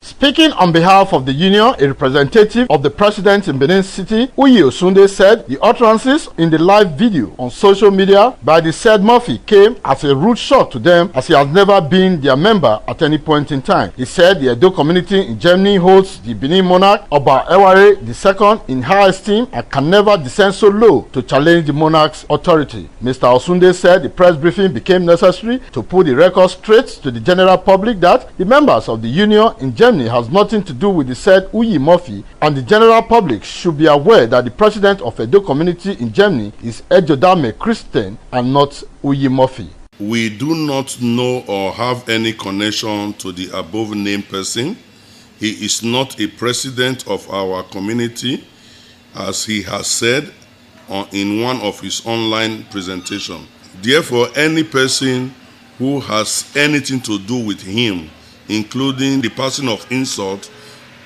Speaking on behalf of the union, a representative of the president in Benin City, Uyi Osunde, said the utterances in the live video on social media by the said Murphy came as a rude shock to them, as he has never been their member at any point in time. He said the Edo community in Germany holds the Benin monarch Oba Ewure II in high esteem and can never descend so low to challenge the monarch's authority. Mr. Osunde said the press briefing became necessary to put the record straight to the general public that the members of the union in Germany has nothing to do with the said Uyi Murphy, and the general public should be aware that the president of Edo community in Germany is Ejodame Christian and not Uyi Murphy. We do not know or have any connection to the above named person. He is not a president of our community, as he has said in one of his online presentations. Therefore, any person who has anything to do with him, including the passing of insult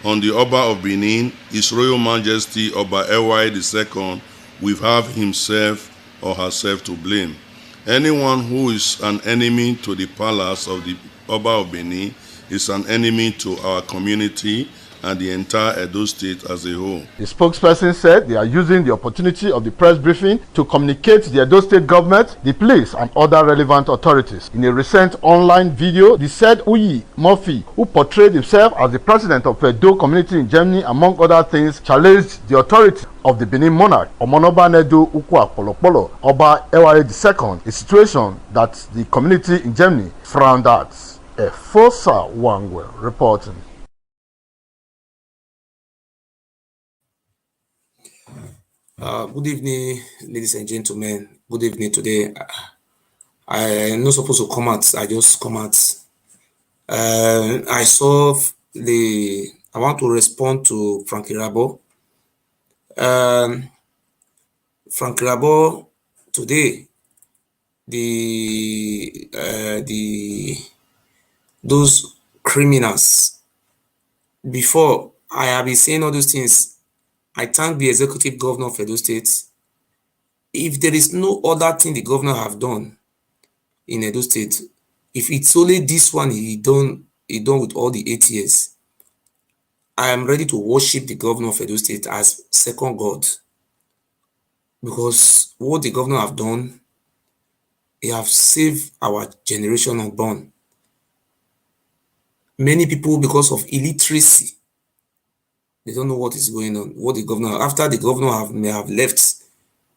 on the Oba of Benin, His Royal Majesty Oba Ewure II, will have himself or herself to blame. Anyone who is an enemy to the palace of the Oba of Benin is an enemy to our community and the entire Edo State as a whole. The spokesperson said they are using the opportunity of the press briefing to communicate to the Edo State government, the police, and other relevant authorities. In a recent online video, the said Uyi Murphy, who portrayed himself as the president of Edo community in Germany, among other things, challenged the authority of the Benin monarch, Omonoba Nedu Ukwa Polopolo, Oba Ewure II, a situation that the community in Germany frowned at. Efosa Wangwe reporting. Good evening, ladies and gentlemen. Good evening today. I am not supposed to come out. I just come out. I saw I want to respond to Frank IREBORE. Frank IREBORE today, those criminals. Before I have been saying all those things. I thank the executive governor of Edo State. If there is no other thing the governor have done in Edo State, if it's only this one he done with all the 8 years, I am ready to worship the governor of Edo State as second God. Because what the governor have done, he have saved our generation unborn. Many people, because of illiteracy, they don't know what is going on. What the governor, after the governor may have left,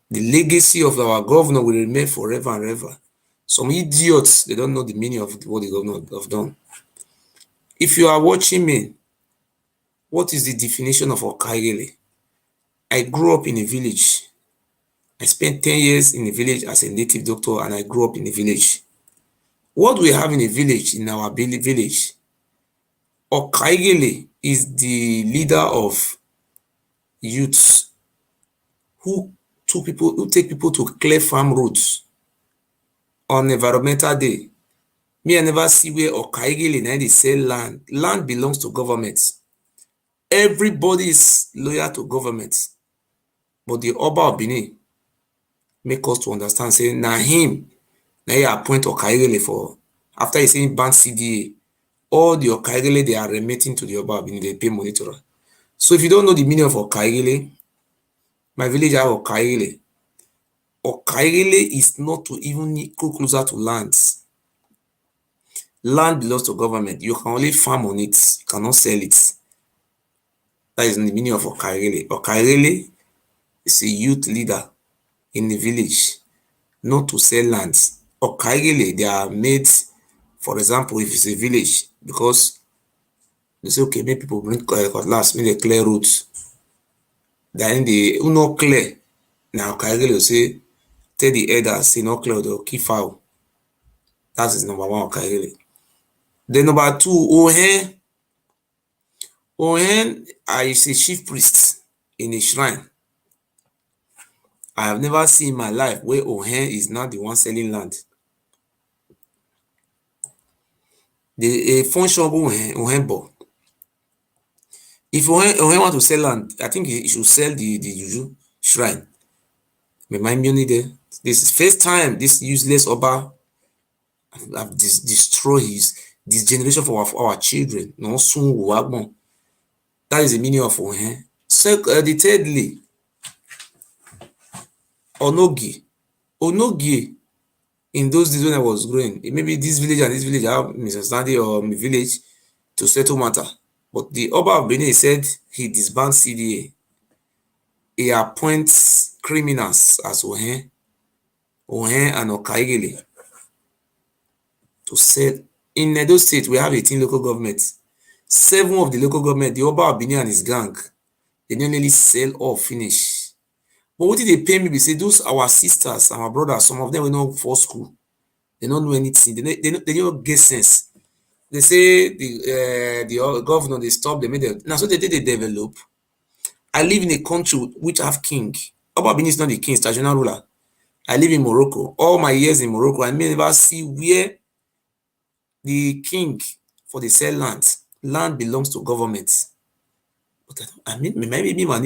the legacy of our governor will remain forever and ever. Some idiots, they don't know the meaning of what the governor have done. If you are watching me, what is the definition of Okaighele? I grew up in a village. I spent 10 years in a village as a native doctor, and I grew up in a village. What we have in a village, in our village, Okaighele is the leader of youths who take people to clear farm roads on environmental day. Me, I never see where Okaighele now they sell land. Land belongs to government. Everybody is loyal to government. But the Oba of Benin make us to understand, say, now him, now he appoint Okaighele for, after he saying ban CDA, all the Okaighele they are remitting to the Oba of Benin, they pay money to her. So if you don't know the meaning of Okaighele, my village have Okaighele. Okaighele is not to even go closer to lands. Land belongs to government. You can only farm on it. You cannot sell it. That is the meaning of Okaighele. Okaighele is a youth leader in the village, not to sell lands. Okaighele, they are made, for example, if it's a village, because they say, okay, make people bring cutlass, make they clear roads. Then they who not clear. Now Okaighele will say, tell the elders, say not clear, they'll keep foul. That is number one, Okaighele. Then number two, Ohen. Ohen is a chief priest in a shrine. I have never seen in my life where Ohen is not the one selling land. The function of Ohenbo. If Ohen want to sell land, I think he should sell the Juju shrine. Remind me only there. This is first time this useless Oba have destroyed this generation for our children. No soon wagbon. That is the meaning of ohe. So the thirdly, onogie. In those days when I was growing, maybe this village and this village have misunderstanding or my village to settle matter. But the Oba of Benin said he disbands CDA. He appoints criminals as Ohen and Okaighele to sell. In Edo State, we have 18 local governments. 7 of the local government, the Oba of Benin and his gang, they don't really sell or finish. But what did they pay me? They say those our sisters, our brothers, some of them were not for school. They don't know anything. They don't get sense. They say the governor, they stop, they made them. Now, so they develop. I live in a country which have king. Oba Benin is not the king, it's traditional ruler. I live in Morocco. All my years in Morocco, I may never see where the king for the sell land belongs to government. But I mean, maybe me man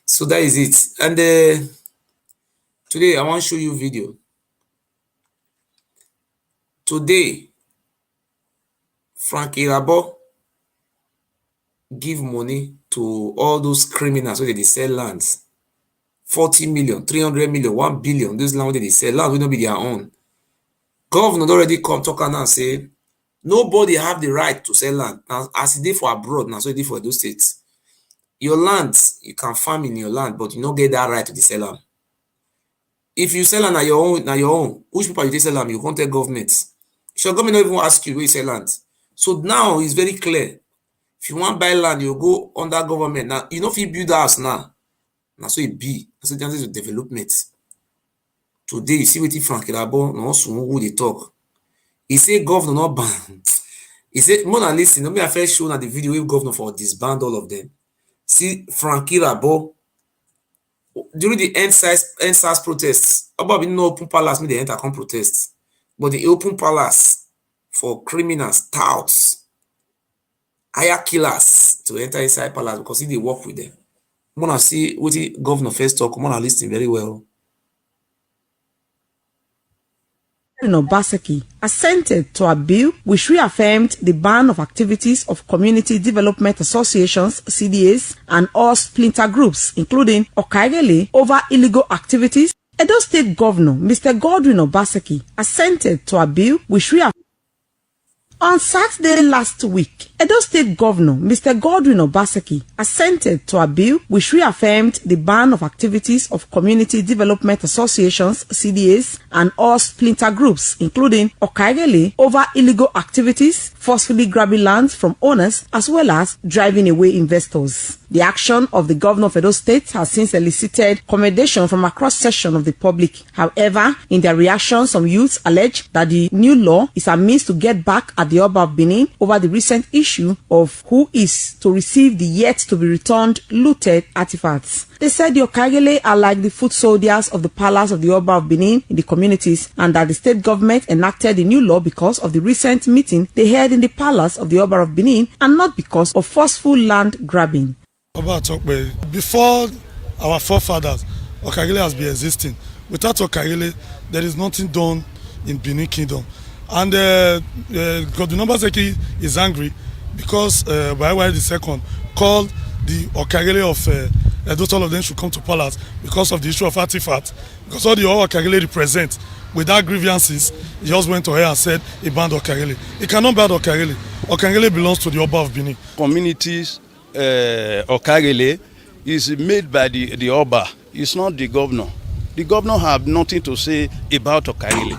so that is it. And today I want to show you video. Today, Frank Irabo give money to all those criminals where they sell lands. 40 million, 300 million, 1 billion. Those land where they sell land will not be their own. Governor already come talk and say nobody have the right to sell land. Now, as it did for abroad, now so it did for those states. Your land, you can farm in your land, but you don't get that right to the sell land. If you sell land at your own, which people you sell land, you can't tell government. Your government don't even ask you where you sell land. So now it's very clear. If you want to buy land, you go under government. Now, you know if you build a house now. Now so it be. So the chances of development. Today, you see what Frank Irabo, no soon who they talk. He say governor not ban. He said, more than listen, let me have first shown at the video with governor for disband all of them. See Frank Irabo during the NSAS protests. About no open palace, me they enter come protest. But the open palace for criminals, touts, hire killers to enter inside palace because they work with them. I'm gonna see what the governor first talk. I'm gonna listen very well. Obaseki assented to a bill which reaffirmed the ban of activities of community development associations, CDAs, and all splinter groups, including Okaighele, over illegal activities. Edo State Governor Mr. Godwin Obaseki assented to a bill which reaffirmed. On Saturday last week, Edo State Governor Mr. Godwin Obaseki assented to a bill which reaffirmed the ban of activities of community development associations, CDAs, and all splinter groups, including Okaighele, over illegal activities, forcefully grabbing lands from owners, as well as driving away investors. The action of the governor of Edo State has since elicited commendation from across sections of the public. However, in their reaction, some youths allege that the new law is a means to get back at the Oba of Benin over the recent issue of who is to receive the yet-to-be-returned looted artifacts. They said the Okaighele are like the foot soldiers of the palace of the Oba of Benin in the communities, and that the state government enacted the new law because of the recent meeting they held in the palace of the Oba of Benin and not because of forceful land grabbing. Before our forefathers, Okaighele has been existing. Without Okaighele, there is nothing done in Benin Kingdom. And Godwin Obaseki is angry because Oba Ewure II called the Okaighele of Edo, all of them should come to palace because of the issue of artifacts. Because all the Okaighele represent, without grievances, he just went to her and said he banned Okaighele. He cannot ban Okaighele. Okaighele belongs to the Oba of Benin. Communities, Okaighele is made by the Oba. It's not the governor. The governor have nothing to say about Okaighele.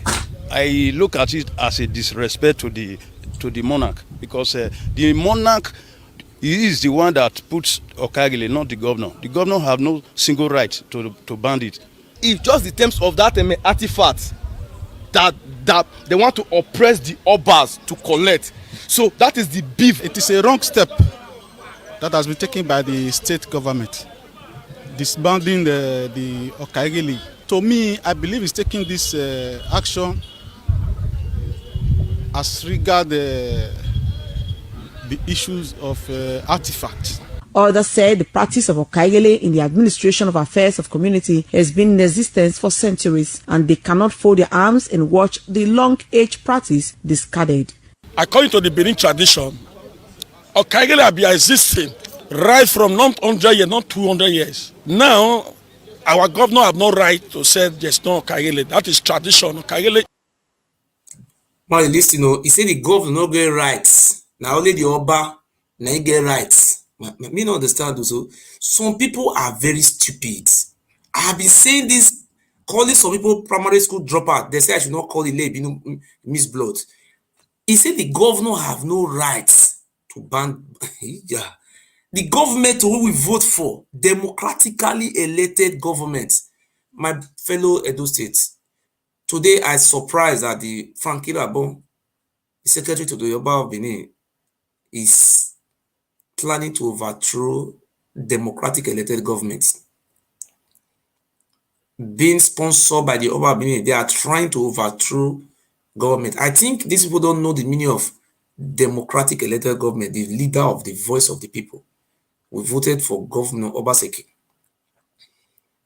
I look at it as a disrespect to the monarch, because the monarch is the one that puts Okaighele, not the governor. The governor have no single right to ban it. If just the terms of that artifact that they want to oppress the Obas to collect, so that is the beef. It is a wrong step that has been taken by the state government, disbanding the Okaighele. To me, I believe it's taking this action as regard the issues of artifacts. Others said the practice of Okaighele in the administration of affairs of community has been in existence for centuries, and they cannot fold their arms and watch the long-age practice discarded. According to the Benin tradition, Okaighele have been existing right from not 100 years, not 200 years. Now, our governor have no right to say there's no Okaighele. That is tradition. Okaighele. Well, listen, he said the governor no get rights. Now only the Oba now get rights. Me not understand also. Some people are very stupid. I have been saying this, calling some people primary school dropout. They say I should not call the lab, Miss Blood. He said the governor have no rights to ban. Yeah. The government who we vote for, democratically elected government, my fellow Edo States. Today, I surprised that the Frankie Labon, the secretary to the Oba of Benin, is planning to overthrow democratic elected governments. Being sponsored by the Oba of Benin, they are trying to overthrow government. I think these people don't know the meaning of democratic elected government, the leader of the voice of the people. We voted for Governor Obaseki.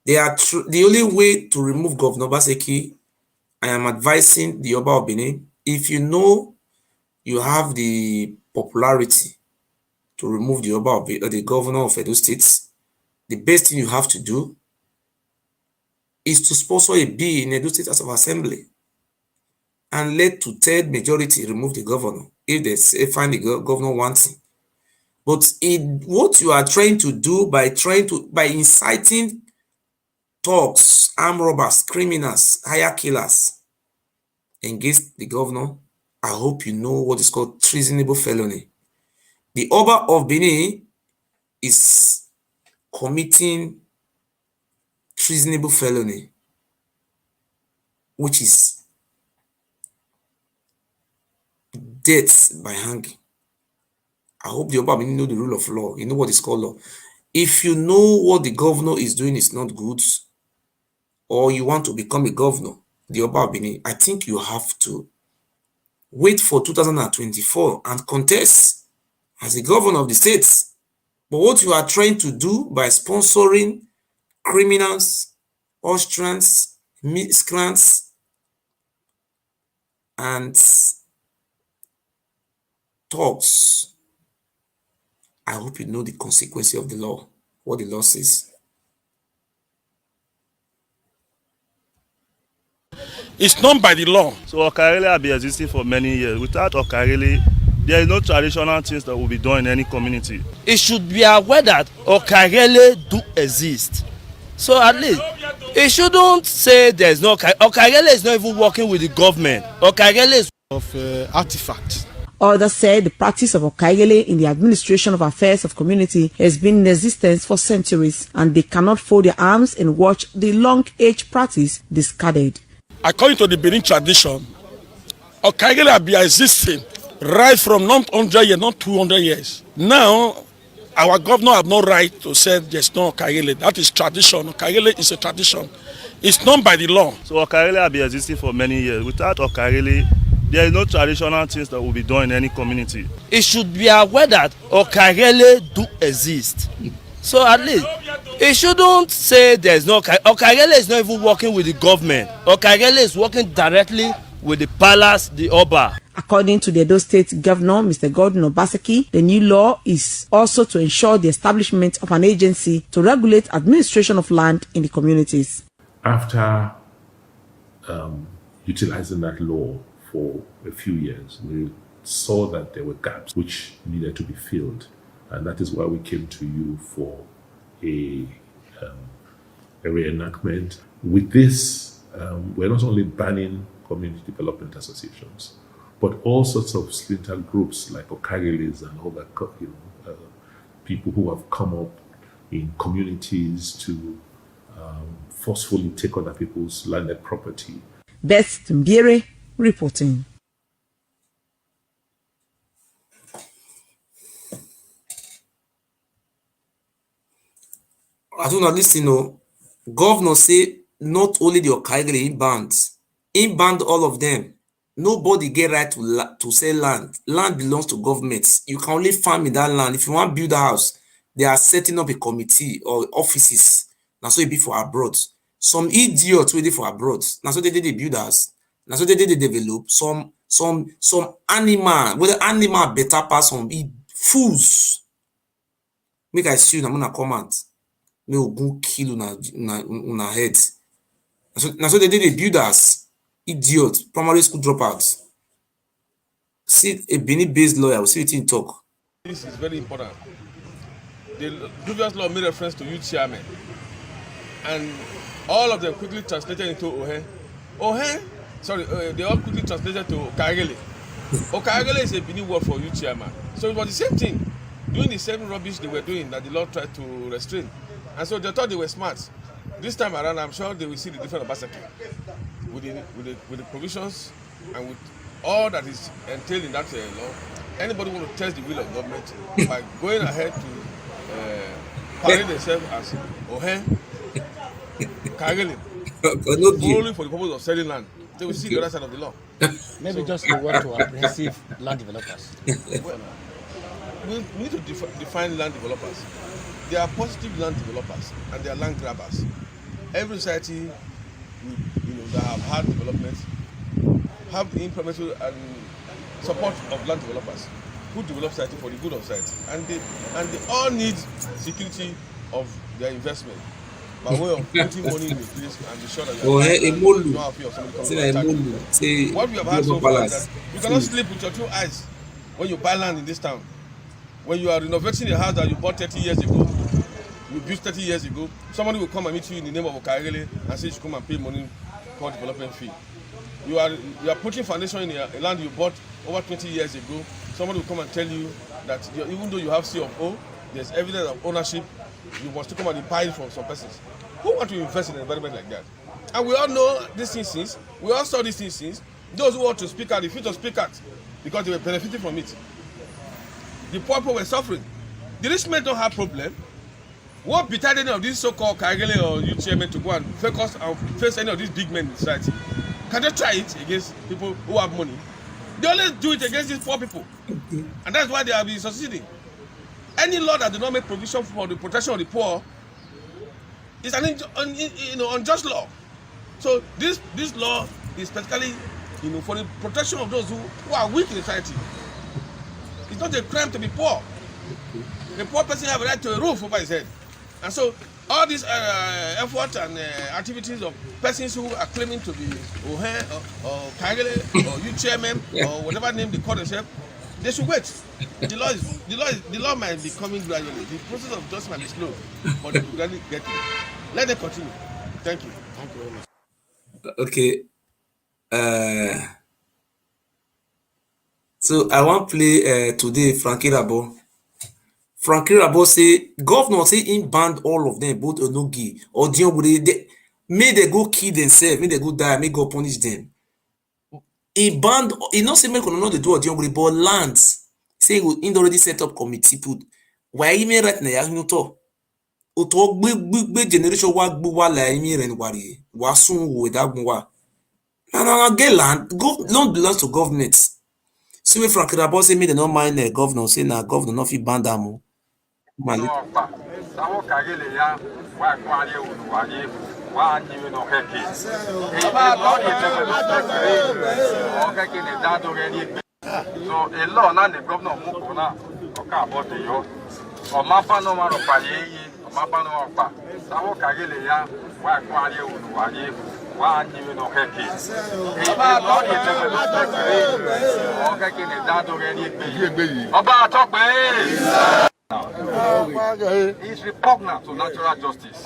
They are the only way to remove Governor Obaseki. I am advising the Oba of Benin, if you know you have the popularity to remove the Oba of the governor of Edo State, the best thing you have to do is to sponsor a bill in Edo State House of Assembly and let 2/3 majority remove the governor if they say find the governor wanting. But what you are trying to do by inciting thugs, armed robbers, criminals, hire killers against the governor, I hope you know what is called treasonable felony. The Oba of Benin is committing treasonable felony, which is death by hanging. I hope the Oba of Benin know the rule of law. You know what is called law. If you know what the governor is doing is not good, or you want to become a governor, the Oba of Benin, I think you have to wait for 2024 and contest as a governor of the states. But what you are trying to do by sponsoring criminals, Austrians, miscreants, and thugs, I hope you know the consequence of the law, what the law says. It's not by the law. So Okaighele have been existing for many years. Without Okaighele, there is no traditional things that will be done in any community. It should be aware that Okaighele do exist. So at least, it shouldn't say there's no Okaighele is not even working with the government. Okaighele is of artifacts. Others said the practice of Okaighele in the administration of affairs of community has been in existence for centuries, and they cannot fold their arms and watch the long-age practice discarded. According to the Benin tradition, Okaighele have been existing right from not 100 years, not 200 years. Now, our governor have no right to say there's no Okaighele. That is tradition. Okaighele is a tradition. It's not by the law. So Okaighele have been existing for many years. Without Okaighele, there is no traditional things that will be done in any community. It should be aware that Okaighele do exist. So at least, it shouldn't say there's no Okaighele is not even working with the government. Okaighele is working directly with the palace, the Oba. According to the Edo State Governor, Mr. Gordon Obaseki, the new law is also to ensure the establishment of an agency to regulate administration of land in the communities. After utilizing that law for a few years, we saw that there were gaps which needed to be filled. And that is why we came to you for a reenactment. With this, we're not only banning community development associations, but all sorts of splinter groups like Okaigheles and all that, people who have come up in communities to forcefully take other people's landed property. Beth Mbiere reporting. I don't know, listen, governor say not only the Okaighele he banned all of them. Nobody get right to sell land. Land belongs to governments. You can only farm in that land. If you want to build a house, they are setting up a committee or offices. Now so it be for abroad. Some idiots waiting for abroad. Now so they did the builders. Now so they did the develop. Some animal, whether animal better pass some fools. Make I see you, I'm gonna comment. Me will go kill una head. Now so they did the builders. Idiots, primary school dropouts. See a Benin-based lawyer, we'll see what he talk. This is very important. The previous law made reference to youth chairman, and all of them quickly translated into they all quickly translated to Okaighele. Okaighele is a Benin word for youth chairman. So it was the same thing, doing the same rubbish they were doing that the law tried to restrain. And so they thought they were smart. This time around, I'm sure they will see the different Obaseki with the provisions and with all that is entailed in that law. Anybody want to test the will of government by going ahead to parade themselves as Okaighele, only for the purpose of selling land. They will see the other side of the law. Maybe so, just a word to apprehensive land developers. Well, we need to define land developers. They are positive land developers and they are land grabbers. Every society, that have had development, have the implementation and support of land developers who develop society for the good of society, and they all need security of their investment by way of putting money in the place and be sure that you don't have fear of somebody coming to attack you. What we have had so far is that you cannot sleep with your two eyes when you buy land in this town. When you are renovating a house that you bought 30 years ago, you built 30 years ago, somebody will come and meet you in the name of Okaighele and say you should come and pay money for development fee. You are putting foundation in a land you bought over 20 years ago. Somebody will come and tell you that even though you have C of O, there's evidence of ownership, you must come and buy it from some persons. Who want to invest in an environment like that? And we all know these things since, we all saw these things since. Those who want to speak out, refuse to speak out because they were benefiting from it. The poor people were suffering. The rich men don't have problem. What betide any of these so-called Okaighele or youth chairmen to go and face any of these big men in society? Can they try it against people who have money? They always do it against these poor people. And that's why they have been succeeding. Any law that does not make provision for the protection of the poor is an unjust law. So this law is specifically for the protection of those who are weak in society. It's not a crime to be poor. The poor person has a right to a roof over his head. And so all these efforts and activities of persons who are claiming to be Okaighele or youth chairman or whatever name they call themselves, they should wait. The law might be coming gradually. The process of justice might be slow, but they will gradually get to it. Let them continue. Thank you. Thank you very much. Okay. So I want to play today Frankie Rabo. Frankie Rabo say governor say he banned all of them, both Enogie or Diobure. May they go kill themselves, may they go die, may God punish them. He banned, he not say make no they do Diobure, but lands. Say he already set up committee put. Why he may right now you to? Oto big generation wa la imi ren wari. Wasun wo da gwa. Na get land belongs to government. See me Frankie Rabo say me they not mind the governor, say na governor not fit ban them. Mali. So a law na the governor moko na oka about yo. O ma pa no ma ro pa yi, o ma pa no pa. Sawo Okaighele ya wa kwa ale oluwaye wa ni no heke. E ba law the development o ka kini da do re ni egbe yi. Oba Tope. It's repugnant to natural justice.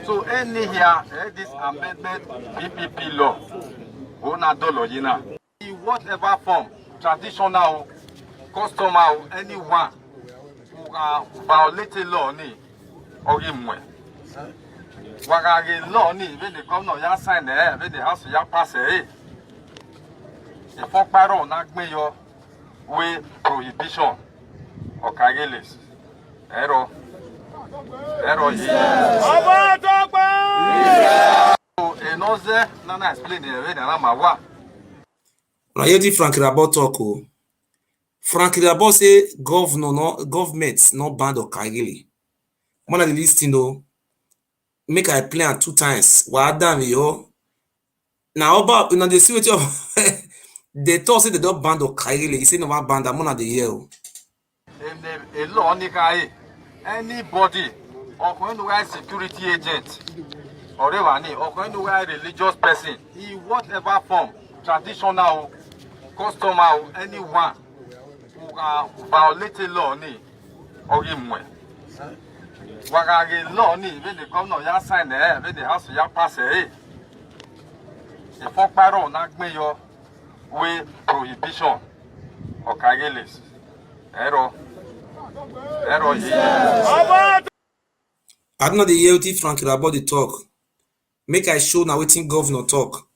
So any here, this amendment PPP law, in whatever form, traditional, customary, anyone who violate law or him when law when the governor ya sign when the house ya pass if paro na gbeyo way prohibition. Okaighele. Error here. Oba Tope! So, Enoze, Nana explain the way that I'm aware. Now, you Frankie Rabo talk. Frank Irabor say government not banned Okaighele. One of the list, make I play am 2 times. Why damn yo? Now Oba, they see what you they thought say they don't ban Okaighele. He say no one ban that one of the year. A law anybody or when you security agent or when you religious person, in whatever form, traditional, customer, anyone who violated law or him way. Wagage law when the governor ya sign there, when the house ya pass if for paro na mayor way prohibition or Okaighele. Error. I don't know the year Frank Irabor the talk. Make I show now wetin governor talk.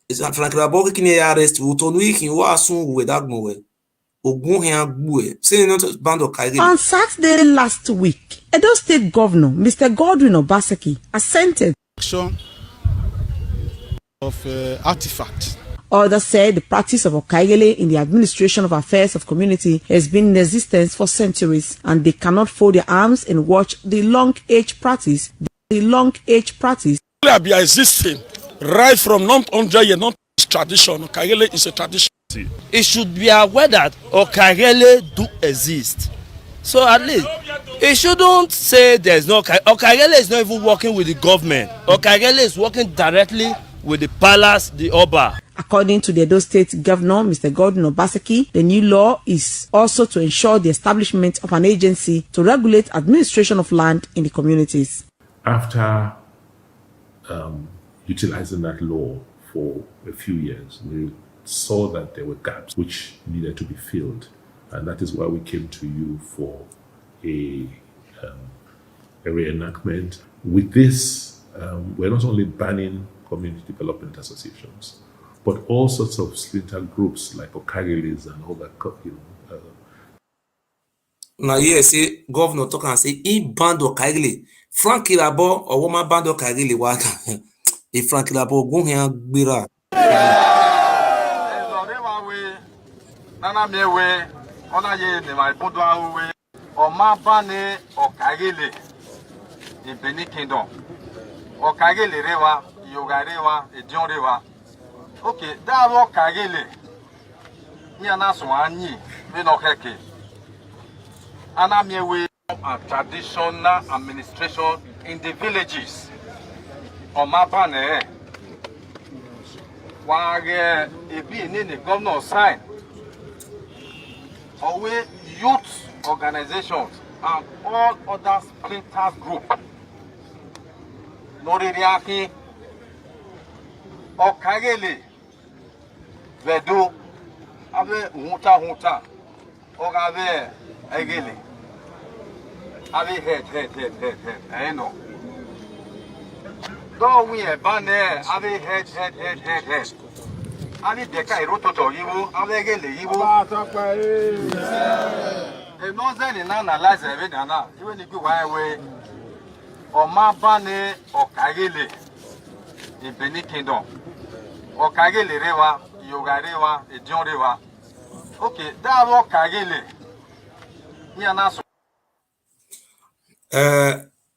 Is that Frank Irabor kini arrest wo to nu ikin wa sun we dagmo we. Ogun he agbu e. Say not band Okaighele. On Saturday last week, Edo State Governor Mr. Godwin Obaseki assented Of artifacts. Others said the practice of Okaighele in the administration of affairs of community has been in existence for centuries, and they cannot fold their arms and watch the long-age practice. Be existing right from not 100 years, not tradition. Okaighele is a tradition. It should be aware that Okaighele do exist. So at least it shouldn't say there's no Okaighele is not even working with the government. Okaighele is working directly with the palace, the Oba. According to the Edo State Governor, Mr. Godwin Obaseki, the new law is also to ensure the establishment of an agency to regulate administration of land in the communities. After utilizing that law for a few years, we saw that there were gaps which needed to be filled. And that is why we came to you for a reenactment. With this, we're not only banning community development associations, but all sorts of splinter groups like Okaighele and all that, Now yes, say governor talk and say he banned Okaighele. Frank Irabor or woman banned Okaighele waka. If Frank Irabor go here gbira. Nana mewe ona ye ne my bodo awe o ma bane Okaighele in Benin Kingdom. Okaighele rewa, yoga rewa, edion rewa. Okay, that Okaighele. Ni ana so anyi me no keke. Ana mewe a traditional administration in the villages. O ma bane wage ebi ni the governor sign. Away youth organizations and all other splinter groups. Noririaki, Okaighele, Vedo, Ave Huta, Ave Egele, Ave head. I know. Don't we a banner, Ave head. Ani deka irototo yiwo avegele yiwo e no zen na analyze every na even if you we o ma bane Okaighele in Benin Kingdom Okaighele rewa yoga rewa edion rewa okay that Okaighele ni ana so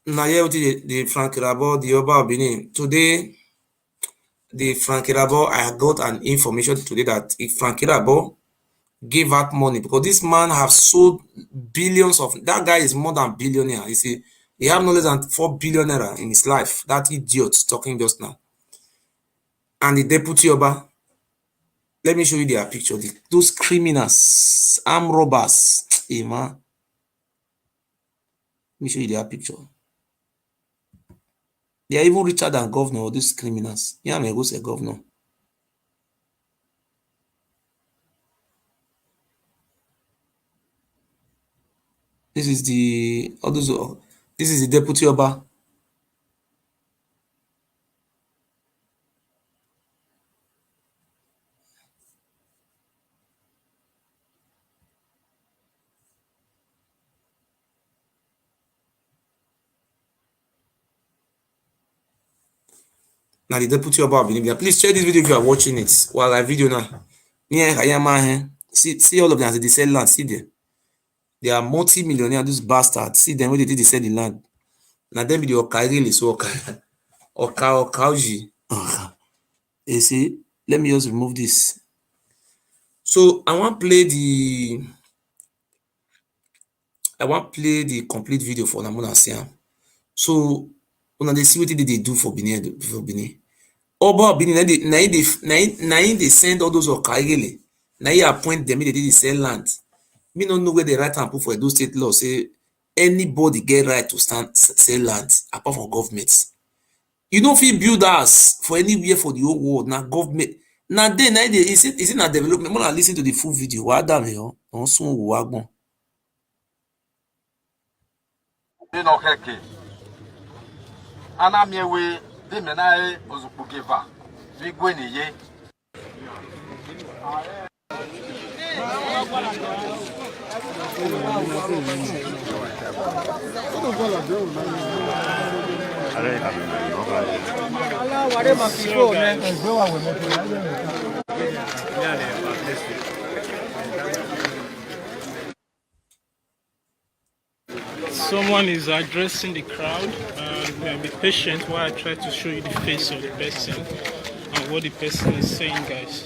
na here the Frank Irabor the Oba of Benin today. The Frank Irabor, I got an information today that if Frank Irabor gave out money, because this man have sold billions of, that guy is more than billionaire. You see, he have no less than 4 billion naira in his life. That idiot talking just now. And the deputy Oba, let me show you their picture. Those criminals, armed robbers, hey man. Let me show you their picture. They are even richer than governor, these criminals. Yeah, may go say governor. This is the this is the deputy Oba. Now the deputy Oba of Benin. Please share this video if you are watching it while I video now. See all of them as they sell land. See them. They are multi-millionaire, these bastards. See them when they sell the land. Now them be the Okaighele, so Okaighele. You see, let me just remove this. So I want to play the complete video for Namuna Siam. So when they see what they do for Benin. Oba Benin, they send all those Okaighele. Now you appoint them, they sell land. Me don't know where they write and put for Edo state law say anybody get right to sell land apart from government. You don't feel build house for anywhere for the whole world. Now government. Now then, is it not development? When I listen to the full video, what damn you? On soon wagon. Inokeke. Ana miewe de menae ozupugeva. Vigweni ye. Someone is addressing the crowd. Be patient while I try to show you the face of the person and what the person is saying, guys.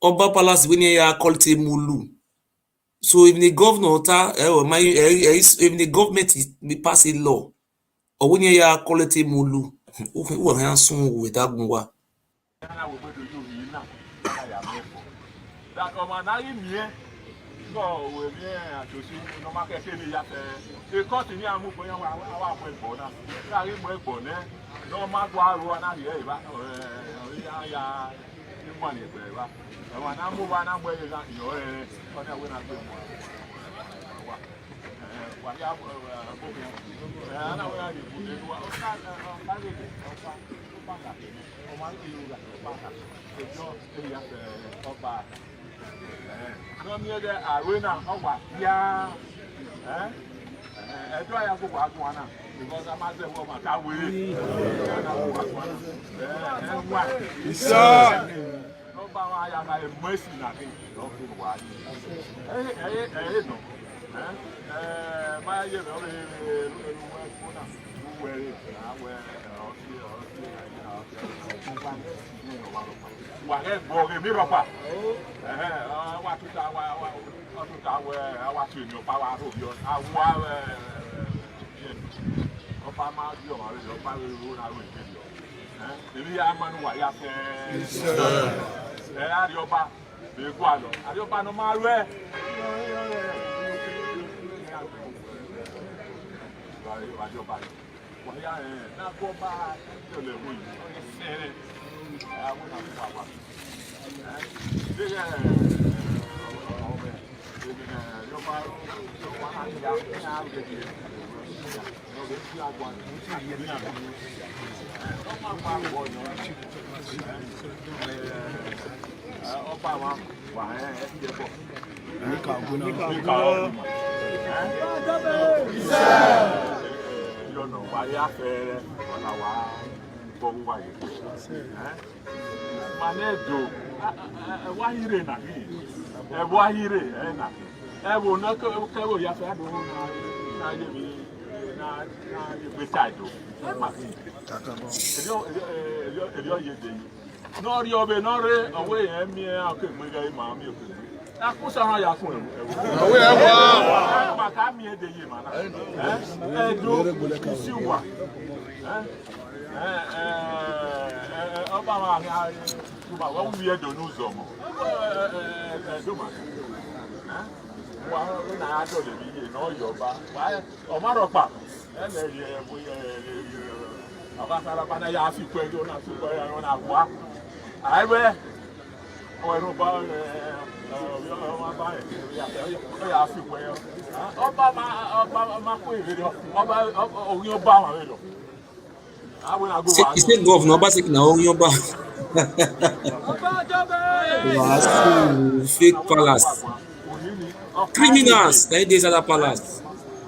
Oba Palace when you call it Mulu. So if the governor if the government pass a law, or when you call it Mulu, who are handsome with that one? ya ga mercy na ke no ke wa no ma ye no kuna were na we wa ke bo ke mi ro pa wa tuta we wa tu ni pa wa ro yo awa opa ma yo ma lo pa ro na ro ni èmi yà máa ń wà yà fẹ́ àríọba bẹ́ẹ̀kú àlọ́ àríọba náà máa rú ẹ̀ àríọba wà yà náà kó bá ẹ̀jẹ̀ wò yìí fẹ́rẹ̀ àwọn náà fún wa bẹ́ẹ̀ àríọba wà á yà ní àgbẹ̀dẹ̀ ọba wa wà ẹ ẹ bọ yọ̀nà wáyé afẹ́rẹ́ ọ̀nà wà bọ̀ wáyé manedo wáyé nàkì ẹ wáyé ẹ nàkì ẹ wò ná kẹwò yàtọ̀ àdó náà yẹ mi náà gbé tàjò màkì èdè ọ̀yẹ́ dè yìí n'ọ̀rí ọbẹ̀ n'ọ̀rí ọ̀wé yẹn mi ẹ̀ ọ̀kẹ́ ìgbéga yìí màá mi òkè akúsọ̀rọ̀ yà fún ẹ̀ ọ̀wé ẹ̀ wá màkà mi ẹ̀ dè yìí màá ẹ̀ dó ìsì wà ọba wa ní àyùbá wọ́n wúni ẹ̀ dọ̀ n'ụzọ̀ mọ̀ ẹ̀ dó màkà wà ó nà á dọ̀ lè bí yé n'ọ̀yọ̀ ọba ọ̀márọ̀pà ẹ̀ lè yẹ ọba sára na ya fi kweli ona fi kweli ona wa aiwe o ero ba o ba ya fi kweli ọba ma ko ire ọba oyin ọba wa re lo awo na go wa State governor Obaseki na oyin ọba fake palace criminals na dey inside that palace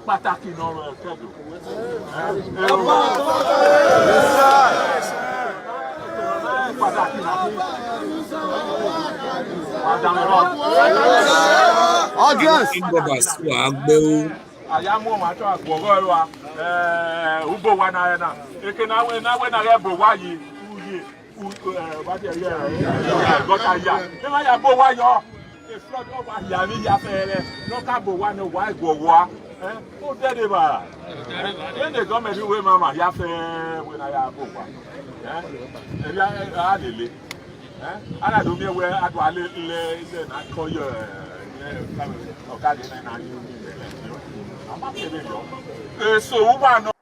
pàtàkì n'ọ̀rọ̀ ẹ̀kẹ́dùn. Ayamu macho agbogo wa ubo wa na na eke na we na re bo wa yi uye wa de ye gota ya e ma ya bo wa yo e flood o wa ya mi ya fere no ka bo wa no wa igwo wa ó dẹ́rẹ́ bá when the government wey mama ya fẹ́ wey na ya bò wá ẹ̀rí àdèlé aládùn mi wẹ́ adùn alẹ́ ilé náà kọ́ yọ ọ̀kadì náà ní àmọ́ kéde yọ èso wúwà náà.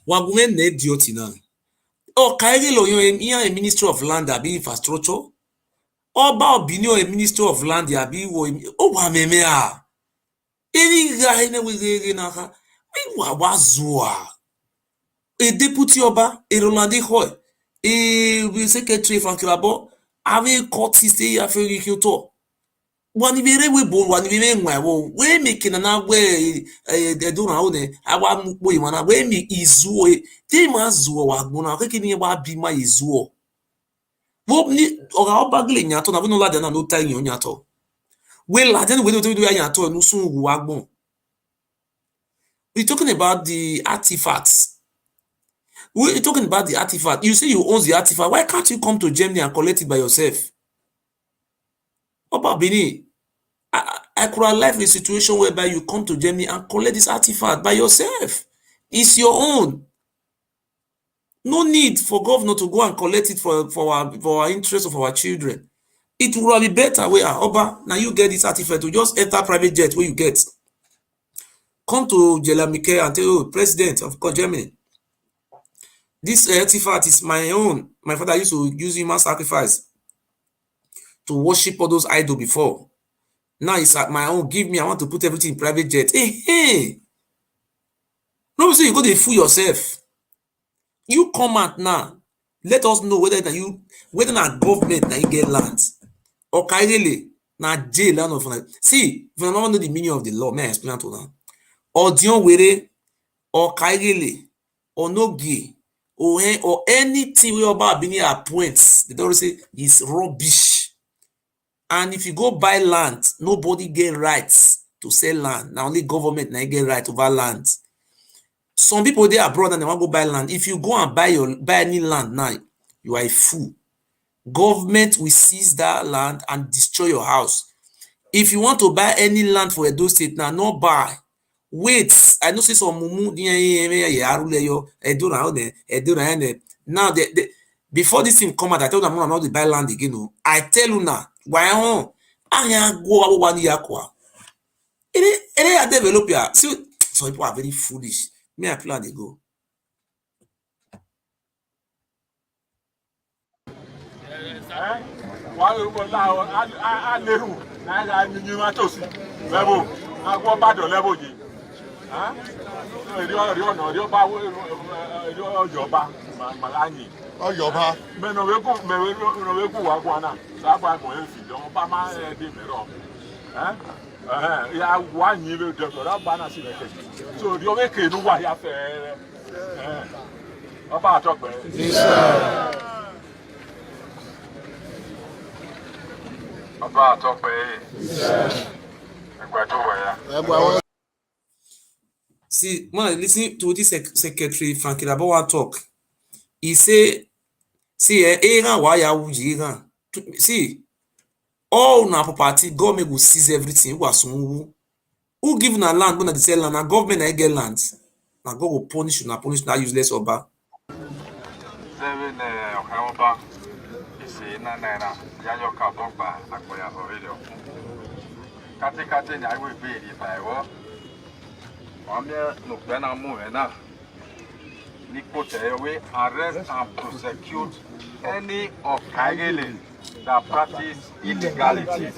Wagunme na idioti na Okaighele oyin iyan a Ministry of Land abi Infrastructure Oba Obini a Ministry of Land abi wo o wa meme a eri ga ene we na ha mi wa wazua a deputy oba a Rolandi Hoy a secretary Frank Labo ave court stay ya fe kyoto wani bere we bo wani bere nwa wo we make na we de do na one awa mpo yi mana we mi izuo ti ma zuo wa gbona keke ni wa bi ma izuo wo ni oga Obaghele nyato na we no la de na no tai yan nyato we la de we do ya nyato no sun wu agbon. We're talking about the artifacts. We're talking about the artifact. You say you own the artifact. Why can't you come to Germany and collect it by yourself? Oba Benin, I could have left a situation whereby you come to Germany and collect this artifact by yourself. It's your own. No need for governor to go and collect it for our interest of our children. It would be better where Oba, now you get this artifact to just enter private jet where you get. Come to Jelamike and tell you, President of Germany, this artifact is my own. My father used to use human sacrifice to worship all those idols before. Now it's at my own. Give me, I want to put everything in private jet. Hey. No, say you go to fool yourself. You come out now. Let us know whether na government na you get land. Okaighele na jail land of land. See, if you don't know the meaning of the law, may I explain to now. Oba Ewure, Okaighele, ENOGIES, or anything where Oba Ewure appoints, they don't say it's rubbish. And if you go buy land, nobody get rights to sell land. Now only government now get right over land. Some people they abroad and they want to go buy land. If you go and buy any land now, you are a fool. Government will seize that land and destroy your house. If you want to buy any land for Edo State now, no buy. Wait, I know say some mumu now before this thing come out, I told them I'm not to buy land again. No. I tell you now, why on? I go 1 year kwa. It develop here. See, some people are very foolish. Me I plan they go. Why you go now? I level. I you want to see level. I go back to level ji. Huh? No, you ba Yoba Malani. Oh Yoba. Me no we go wa go na. Sa ba go e fi don ba ma de me ro. Huh? Ya wa yin le de so that ba na si le ke. So you we ke nu wa ya fe. Oba atokpe. Oba atokpe. See, man, listen to this secretary Frankie Labowa talk. He say, see, see, all na property, government will seize everything. Who give na land when they sell land? Na government I get land. Na God will punish that useless Oba. 7 Oba isi na naira ya yo ka bogba akoya video. Kate nya we be di ba wo. Amia no pena mu na. Ni kote we arrest and prosecute any Okaighele that practice illegality.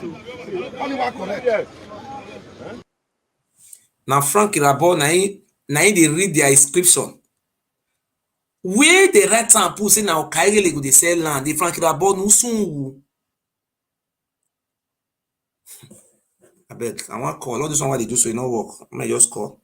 Now Frank Irabo na they read their inscription. Where the right hand put say na Okaighele go dey sell land, the Frank Irabo no soon. I beg, I want call. All this one what they do so it no work. I may just call.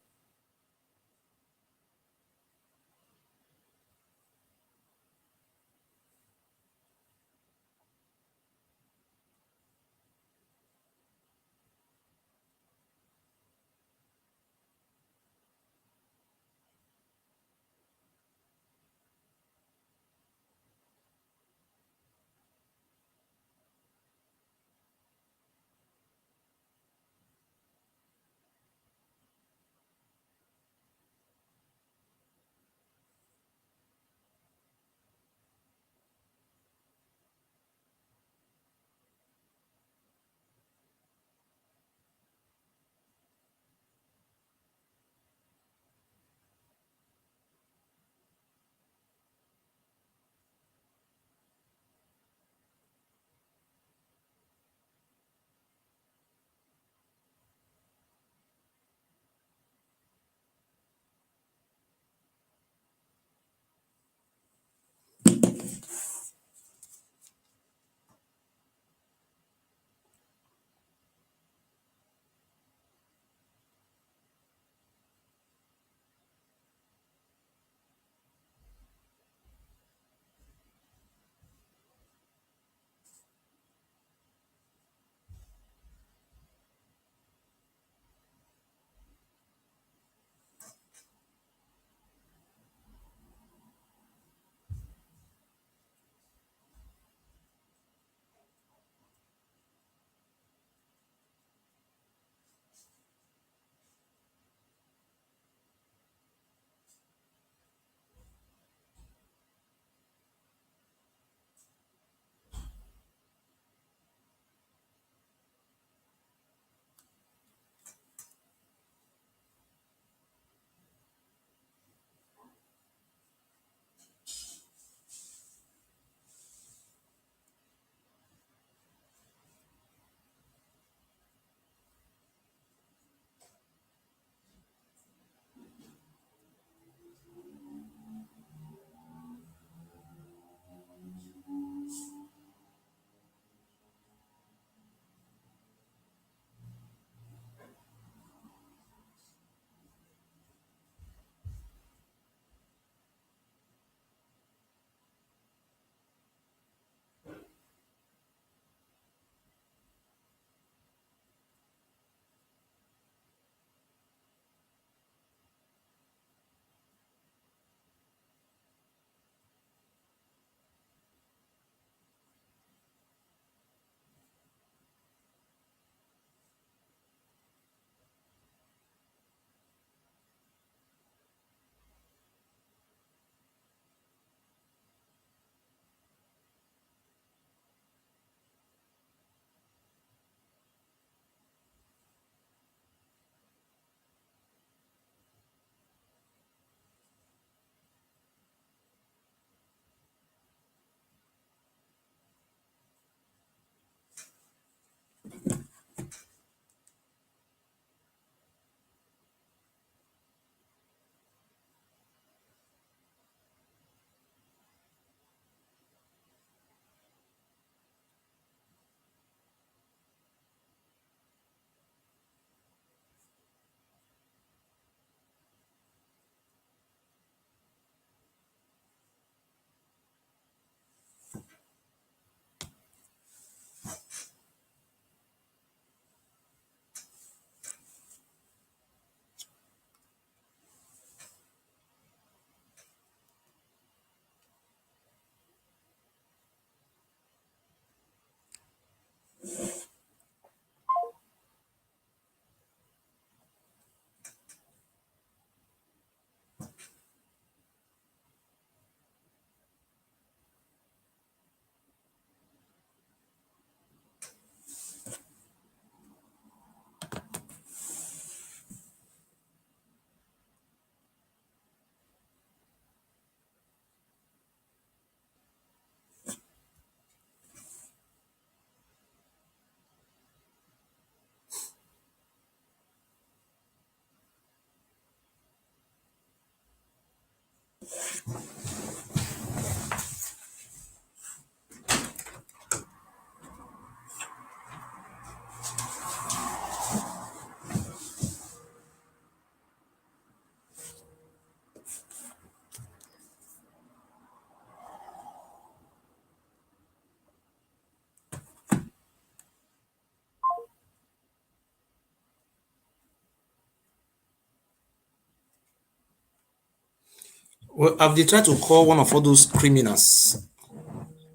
Well, have they tried to call one of all those criminals?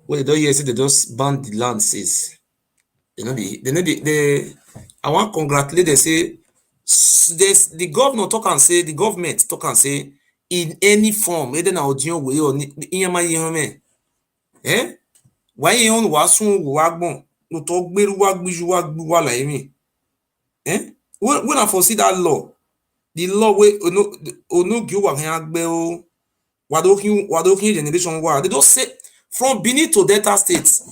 Well, they don't hear say they just ban the land says. I want to congratulate they say there's the governor talk and say the government talk and say in any form, either na audio way or why you on wasun wagbon no to gberu wagbiju wagbu wa la emi when I foresee that law, the law way ono gi wa kan agbe o wadokin generation wa they don't say from Benin to Delta states.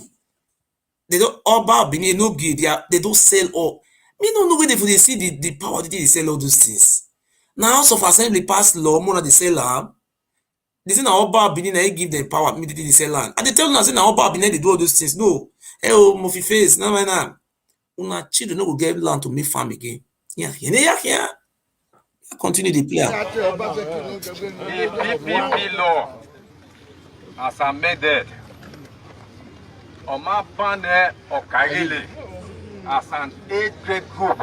They don't Oba Benin no give they don't sell all. Me no know where they see the power they sell all those things. Now House of Assembly pass law more than they sell am. They say na Oba Benin na give them power immediately they sell land. And they tell us say na Oba Benin they do all those things. No. Hey oh Mofi face na una children no go get land to make farm again. Yeah. Continue the play. The PPP law as amended. Omabane Okaighele as an age-grade group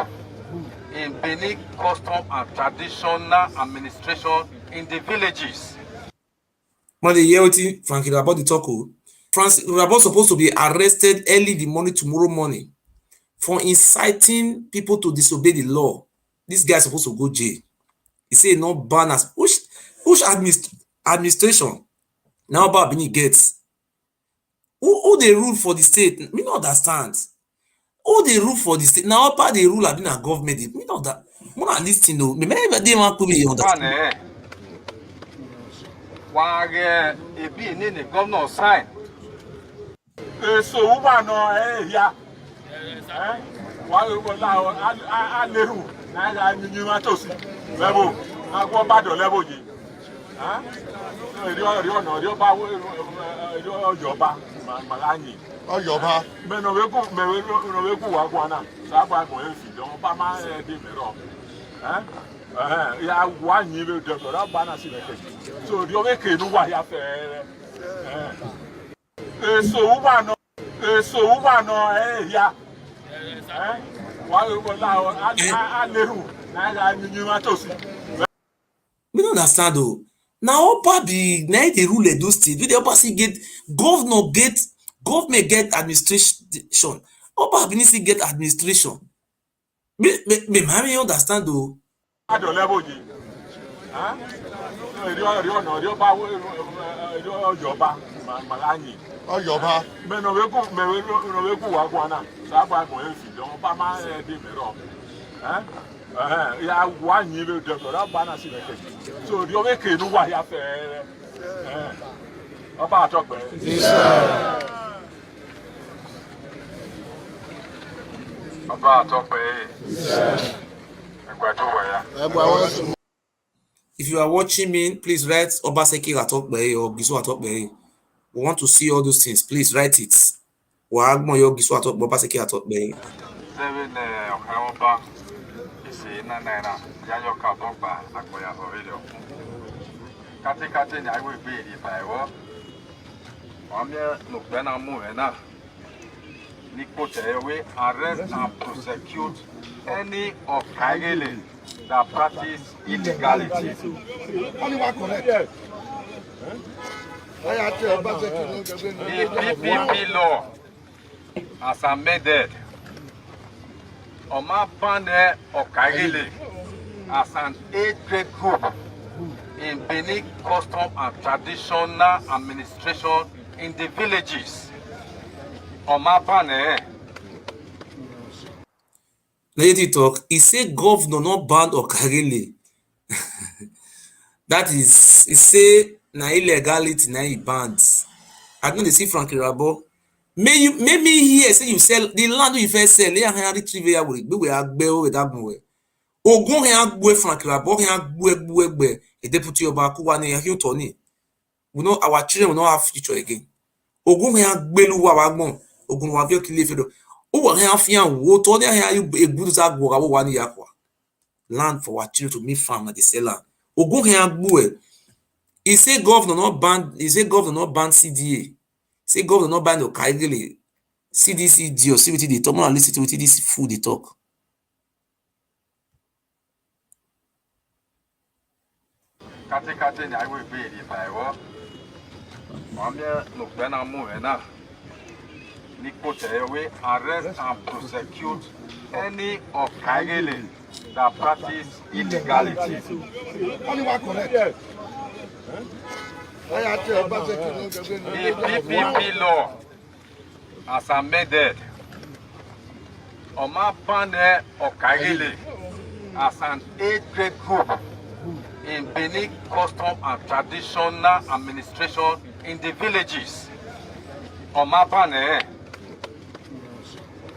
in Benin custom and traditional administration in the villages. When they hear Frankie about the talk, Francis Rabon supposed to be arrested early the morning tomorrow morning for inciting people to disobey the law. This guy is supposed to go jail. He say no ban as which administration now about Benin gets. Who they rule for the state? Me not understand. Who they rule for the state? Now about they rule have been a government. Me not that. More at least no. Me maybe they want to be understand. Why e be in the governor sign? So woman no yeah. Why we go now? I leru. Na you want to see level. Na go bad level ji. Rio ba Yoba Malani. Oh, Yoba. Me no we ku wa gwana. Sa ba mo e fi don ba ma de mero. Ya wa yin le de so ba na si le ke. So rio we ke nu wa ya fe. So woman no ya. Why we go now? I leru. Na you want to see. Me don't understand though. Now Oba be now they rule those states. We the Oba see get government get administration. Oba be see get administration. Me understand though. At the level ji. Rio ba Yoba Malani. Oh, Yoba. Me no we ku wa gwana. Sa ba mo e fi don ba ma de mero. Ya wa yin le de so ba na si le ke. So rio we ke nu wa ya fe. Oba atokpe. Oba atokpe. If you are watching me, please write Obaseki atokpe or Giso atokpe. We want to see all those things. Please write it. Wagmo yo Giso atokpe Obaseki atokpe. 7 Okaioba isi na naira ya yo ka bomba akoya video. Kati ni ayi be di fa ewo. Omie no pe na mu na. Ni ko te we arrest and prosecute any Okaighele that practice illegality. Only one correct. Yes. The PPP law as amended. Omabane Okaighele as an age-grade group in Benin custom and traditional administration in the villages. Omabane. Lady talk. He say governor not ban Okaighele. That is, he say na illegality na he banned. I know they see Frankie Rabo. May me hear say you sell the land you first sell. They are retrieve here with we agbe o that boy. Ogun he agbe Frankie Rabo he agbe. A deputy Oba Kuwa ne he Tony. we know our children will not have future again. Ogun here gbelu wa wagbon, ogun wa vio kile fedo. O wa here fian wo to there here you good za go wa wa ni yakwa. Land for our children to meet farm at the seller. Ogun here gbu he say governor not ban CDA. Say governor not ban Okaighele. CDC or CBT they talk more listen to this food they talk. Kate ni aiwe be di fa ewo. Mamia no bena mu na. Ni we arrest and prosecute any Okaighele that practice illegality. Only one correct. The PPP law as amended Omabane Okaighele as an age-grade group in Benin custom and traditional administration in the villages. Omabane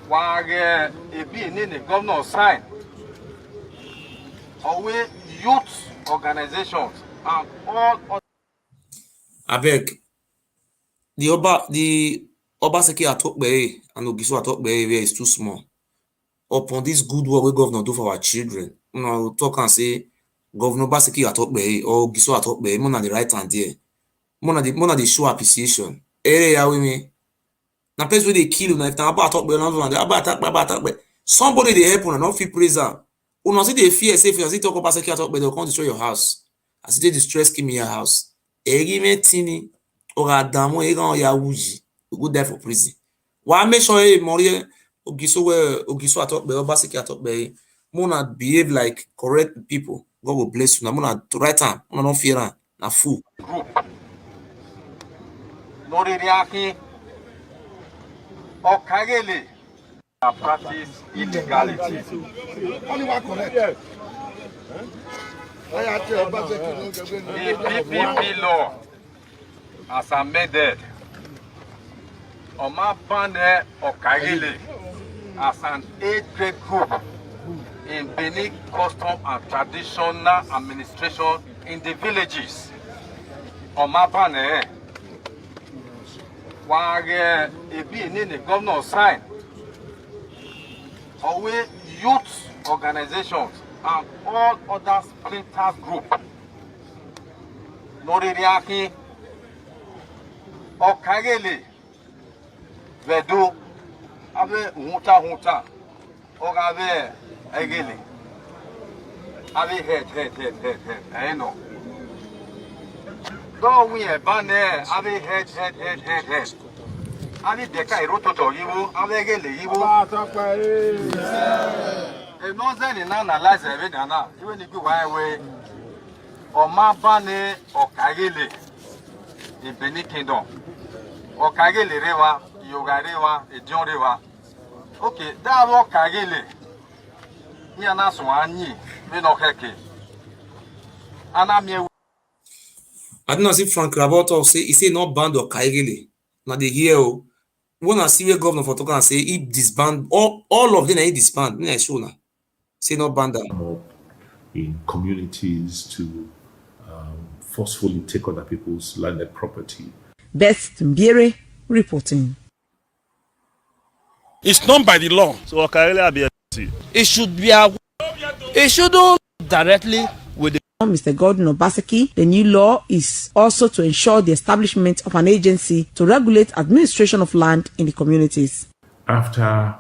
wage ebi in the governor sign away youth organizations and all other. Abeg, the Obaseki Atokbe and Ogiso Atokbe area is too small. Upon this good work we governor do for our children, you know, talk and say Governor Obaseki Atokbe or Ogiso Atokbe, more on the right hand there, more on the show appreciation. Area we me. Na place where they kill you, if na about Atokbe, about somebody they help and not feel praise am. Una see they fear say if you see talk Obaseki Atokbe, they'll come destroy your house. As they distress Kimi your house. Tini or Adamo ya wuji, we go there for prison. Why make sure Morie Ogiso Atokbe, Obaseki Atokbe, Mona behave like correct people. God will bless you. Na Mona to right time, Mona don't fear am, na fool. Noririaki Okaighele practice illegality. Only one correct. The PPP law as amended Omabane Okaighele as an age-grade group in Benin custom and traditional administration in the villages. Omabane wage ebi in the governor sign away youth organizations and all other splinters group. Noririaki Okaighele Vedo ave hunta Ogave Egele ave head I know. Though we have banned ave head ave deka irototo yiwo ave Egele yiwo. A nonsense in analyze every dana, even if you way Omabane Okaighele in Benin Kingdom. Okaighele Rewa, Yoga Rewa, Edion Rewa. Okay, that Okaighele. Yana Swani, Minoheke. Anamia. I don't know if Frank Raboto say he say not banned Okaighele. Now they hear when I see where governor for talking and say he disband all of them he disband. I show now. Say no banda. In communities to forcefully take other people's landed property. Best Mbiere reporting. It's not by the law. So Okaighele it should be it shouldn't directly with the Mr. Gordon Obaseki, the new law is also to ensure the establishment of an agency to regulate administration of land in the communities. After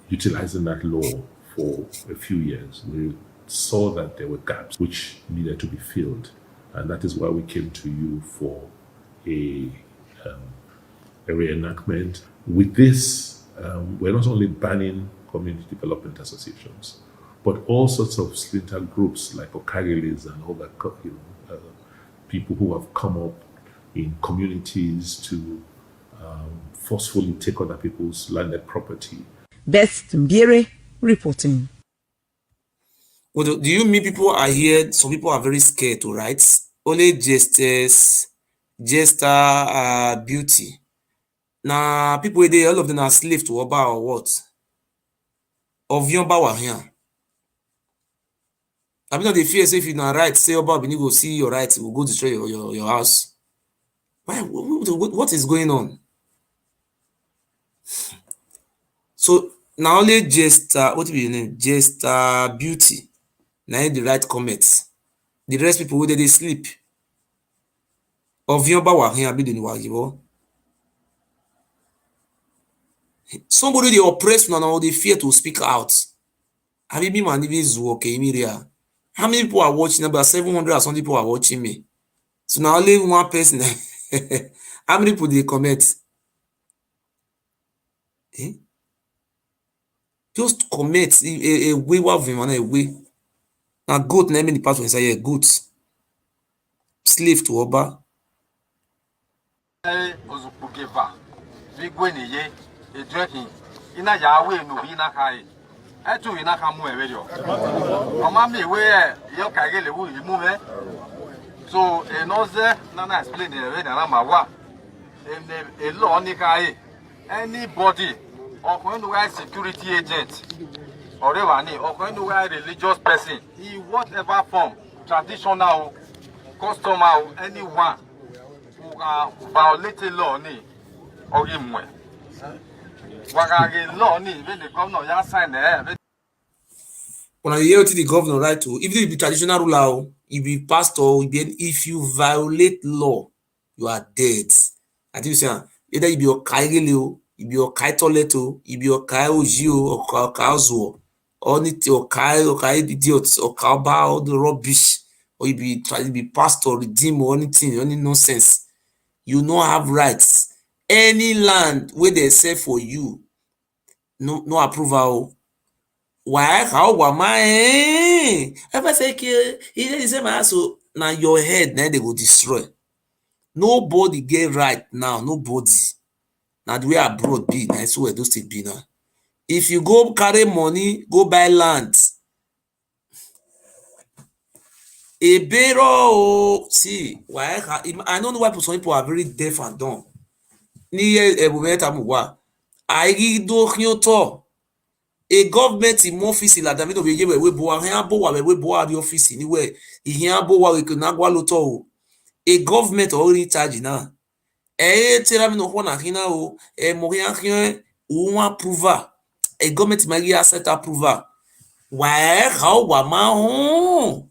utilizing that law for a few years, we saw that there were gaps which needed to be filled. And that is why we came to you for a reenactment. With this, we're not only banning community development associations, but all sorts of splinter groups like Okaighele and all that, people who have come up in communities to forcefully take other people's landed property. Best Mbiere reporting. Well, do you mean people are here? Some people are very scared to write. Only justice, beauty. Now, people they all of them are slave to Oba or what? Of Yomba were here. I mean, the fear say if you not right, say about when you go see your right, will go destroy your house. Why? What is going on? So now only just what be your name? Just beauty. Now the right comments. The rest people where they sleep. Of your power here be the wagibo. Somebody they oppress now they fear to speak out. Have you been man okay Miria? How many people are watching? About 700 or some people are watching me. So now only one person. How many people they comment? Eh? Just comment a way of him a way. Now goat name in the past when say goat. Slave to Oba. Ozukugeva. Vigweniye. Edrekin. Ina Yahweh no ina kai. Etu ina kamu eweyo. Mama mi we yo Okaighele wu imume. So enoze nana explain the way na mawa. A law ni kai. Anybody or when you are security agent or when you are religious person, in whatever form, traditional, customer, anyone who are violating law or him when law when the governor ya sign there. When you hear to the governor right to, even if you be traditional ruler, if you be pastor, if you violate law, you are dead. I think you say either you be Okaighele, you be OKAITHELE, you be OKAIOJI or OKAIZUO, or idiots, or Oba, all the rubbish, or you be pastor, redeem or anything, any nonsense. You don't have rights. Any land where they say for you, no approval. Why? How am I? Obaseki, he say my so now your head now they go destroy. Nobody get right now. Nobody. Now the way abroad be, now so where those things be now. If you go carry money, go buy land. A barrel, see, why? I don't know why some people are very deaf and dumb. A government in office la David obiye we bo ahia bo wa we bo the office ni we ihia bo wa we na gwa loto. A government already charge now. Tell me no one hina o mo hia hia o approval. A government magi asset approval. Why how wa ma ho?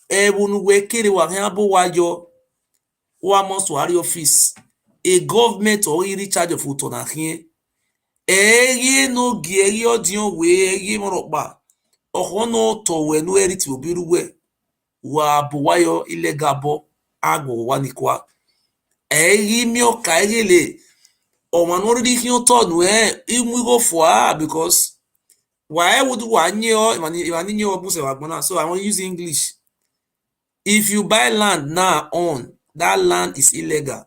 Bunu we kere wa hia bo wa yo wa mo so ari office. A government already charge of to na hia. No gie odion we morokpa. No to we no eri ti obiruwe. Wa bowayo ilegabo agbo wanikwa. Mi Okaighele. O man already hin to no imu go for because why would one year imani obuse wagbona. So I want to use English. If you buy land now on that land is illegal.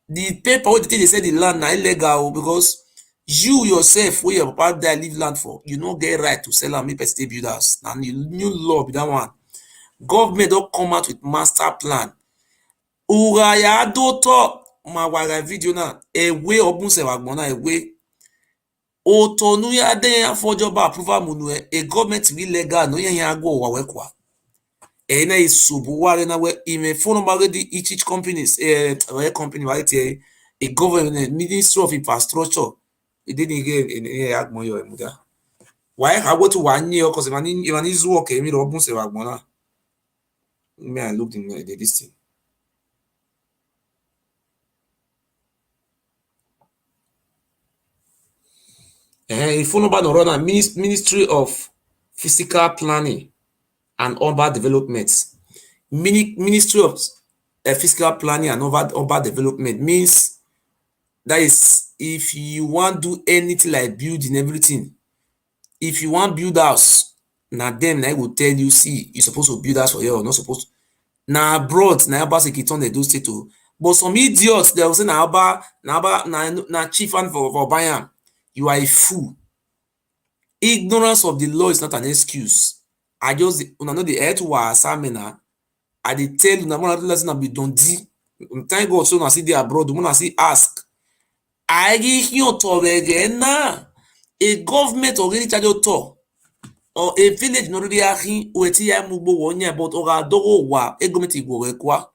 The paper what they say the land na illegal because you yourself where your papa die leave land for, you no get right to sell and make person build house. And the new law be that one. Government don't come out with master plan. Uraya do to ma waga video na ewe obunse wagbona ewe. Otonu ya den for job approval munu a government be legal no yen agwo wa wekwa. Na isubu ware na we ime phone number the each companies company right here a government ministry of infrastructure. It didn't get in Agmoyo Muda. Why I go to 1 year because if is work, me Robun se Wagbona. Me I looked in this thing. Phone number no run Ministry of Physical Planning and Urban Development. Ministry of Physical Planning and Urban Development means that is if you want to do anything like building everything. If you want build house, now them I will tell you, see, you're supposed to build house for you or not supposed to. Now abroad, now Obaseki turn they do state to. But some idiots they will say na chief and for Bayam. You are a fool. Ignorance of the law is not an excuse. I just know the head to our seminar. I dey tell you, na lesson be don't do. Thank God, so na see the abroad, when I see ask. I give you to again now. A government already charge you to. or a village no really ahi weti ya mugbo wonya but oga dogo wa egometi go kwa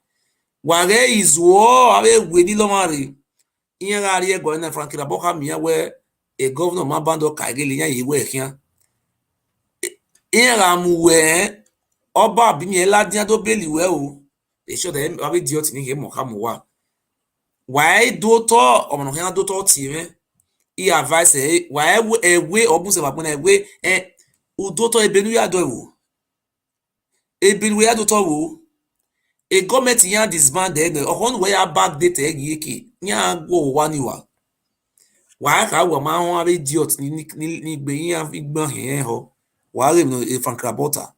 ware izuo awe wedi lo mari iya ga ri ego na frankira boka mi ya we a governor ma bando Okaighele ya iwe kian iya ga mu we oba bi mi eladian do beli we o e show dem abi idiot ni ke mo ka mo wa why do to omo no kan do to ti me he advise why ewe obuse ba pon ewe udo to ebelu ya do wo ebelu ya do to wo a government yan disbanded okon we ya back date egi yan go wa ni wa why ka wo ma won abi idiot ni gbe yan fi gbon he ho wa re no e frank rabota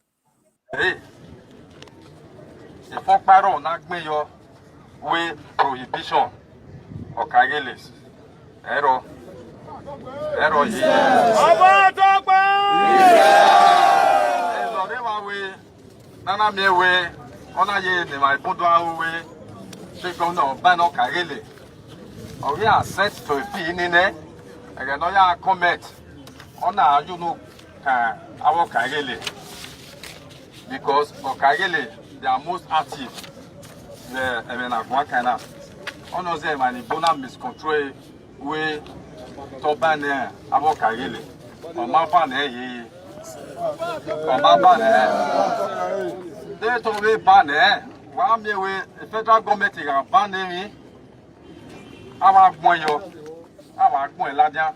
ìfọ́párọ̀ náà gbé yọ wé prohibition Okaighele ẹ̀rọ yìí. ọba tó pẹ́. ẹ̀zọ̀rẹ́ wa wé nana mi wé ọ̀nà yé nìmọ̀ ìbúdó ahọ́ wé ṣé gómìnà ọba náà Okaighele ọ̀rẹ́ accent to fi nínú ẹ̀rẹ̀ náà yà comment ọ̀nà àyùnú kan àwọn Okaighele because Okaighele they are most active. On us them and bona miscontrol we toban about Okaighele. On my fan on my ban they told me ban one me we the federal government is ban me. Our moyo, our ladia.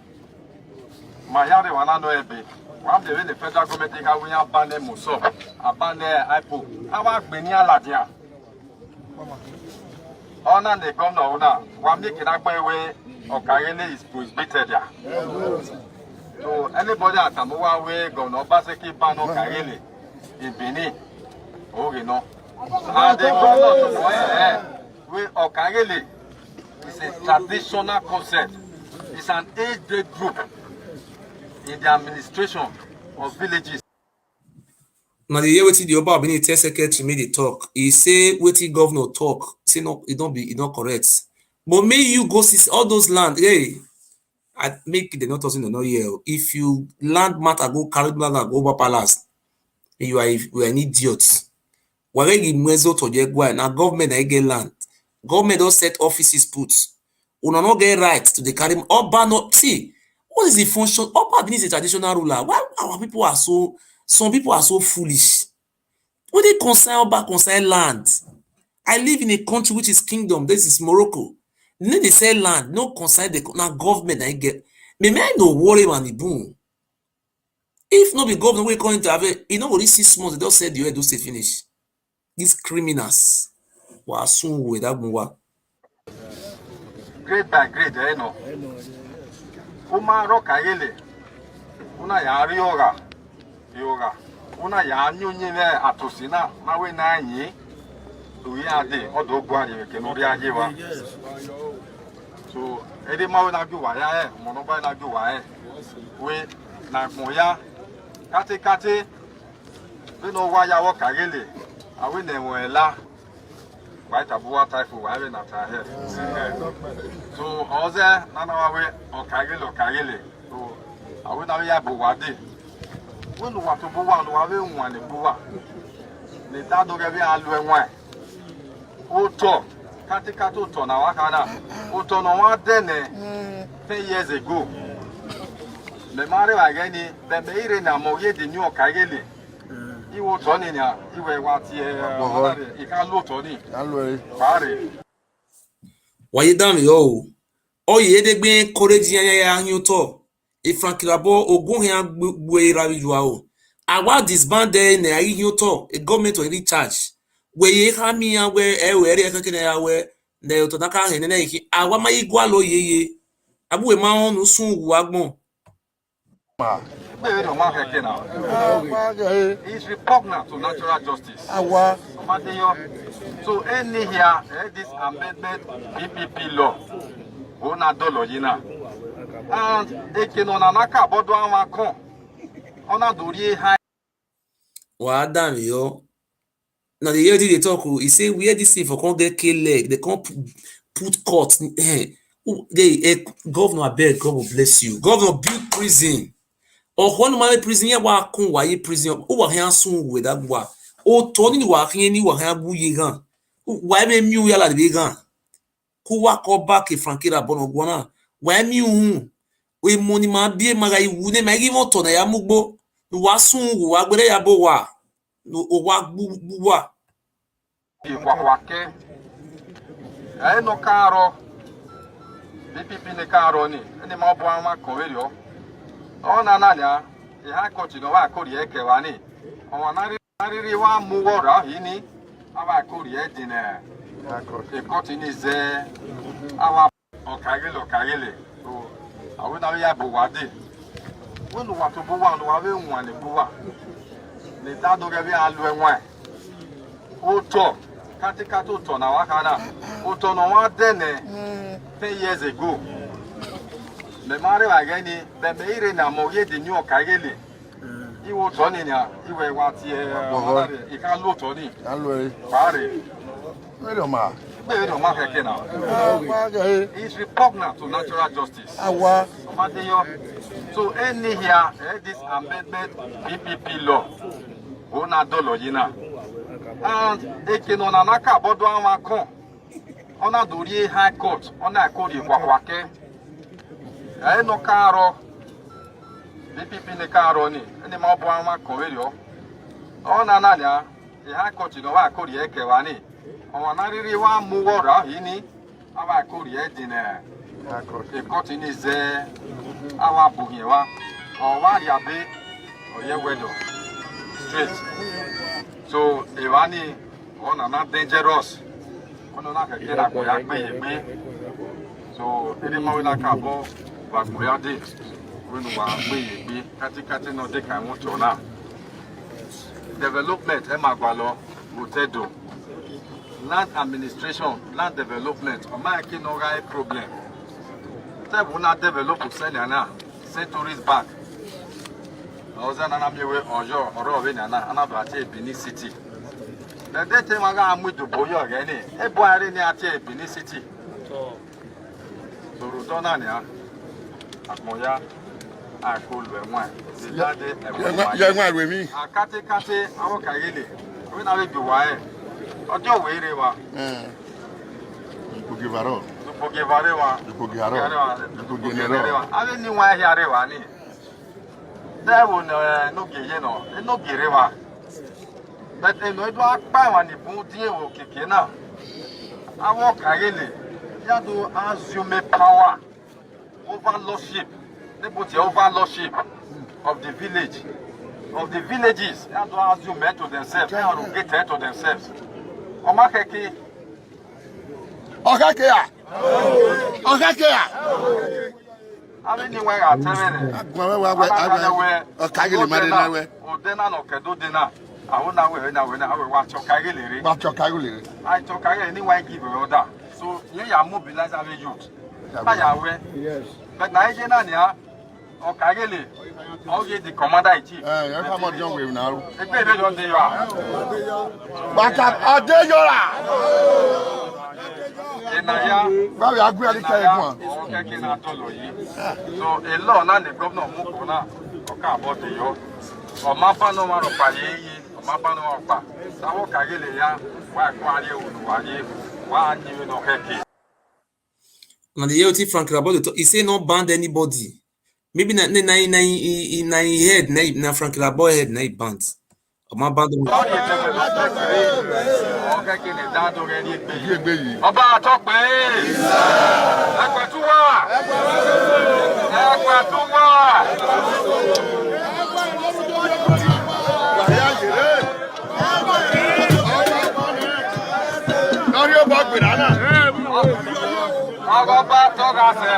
My yard one no ebe. One day when the federal government is going to ban them so, a ban IPO. Our Benin ladia. Honor the governor, one make it up way Okaighele is prohibited there. So anybody at Tamuwa way, Governor Obaseki ban Okaighele in Benin. Oh, you know. And the governor to way Okaighele is a traditional concept. It's an age-grade group in the administration of villages. Now the year wetin the Oba Benin tell secretary made the talk. He say wetin governor talk. Say no, it don't correct. But may you go see all those land. Hey, I make the not in no year. If you land matter go carry land go over palace, you are an idiot. Why you mezo to the guy now government I get land. Government don't set offices put. Una no get right to the carry Oba no see. What is the function? Oba Benin is a traditional ruler. Why our people are so? Some people are so foolish. When they concern Oba, concern land. I live in a country which is kingdom. This is Morocco. Then they say land, no concern the now government. I get. Maybe I no worry man the boom. If not the government we going to have it, you know what this 6 months they just said you do say finish. These criminals were soon with that move. Grade by grade, you know. Uma Okaighele, una ya yoga, una ya nyunyi ne atosina, mawe na yi, uya de odo gwari ke no ri aye wa. So ede mawe na gwa ya mono ba na gwa we na moya kate we no wa ya Okaighele, awe na enwela. White Abuwa typhoon, I will not here. So, all there, none of our way, Okaighele. So, I will not have Buwadi. When you want to Buwa, you have one in Buwa. The Tado Gavi Alwe wine. Oto, Katikato Tonawakana, Oto no one then 10 years ago. The Mari Ageni, the Maire Namoye, the new Okaighele. Iwo Tony ya iwe wati ika Tony. Pare. Why dam yo? O ye de gbe encourage ya hin to. E frankilabo ogun hin gbo era bijuwa o. Awa disband na hin to, a government to recharge. We ye ha mi ya we e we re kan ya we na to na ka hin na yi awa ma igwa lo yeye. Abu we ma honu sun wu agbon. It's repugnant to natural justice. So any here, this amendment PPP law, and they can on anaka bodo amakon. Ona dori high. Wa damn yo. Now the year they talk, he say we hear this thing for can't get kill leg. They can't put court. Governor, I beg, God will bless you. Governor, build prison. Ohon ma prison ya wa kon wa ye prison o wa han sun we da gwa o to ni wa kan ni wa han bu ye gan wa me mi ya la de gan ku wa ko ba ke frankira bono gwana wa mi hu we moni ma bi ma ga iwu ne ma gi mo to na ya mugbo wa sun wa gbere ya bo wa no o wa bu wa kwa ke ai no karo BPP ne karo ni ni ma bo ma ko we yo ona na ya ha ko ti no wa ko ri eke wa ni o na ri wa mu wo ra yi ni awa ko ri e din e ko ti ni ze awa Okaighele so awu na ya bo wa de wonu wa to bo wa no wa we nwa ni bo wa le da do ge bi alu enwa o to katika to to na wa kana o to no wa de ne 10 years ago le mare wa ge ni be me ire na mo ye de ni Okaighele iwo to ni na iwe wa ti e ka lo to ni pare Where ma? It's repugnant to natural justice. So any here, this amendment PPP law, ona dolo yina, and ekeno na naka bodo anwakon, ona dori high court, ona akori kwakwake, no karo, PPP ne karo ni, eni mabu anwakon weyo, ona nanya, high court no wa akori ekewani. On a really one more in our Korea dinner. The cotton is there, our Bugiwa, or Wariabe, or Yewedo. Straight. So, Ivani, on not dangerous. On a get so, any more like a bow, but we are dead. When we are be Katikati no de Kamotona. Development, Emma Gualo, Mutedo. Land administration, land development, on my key no guy problem. They will not develop Sellin, send tourists back. I was an enemy on your or Rovina, another Benin City. The day time I am with the boy again, a boy in the Benin City. So, Rudonania, Amoya, I could be one. Young man with me. I can't take Okaighele. When I will go away. Ojo were wa Ipogevaro ave ni wa hiare wa ni there will no geye no gere wa but no do apa wa ni fun die o keke na awo Okaighele ya do assume power over lordship deputy over lordship of the village of the villages ya do assume to themselves ya do get to themselves. Okaighele. I mean, where I Okaighele marry Odena no kedo dena. I won't know when I will watch Okaighele. I talk anyone give order. So you are mobilized as a youth. Yes. But Nigeria, Okaighele, how you the commander in chief? You come on, young women now. Back up, Adeyora. Very agree at the one. So a law, not the governor of Mukuna, about the yo. Or Mapa no one of Paye, or Mapa no Opa. Sao Okaighele, why Quadio, why you know Heki. Now the EOT Frank about it, he say not banned anybody. Maybe na head na Frank Labo head na band. O ma band. Oba atokpe. Ekwetuwa. Nori oba gbirana. Oba toga se.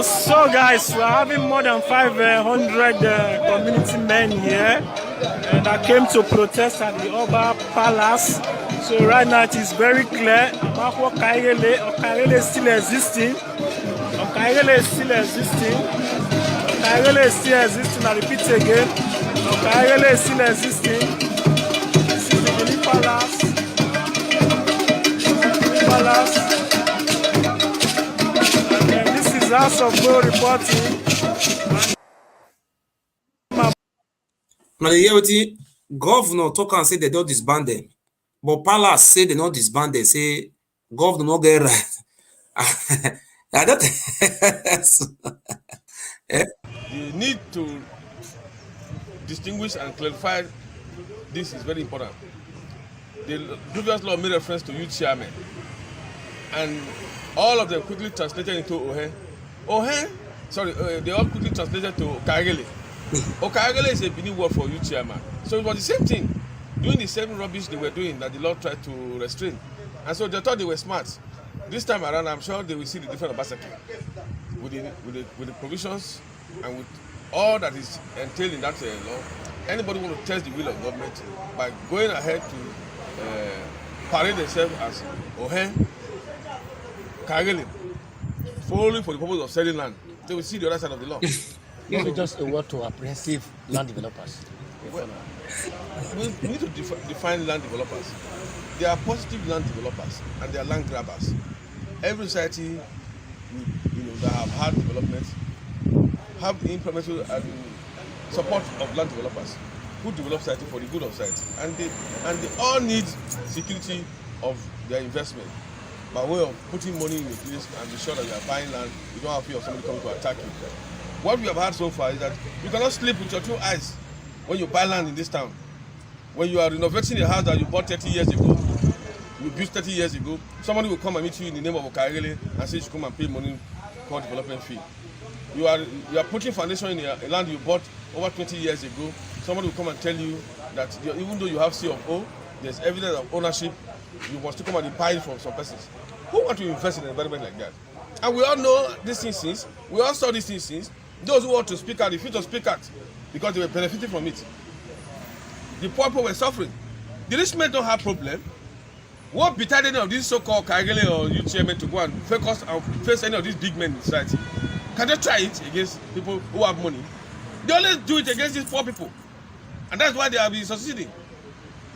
So guys, we're having more than 500 community men here that came to protest at the Oba Palace. So right now it is very clear Okaighele is still existing. Okaighele is still existing. Okaighele is still existing. I repeat again. Okaighele is still existing. This is the Benin Palace. And this is House of Go reporting. Now the year governor talk and say they don't disband them. But Palace say they not disband them. Say governor not get right. I don't You need to distinguish and clarify. This is very important. The previous law made reference to youth chairman, and all of them quickly translated into they all quickly translated to Okaighele. Okaighele is a Benin word for youth chairman. So it was the same thing, doing the same rubbish they were doing that the law tried to restrain. And so they thought they were smart. This time around, I'm sure they will see the different Obaseki with the provisions and with all that is entailed in that law. Anybody want to test the will of government by going ahead to parade themselves as Okaighele, solely for the purpose of selling land, they will see the other side of the law. Maybe just a word to apprehensive land developers. Well, we need to define land developers. There are positive land developers and there are land grabbers. Every society, that have had development, have the implemented support of land developers who develop society for the good of society, and they all need security of their investment by way of putting money in the place and be sure that you are buying land. You don't have fear of somebody coming to attack you. What we have had so far is that you cannot sleep with your two eyes when you buy land in this town. When you are renovating a house that you bought 30 years ago, you built 30 years ago, somebody will come and meet you in the name of Okaighele and say you should come and pay money called development fee. You are putting foundation in a land you bought over 20 years ago. Somebody will come and tell you that even though you have C of O, there's evidence of ownership, you must come and buy it from some persons. Who want to invest in an environment like that? And we all know these things since, we all saw these things since. Those who want to speak out, refuse to speak out because they were benefiting from it. The poor people were suffering. The rich men don't have problem. What betide any of these so-called Okaighele or youth chairmen to go and focus and face any of these big men in society? Can they try it against people who have money? They always do it against these poor people. And that's why they have been succeeding.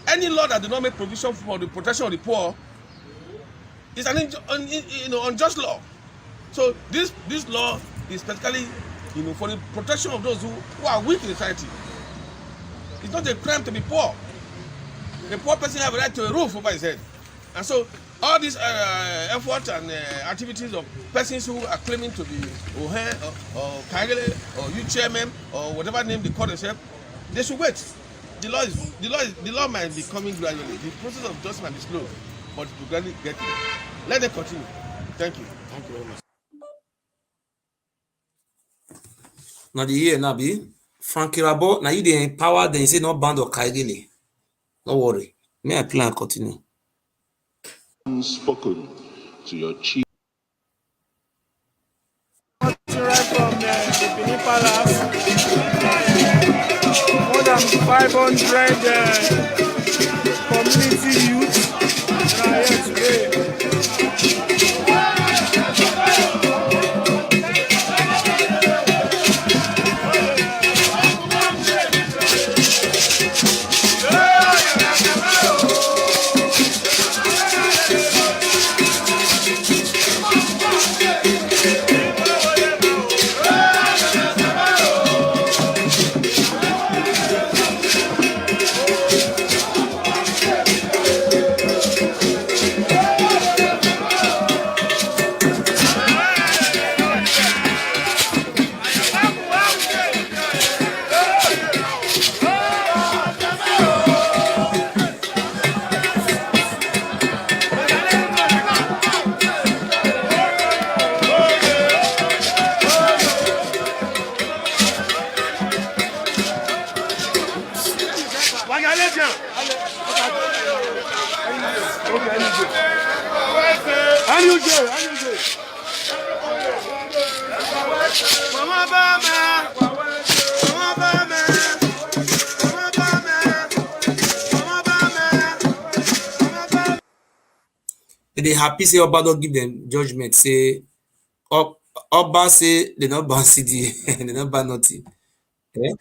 Any law that does not make provision for the protection of the poor is an unjust law. So this law is specifically for the protection of those who are weak in society. It's not a crime to be poor. A poor person has a right to a roof over his head. And so all these efforts and activities of persons who are claiming to be Okaighele or youth chairman or whatever name they call themselves, they should wait. The law might be coming gradually. The process of justice might be slow, but it will gradually get there. Let them continue. Thank you. Thank you very much. Now the year now be Frankie Rabo. Now you dey empower them. You say not band Okaighele. Don't worry. May I plan continue. Spoken to your chief. Right from the Benin Palace, more than 500 community youths are here today. They happy say Oba don't give them judgment. Say Oba say they not ban CD, they not ban nothing. Yeah?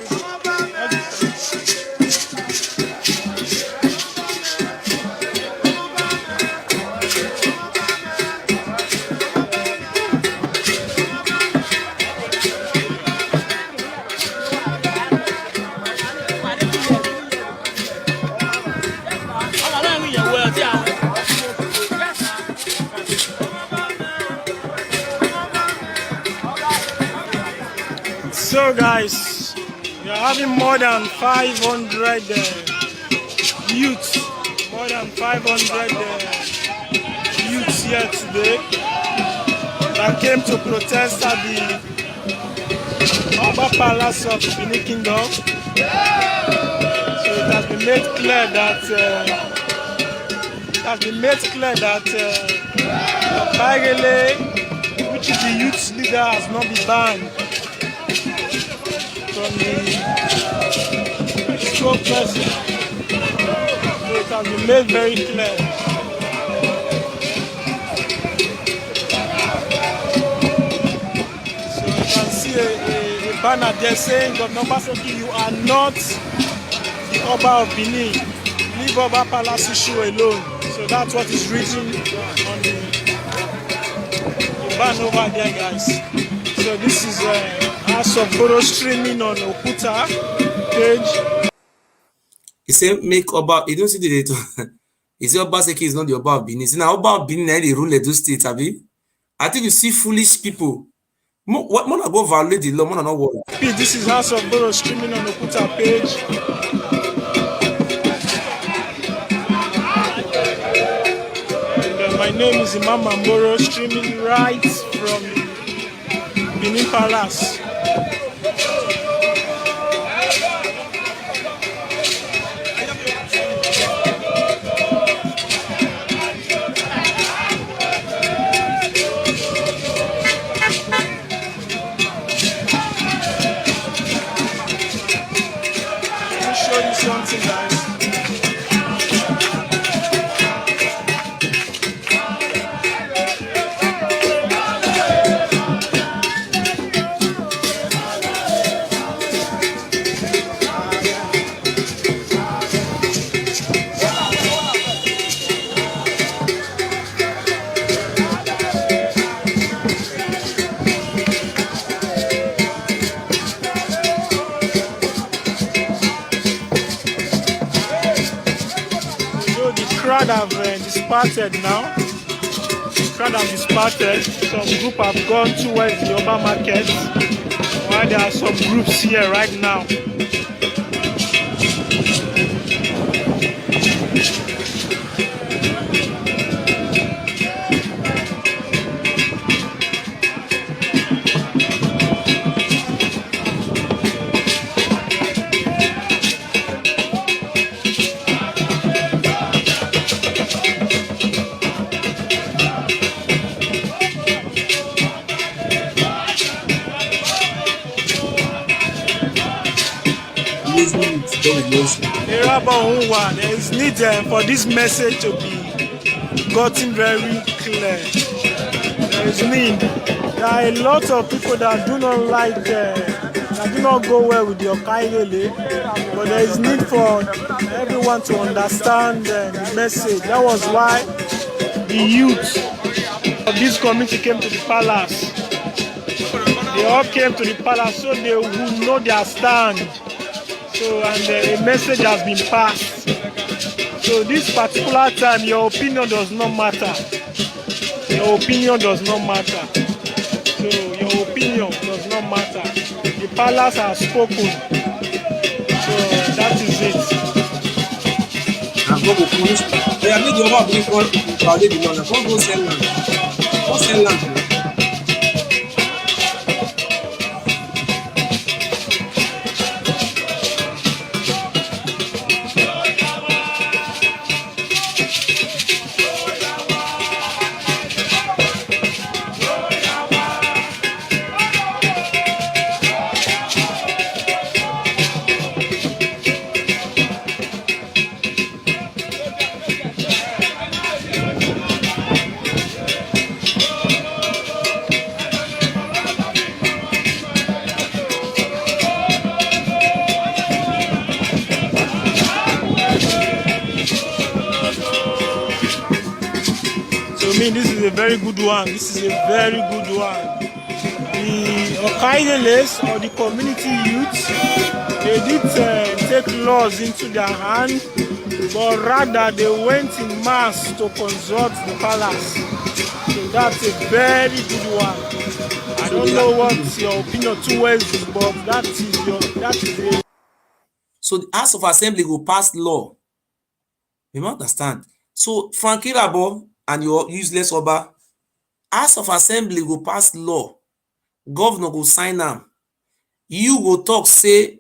So guys, we are having more than 500 youths, more than 500 youths here today that came to protest at the Oba Palace of Benin Kingdom. So it has been made clear that Okaighele, which is the youth leader, has not been banned from the spokesperson. So it has been made very clear. So you can see a banner there saying, Governor Obaseki, you are not the Oba of Benin. Leave Oba Palace issue alone. So that's what is written on the banner over there, guys. So this is House of Borough streaming on Okuta page. He said, make Oba, you don't see the data. He said, Obaseki is not the Oba of Benin. See, now Oba of Benin, they rule Edo State, have you? I think you see foolish people. What more go violate the law, more not worry. This is House of Borough streaming on Okuta page. And my name is Imam Mamboro, streaming right from Benin Palace. Let me show you something, guys. Crowd have disparted now. The crowd have disparted. Some group have gone towards the Oba market, while there are some groups here right now. There is need for this message to be gotten very clear. There is need. There are a lot of people that do not like, that do not go well with the Okaighele, but there is need for everyone to understand the message. That was why the youth of this community came to the palace. They all came to the palace so they would know their stand. So, and a message has been passed. So this particular time, your opinion does not matter. Your opinion does not matter. So your opinion does not matter. The palace has spoken. So that is it. To me, this is a very good one. This is a very good one. The Okaighele or the community youth, they did take laws into their hand, but rather they went in mass to consult the palace. So that's a very good one. I don't know what your opinion towards this, but that is it. So the House of Assembly will pass law. You understand? So Frank IREBORE and your useless Oba, House of Assembly will pass law. Governor will sign them. You go talk say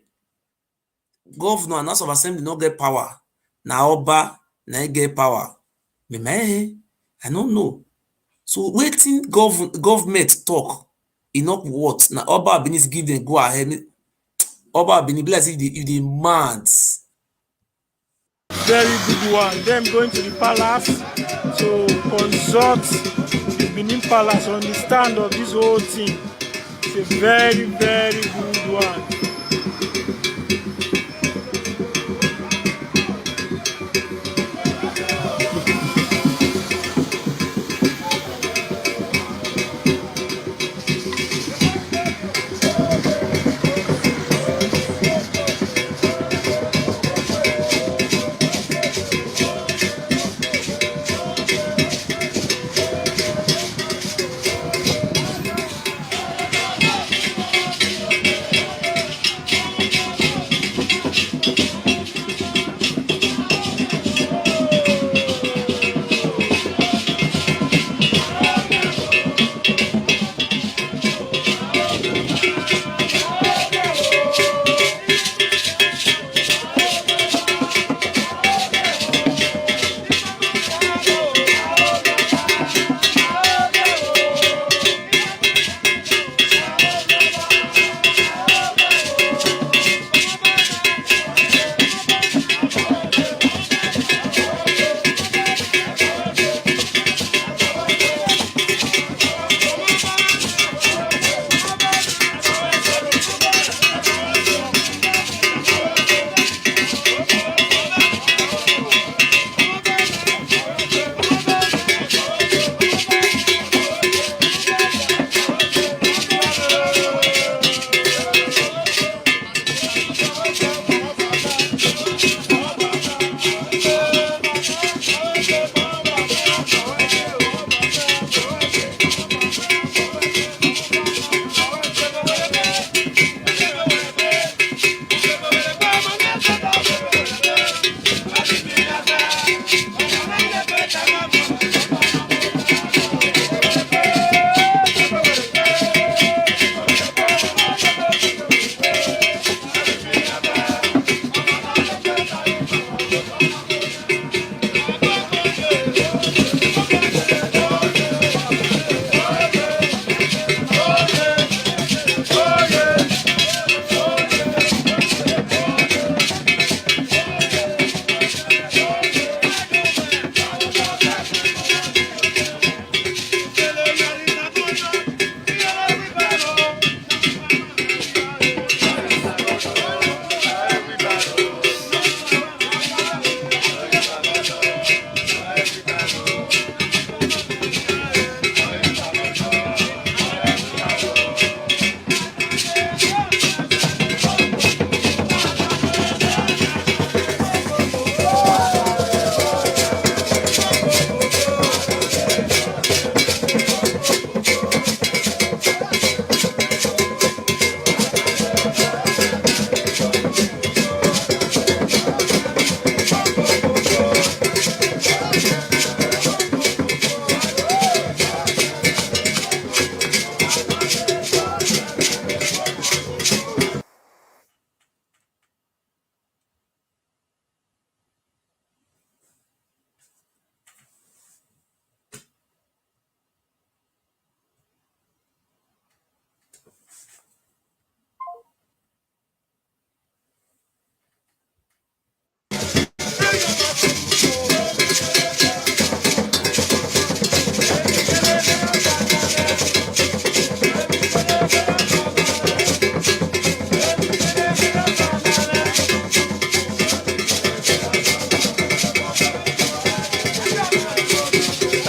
governor and House of Assembly no get power. Now Oba na get power. I don't know. So waiting government talk enough what? Now Oba Benin give them go ahead. Oba Benin bless if they mad. Very good one. Them going to the palace to consult the Benin Palace on the stand of this whole thing. It's a very, very good one.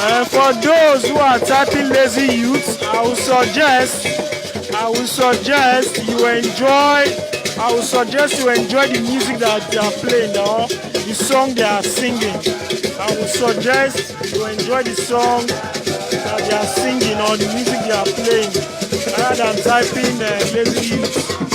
For those who are typing lazy youth, I will suggest you enjoy. I will suggest you enjoy the music that they are playing or the song they are singing. I will suggest you enjoy the song that they are singing or the music they are playing rather than typing lazy youth.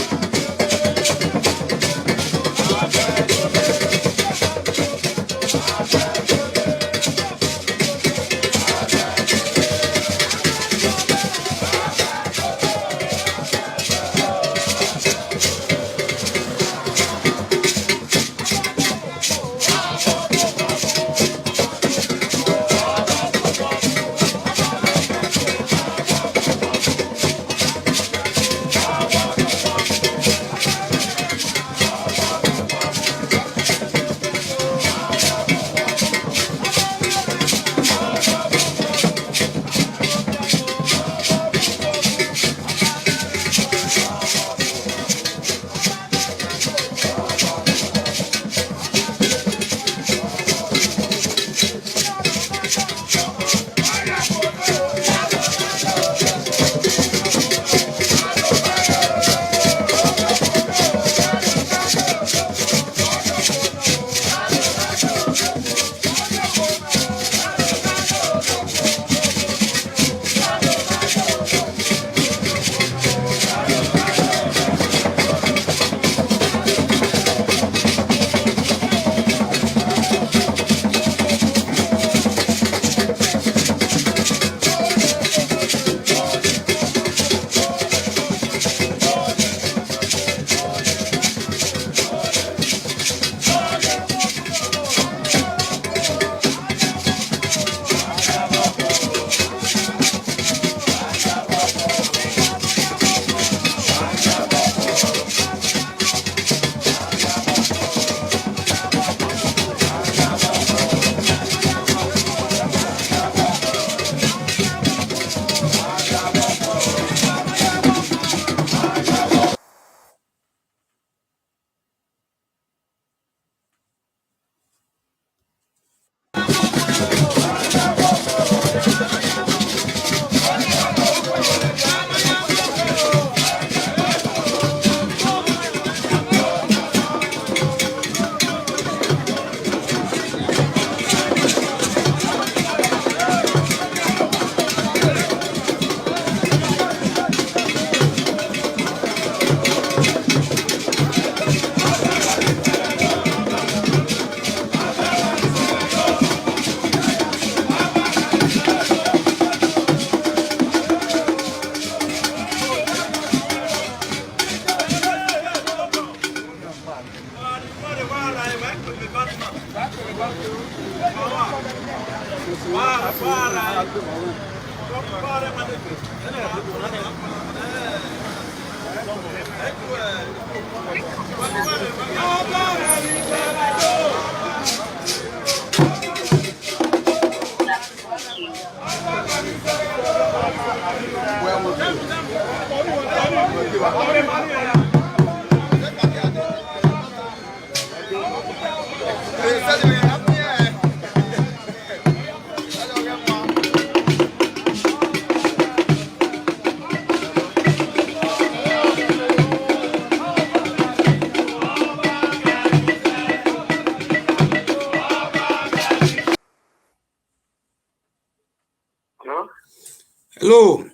Hello.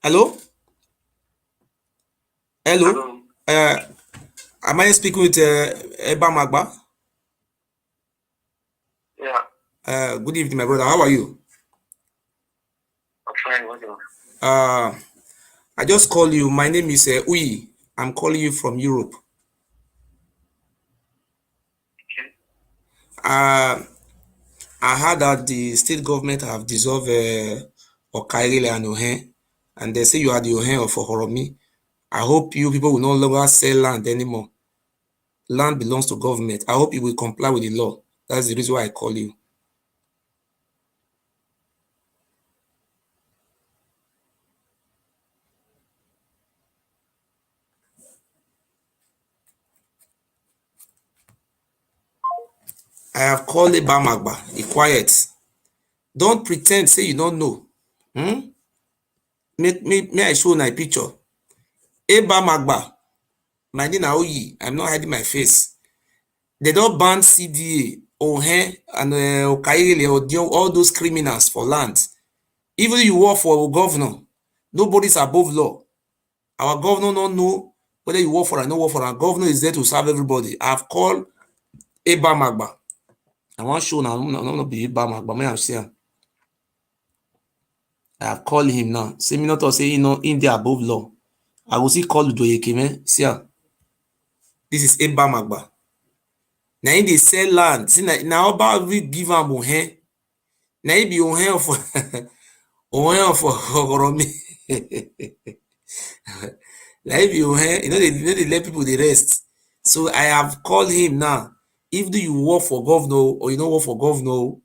Hello. Hello. Am I speaking with Eba Magba? Yeah. Good evening, my brother. How are you? I'm fine. What else? I just call you. My name is Uyi. I'm calling you from Europe. Okay. I heard that the state government have dissolved Okaighele and Ohen, and they say you are the Ohen of Ohoromi. I hope you people will no longer sell land anymore. Land belongs to government. I hope you will comply with the law. That's the reason why I call you. I have called Eba Magba. Be quiet. Don't pretend say you don't know. May I show my picture? Eba Magba. My name na Oyi. I'm not hiding my face. They don't ban CDA, Ohe, and Okaighele, all those criminals for land. Even if you work for a governor, nobody's above law. Our governor don't know whether you work for or not work for. Our governor is there to serve everybody. I've called Eba Magba. I want to show now. I'm not be Eba Magba. May I say? I have called him now. Say me not to say in there above law. I will see call Doyekeme. See, this is Eba Magba. Now they sell land. See now Oba we give am Ohe. Now he be Ohe for Ohe for Oromi. Now he be Ohe. They let people the rest. So I have called him now. If you work for governor or you don't work for governor,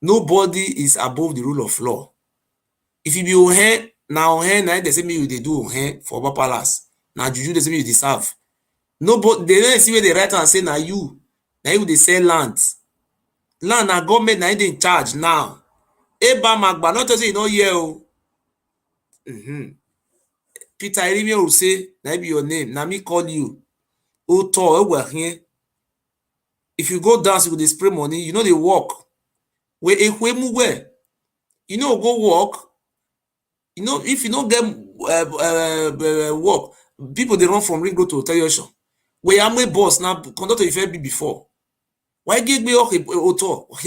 nobody is above the rule of law. If you be Ohe, now they say me you they do Ohe for Oba Palace. Now Juju they say me you deserve. Nobody they don't see where they write and say now you they sell land. Land na government na in charge now. Eba Magba not to say you know here. Peter Irimio will say na be your name. Na me call you. Here. If you go dance with the spray money, you know they walk. Where you know go walk. You know if you don't get work, people they run from Ring Road to Otayoshon. Where am a boss now? Conductor if be before. Why give me auto? I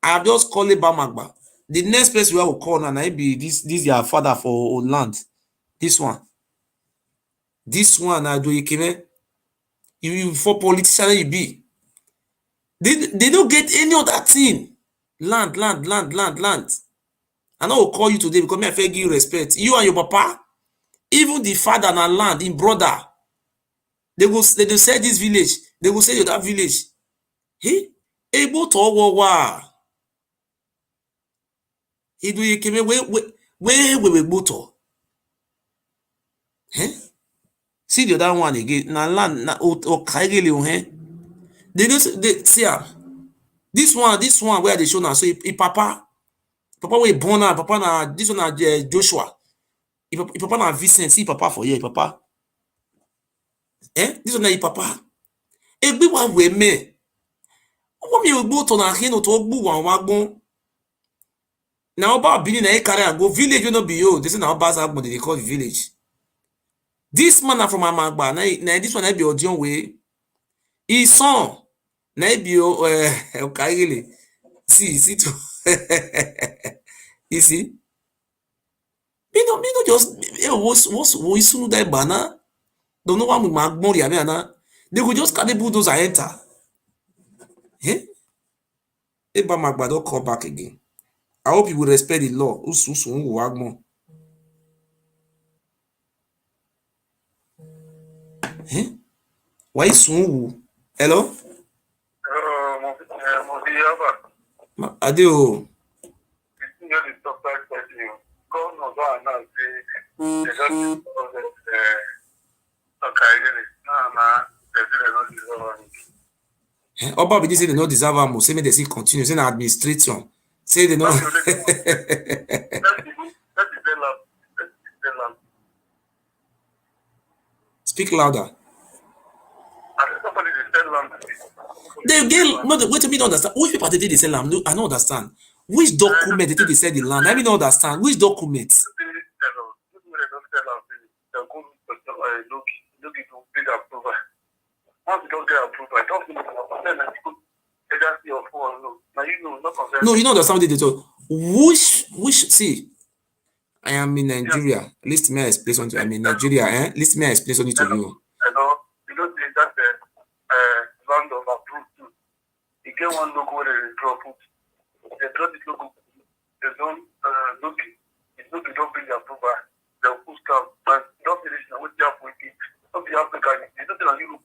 have just called Eba Magba. The next person we will call now be this your father for land. This one. This one I do you for politician you be. They don't get any other thing. Land. I know will call you today because me I give you respect. You and your papa, even the father and land, in brother, they say this village, they will say that village. He able to war. He do you came where we go to. See the other one again. Na land na Okaighele They see this one where they show now. So if papa we born now, papa na this one na Joshua. If papa na Vincent, see papa for here, papa. This one na papa. Egbe wa we me. Omo mi ogbo to na hin to ogbu wan wagbon. Na Oba Benin na carry and go village no be yo. They say na Oba Agbon they call the village. This man na from Amagba. Na this one na be Odion way. His son na be Okaighele. See to you see. Me no just what's sunu that bana. Don't know what we Magbon ya. They could just carry bulldozer enter. Eba Magba don't call back again. I hope you will respect the law. Why soon? Hello? Adeo. Oba Benin say they don't deserve am. Say me they see continue. Say na administration. Say they don't. Speak louder. They get wait to me don't understand. Which people they sell land? I don't understand. Which document they sell the land? I mean don't understand. Which document? No, you don't understand what they do. Which see, I am in Nigeria. List me I explain something. I'm in Nigeria, List me I explain something to you. You know that land of approved too. You get one logo where they drop it. They drop this logo. They don't look it. It's not they don't bring the approval. They'll push down. But don't finish now with the African. Not the African. It's not the Europe.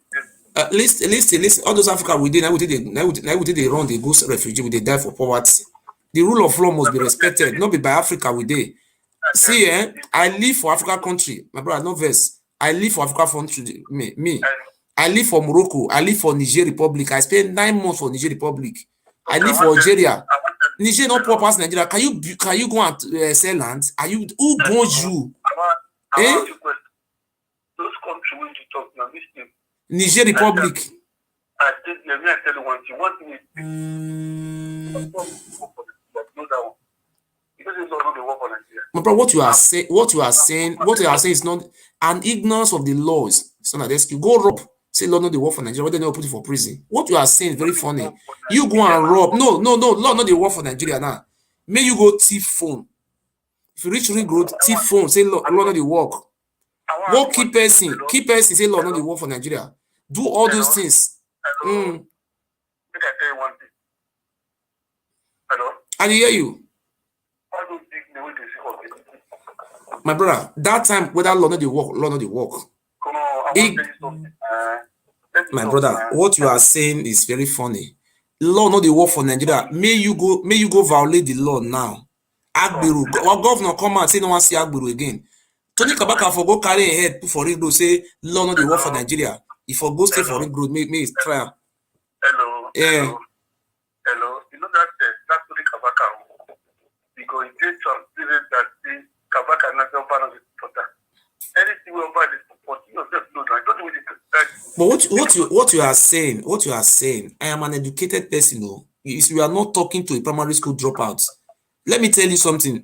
List all those Africa within now they run they go refugee they die for poverty. The rule of law must be respected, not be by Africa we dey. See, I live for Africa country, my brother, no verse. I live for Africa country. Me. I live for Morocco. I live for Niger Republic. I spent 9 months for Niger Republic. I live for Algeria. Niger not poor past Nigeria. Can you go and sell land? Are you who bought you? Eh? Those countries when you talk now, this thing. Niger Republic. I think let me tell you one thing. One thing is because it's not the work on Nigeria. My brother, what you are saying is not an ignorance of the laws. So now you go rob, say law not the work for Nigeria, whether they not put you for prison. What you are saying is very funny. You go and rob. No, law not the work for Nigeria now. May you go thief phone. If you reach ring road, thief phone, say law not the work. Go keep person, say law not the work for Nigeria. Do all those things. Let me tell you one thing. Hello? I hear you. All those things the way they see of it. My brother, that time whether law not the work. Come on, I want to tell you something. My brother, what you are saying is very funny. Law not the work for Nigeria. May you go violate the law now. Agbiru, our governor come out say no one see Agbiru again. Tony Kabaka for go carry a head for ring road say law not the work for Nigeria. If for go stay for ring road, make it trial. Hello. Yeah. Hello. You know that Tony Kabaka, because it takes some period that the Kabaka not going to support that. Anything we over the support, you yourself know that. I don't know what it is. But what you are saying, I am an educated person, though. You are not talking to a primary school dropout. Let me tell you something.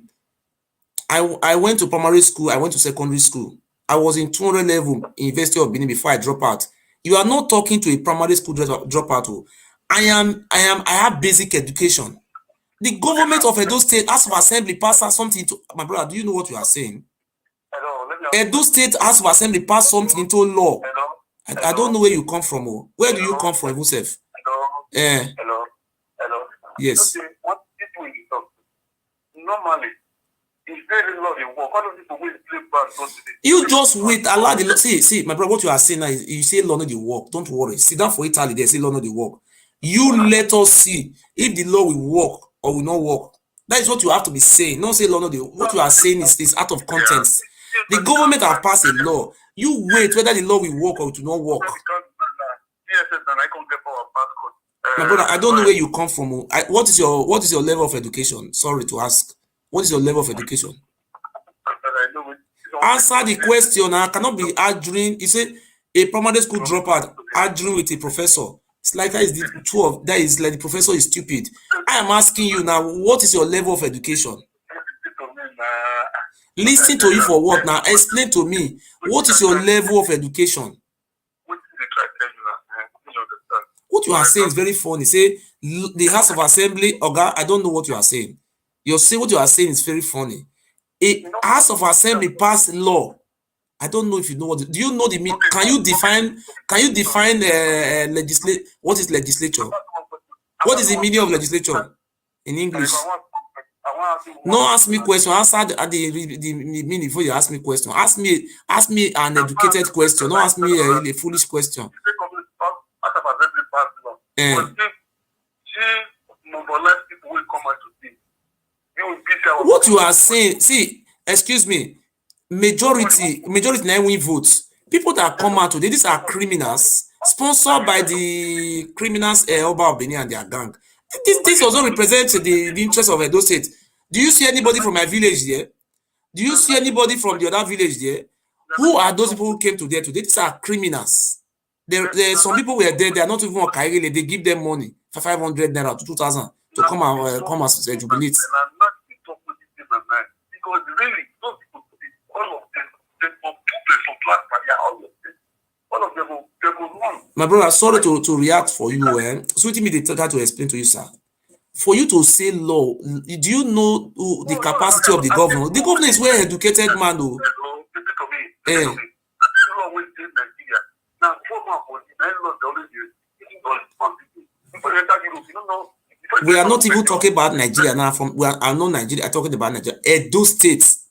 I went to primary school, I went to secondary school. I was in 200 level in University of Benin before I dropped out. You are not talking to a primary school dropout. I have basic education. The government of Edo State House of Assembly passed something to my brother. Do you know what you are saying? Edo State House of Assembly passed something into law. I don't know where you come from. Where do you come from, Yusuf? Hello. Yes. What people you talk to? Normally, it's very law in work. All of people will play bad. You just wait. Allow the law. See, my brother. What you are saying now is you say law not the work. Don't worry. Sit down for Italy. They say law not the work. You let us see if the law will work or will not work. That is what you have to be saying. Don't say law not the work. What you are saying is out of context. The government have passed a law. You wait whether the law will work or it will not work. My brother, I don't know where you come from. What is your level of education? Sorry to ask. What is your level of education? Answer the question. I cannot be arguing. You say a primary school dropout arguing with a professor. It's like that is the two of that is like the professor is stupid. I am asking you now, what is your level of education? Listen to you for what now? Explain to me. What is your level of education? What you are saying is very funny. Say the House of Assembly, Oga, I don't know what you are saying. You say what you are saying is very funny. A House of Assembly passed law. I don't know if you know what. Do you know the mean? Can you define legislate? What is legislature? What is the meaning of legislature in English? No, ask me question. Answer the meaning before you ask me question. Ask me an educated question. Don't ask me a foolish question. What you are saying? See, excuse me. Majority 9 win votes. People that come out today, these are criminals sponsored by the criminals Oba of Benin and their gang. This also represents the interest of Edo State. Do you see anybody from my village there? Do you see anybody from the other village there? Who are those people who came to there today? These are criminals. There some people were there. They are not even Okaighele. They give them money for 500 naira to 2,000 to come and jubilate. Because really, those people, all of them, all of them will run. My brother, sorry to react for you. Sweetie me, they try to explain to you, sir. For you to say law, do you know the capacity of the governor? The governor is well educated man, though. We are not even talking about Nigeria now. I'm not Nigeria. I'm talking about Nigeria. Edo States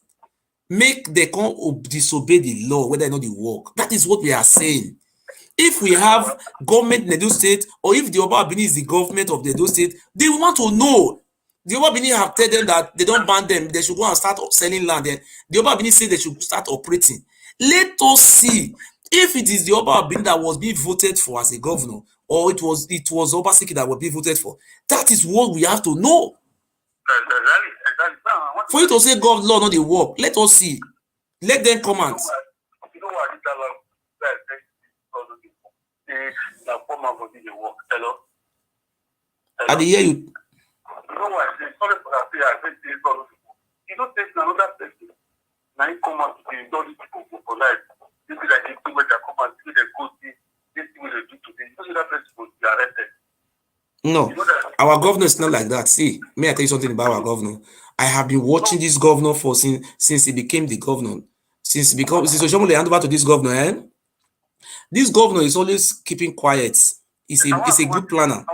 make they can't disobey the law whether or not they work. That is what we are saying. If we have government in Edo State, or if the Oba Benin is the government of the Edo State, they want to know. The Oba Benin have told them that they don't ban them. They should go and start selling land. The Oba Benin say they should start operating. Let us see if it is the Oba Benin that was being voted for as a governor. or it was Obaseki that were being voted for. That is what we have to know. Exactly. For you to say God law not dey work, let us see. Let them comment. You know what? Hello. I dey hear you. You know what? Sorry for that. I said you don't take another person. Now you come out to do these people for life. This is like the people that come and see the good thing. This thing they do today. You know that person will be arrested. No, you know that? Our governor is not like that. See, may I tell you something about our governor? I have been watching this governor for since he became the governor. Since Oshomole hand over to this governor, this governor is always keeping quiet. He's a good planner. I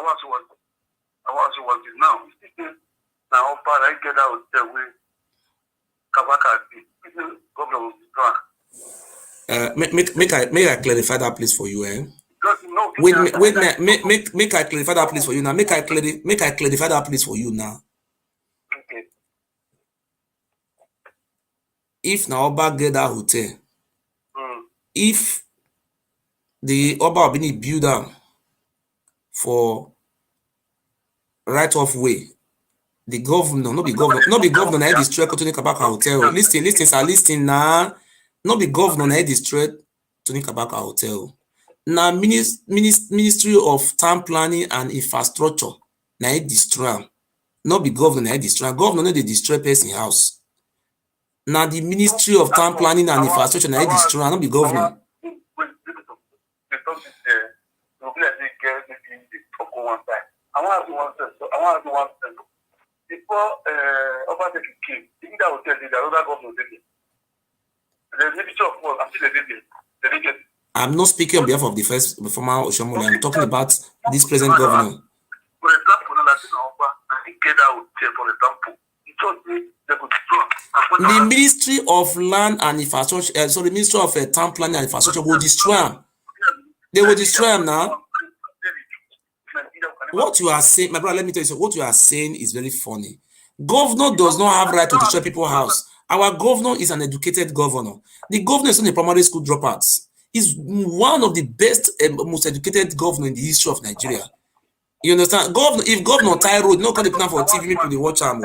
want to work now. Now, I get out the way. Governor will Make I clarify that place for you, Wait, make I clarify that place for you now. Make I clarify that place for you now. Okay. If now Oba get that hotel, if the Oba Bini build down for right of way, the governor, not the governor, na destroy Tony Kabaka Hotel. Listen, sir, listen now. Not the governor, na destroy Tony Kabaka Hotel. Now, Ministry of Town Planning and Infrastructure, na destroy. Not the governor, na destroy. Governor, no dey destroy person house. Now, the Ministry of Town Planning and Infrastructure, na destroy. Not the governor. I want to one thing. Before Obaseki came, think that hotel did another governor did it. The ministry of work, I'm still a did. I'm not speaking on behalf of the former Oshomole. I'm talking about this present governor. For example, the Ministry of Land and Infrastructure, the Ministry of Town Planning and Infrastructure will destroy them. They will destroy them now. What you are saying, my brother, let me tell you, what you are saying is very funny. Governor does not have right to destroy people's house. Our governor is an educated governor. The governor is not a primary school dropouts. He's one of the best, most educated governor in the history of Nigeria. You understand? If governor tie road, no kind of plan for TV, people they watch him.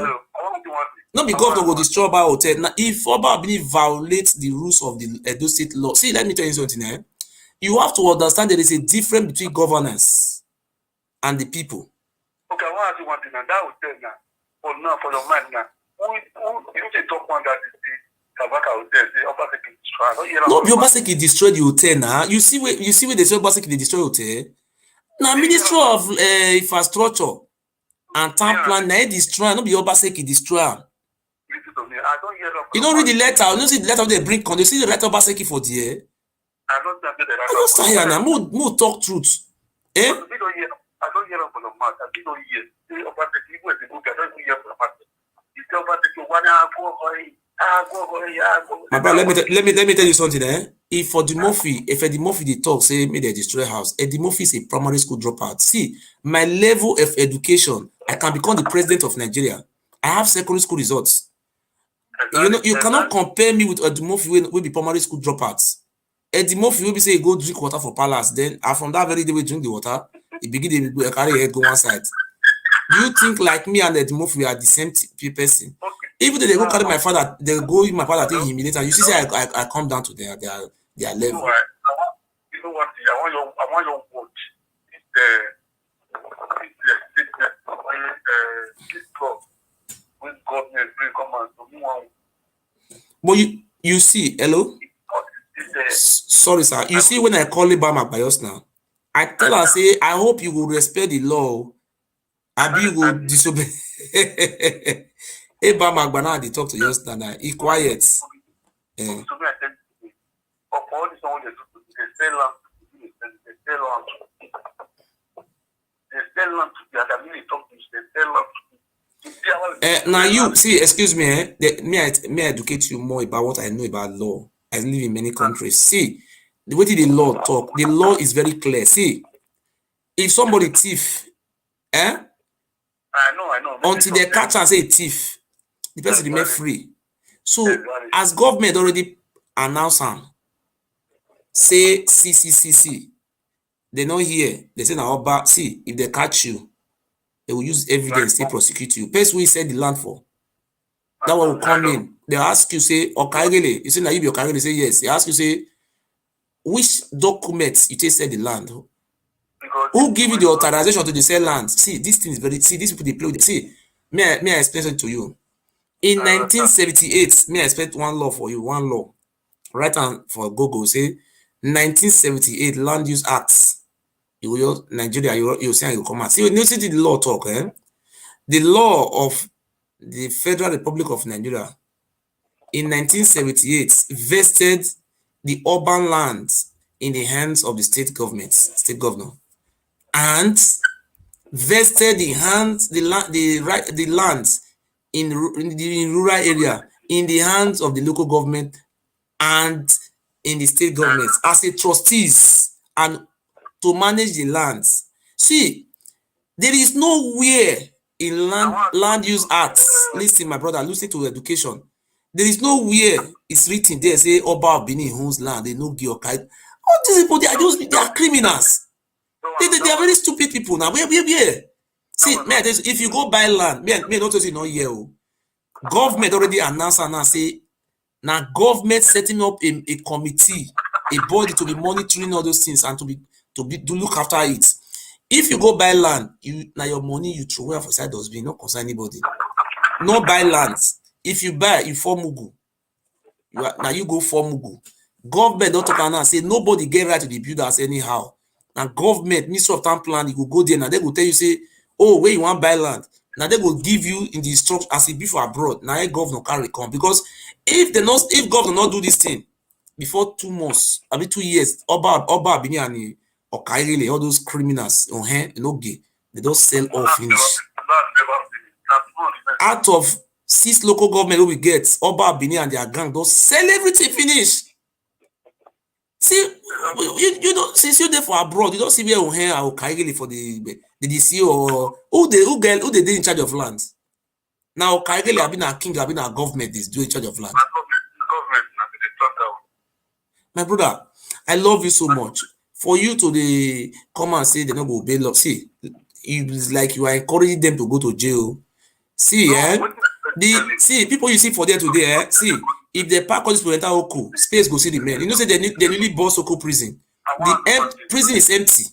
Not the governor will destroy Oba hotel. Now, if Oba violates the rules of the Edo State law, see, let me tell you something. You have to understand there is a difference between governance and the people. Okay, I want to do one thing. That hotel now, for your mind now. You say talk one that is the Kabaka hotel. The Obaseki destroy. No, Obaseki destroyed the hotel now. You see where they say Obaseki they destroy hotel. Now, Ministry of Infrastructure and Town Plan now destroy. Not be Obaseki destroy. Listen to me. I don't hear them. You don't read the letter. You don't see the letter they bring. You see the letter Obaseki for the I don't hear the letter. I don't say here now. More talk truth. I don't hear them for the matter. I don't hear. Obaseki was the book. I don't hear for the matter. My brother, let me tell you something. If Eddie Murphy they talk, say me they destroy house. Eddie Murphy is a primary school dropout. See, my level of education, I can become the president of Nigeria. I have secondary school results. You cannot compare me with Eddie Murphy will be primary school dropouts. Eddie Murphy will be say go drink water for palace. Then from that very day we drink the water, he begin to carry head go one side. Do you think like me and Eddie Murphy are the same person? Even though they go carry my father, they go with my father take humiliate, and you see, I come down to their level. You know what? I want your watch. This God, when government bring command to move. But you see, hello. Sorry, sir. You see, when I call it Bama Bios now, I tell her say, I hope you will respect the law. Abi you will disobey. Bama Gbana they talk to you now. He quiet. Now you see, excuse me, may I educate you more about what I know about law. I live in many countries. See, the way the law talk, the law is very clear. See, if somebody thief, I know. Until they catch and say thief, the person remain free. So as government already announced, say CCCC, They not here. They say now Oba, see, if they catch you, they will use evidence to prosecute you. Person we sell the land for. That one will come in. They ask you, say, Okaighele. You say, now you be Okaighele. They say, yes. They ask you, say, which documents you take sell the land? Who give you the authorization to sell land? See, this thing is very, see, these people, they play with it. See, may I explain it to you? In 1978, may I explain one law for you, one law. Right hand for Google, say, 1978 Land Use Acts. You will, Nigeria, you say you come out. See, you see the law talk, eh? The law of the Federal Republic of Nigeria in 1978 vested the urban lands in the hands of the state government, state governor, and vested the hands, the lands in the rural area in the hands of the local government and in the state government as a trustees and to manage the lands. See, there is nowhere in land use acts. Listen, my brother, listen to education. There is nowhere it's written there say Oba of Benin owns land. They no give Okai. All these people, they are criminals. They are very stupid people now. Where? See, man, if you go buy land, me not say no here. Government already announced and now say now government setting up a committee, a body to be monitoring all those things and to look after it. If you go buy land, now your money you throw away for side dustbin, not concern anybody. No buy land. If you buy, you form mugu. Now you go for mugu. Government don't talk now say nobody get right to the builders anyhow. Now government, Minister of Town Plan, you go there now they go tell you say, oh, where you want buy land. Now they will give you in the instruction as it before abroad. Now a governor carry come because if governor not do this thing before 2 months, I mean 2 years, Oba Benin and Okaighele, all those criminals on hand, they don't sell all finish. Out of 6 local government we get, Oba Benin and their gang don't sell everything finish. See, you don't since you're there for abroad, you don't see where on hand Okaighele for the DC or who they in charge of land. Now Okaighele have been a king, have been a government is doing charge of land. My brother, I love you so much. For you to come and say they not go bail up. See, it's like you are encouraging them to go to jail. See, see people you see for there today. See, if they park all this enter Oko, space go see the men. You know, say they really boss Oko prison. The prison is empty.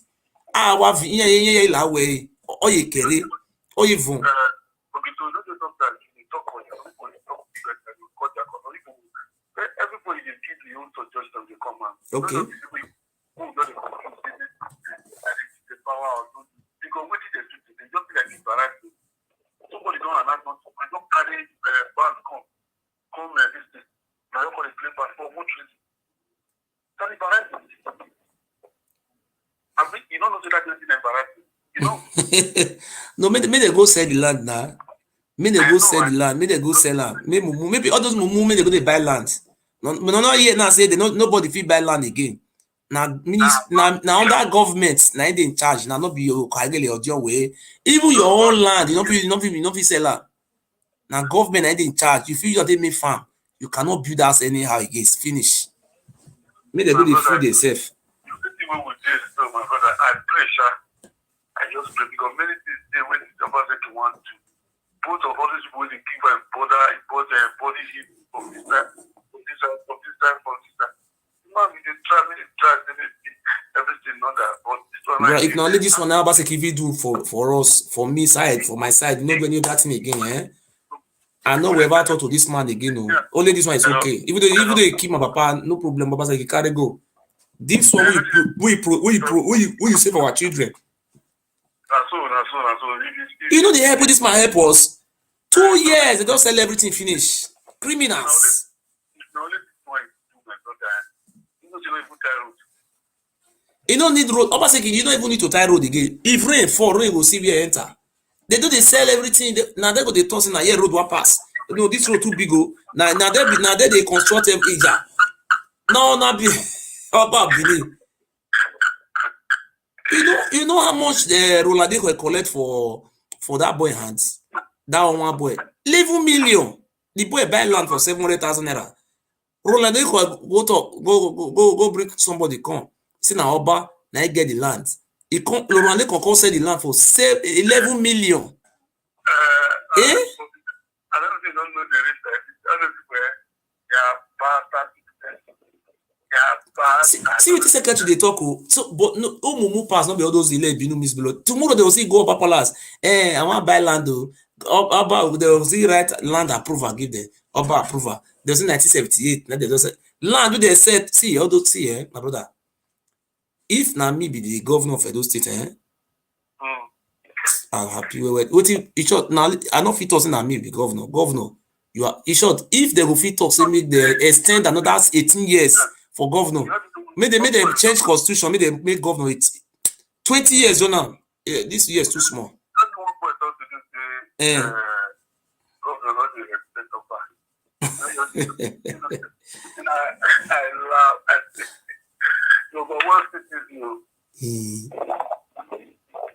Okay. Somebody don't announce not I don't carry band come this thing. Now you call it play band for what reason? That embarrassing. I mean, you don't know that is embarrassing. You know? No, may they go sell the land now. May they go sell the land. May they go sell land. Maybe all those mumu may they go to buy land. No, here now say they nobody fit buy land again. Now under government, now they in charge. Now not be your Okaighele or your way. Even your own land, you not be sell land. Now government now they in charge. You feel you they make farm, you cannot build house anyhow again. It's finished. May they go the food themselves. You see what we did, so my brother, I pray, sir. I just pray because many things they when the Obaseki want to. Both of all these people they give a body heat from this time, from this time. Man, we just try everything not that. But this one, bro, acknowledge this one now, Obaseki do for us, for me side, for my side. You know when you that thing again, eh? I know we ever talk to this man again. No, only this one is okay. Even though you keep my papa, no problem. Obaseki carry go. This one we say for our children. You know the help with this man help us. 2 years they don't sell everything finish. Criminals. You don't need road. Obaseki, you don't even need to tie road again. If rain fall, rain will see where enter. They sell everything. Now they go they toss in a year road one pass. You know this road too big. Now they construct every area. No, be Oba Benin. You know how much the roller they will collect for that boy hands. That one boy, 11 million. The boy buy land for 700,000 naira. Roller they go bring somebody come. See now Oba now get the land. Laurent Lekon sell the land for 11 million. I don't know if you don't know the risk. I don't know where See what the secretary they talk. So, but no, Mumu pass not be all those delay binu miss below. Tomorrow they will see go up palace. I want buy land though. Oba they will see right land approval give them. Oba approval. There's in 1978. Now they just land they said see all those see my brother. If na me be the governor of Edo State I'm happy with what in short now I not fit us na me be governor. Governor you are in short if they will fit talk say make they extend another 18 years for governor. Make them change constitution, make them make governor it 20 years now. This year is too small.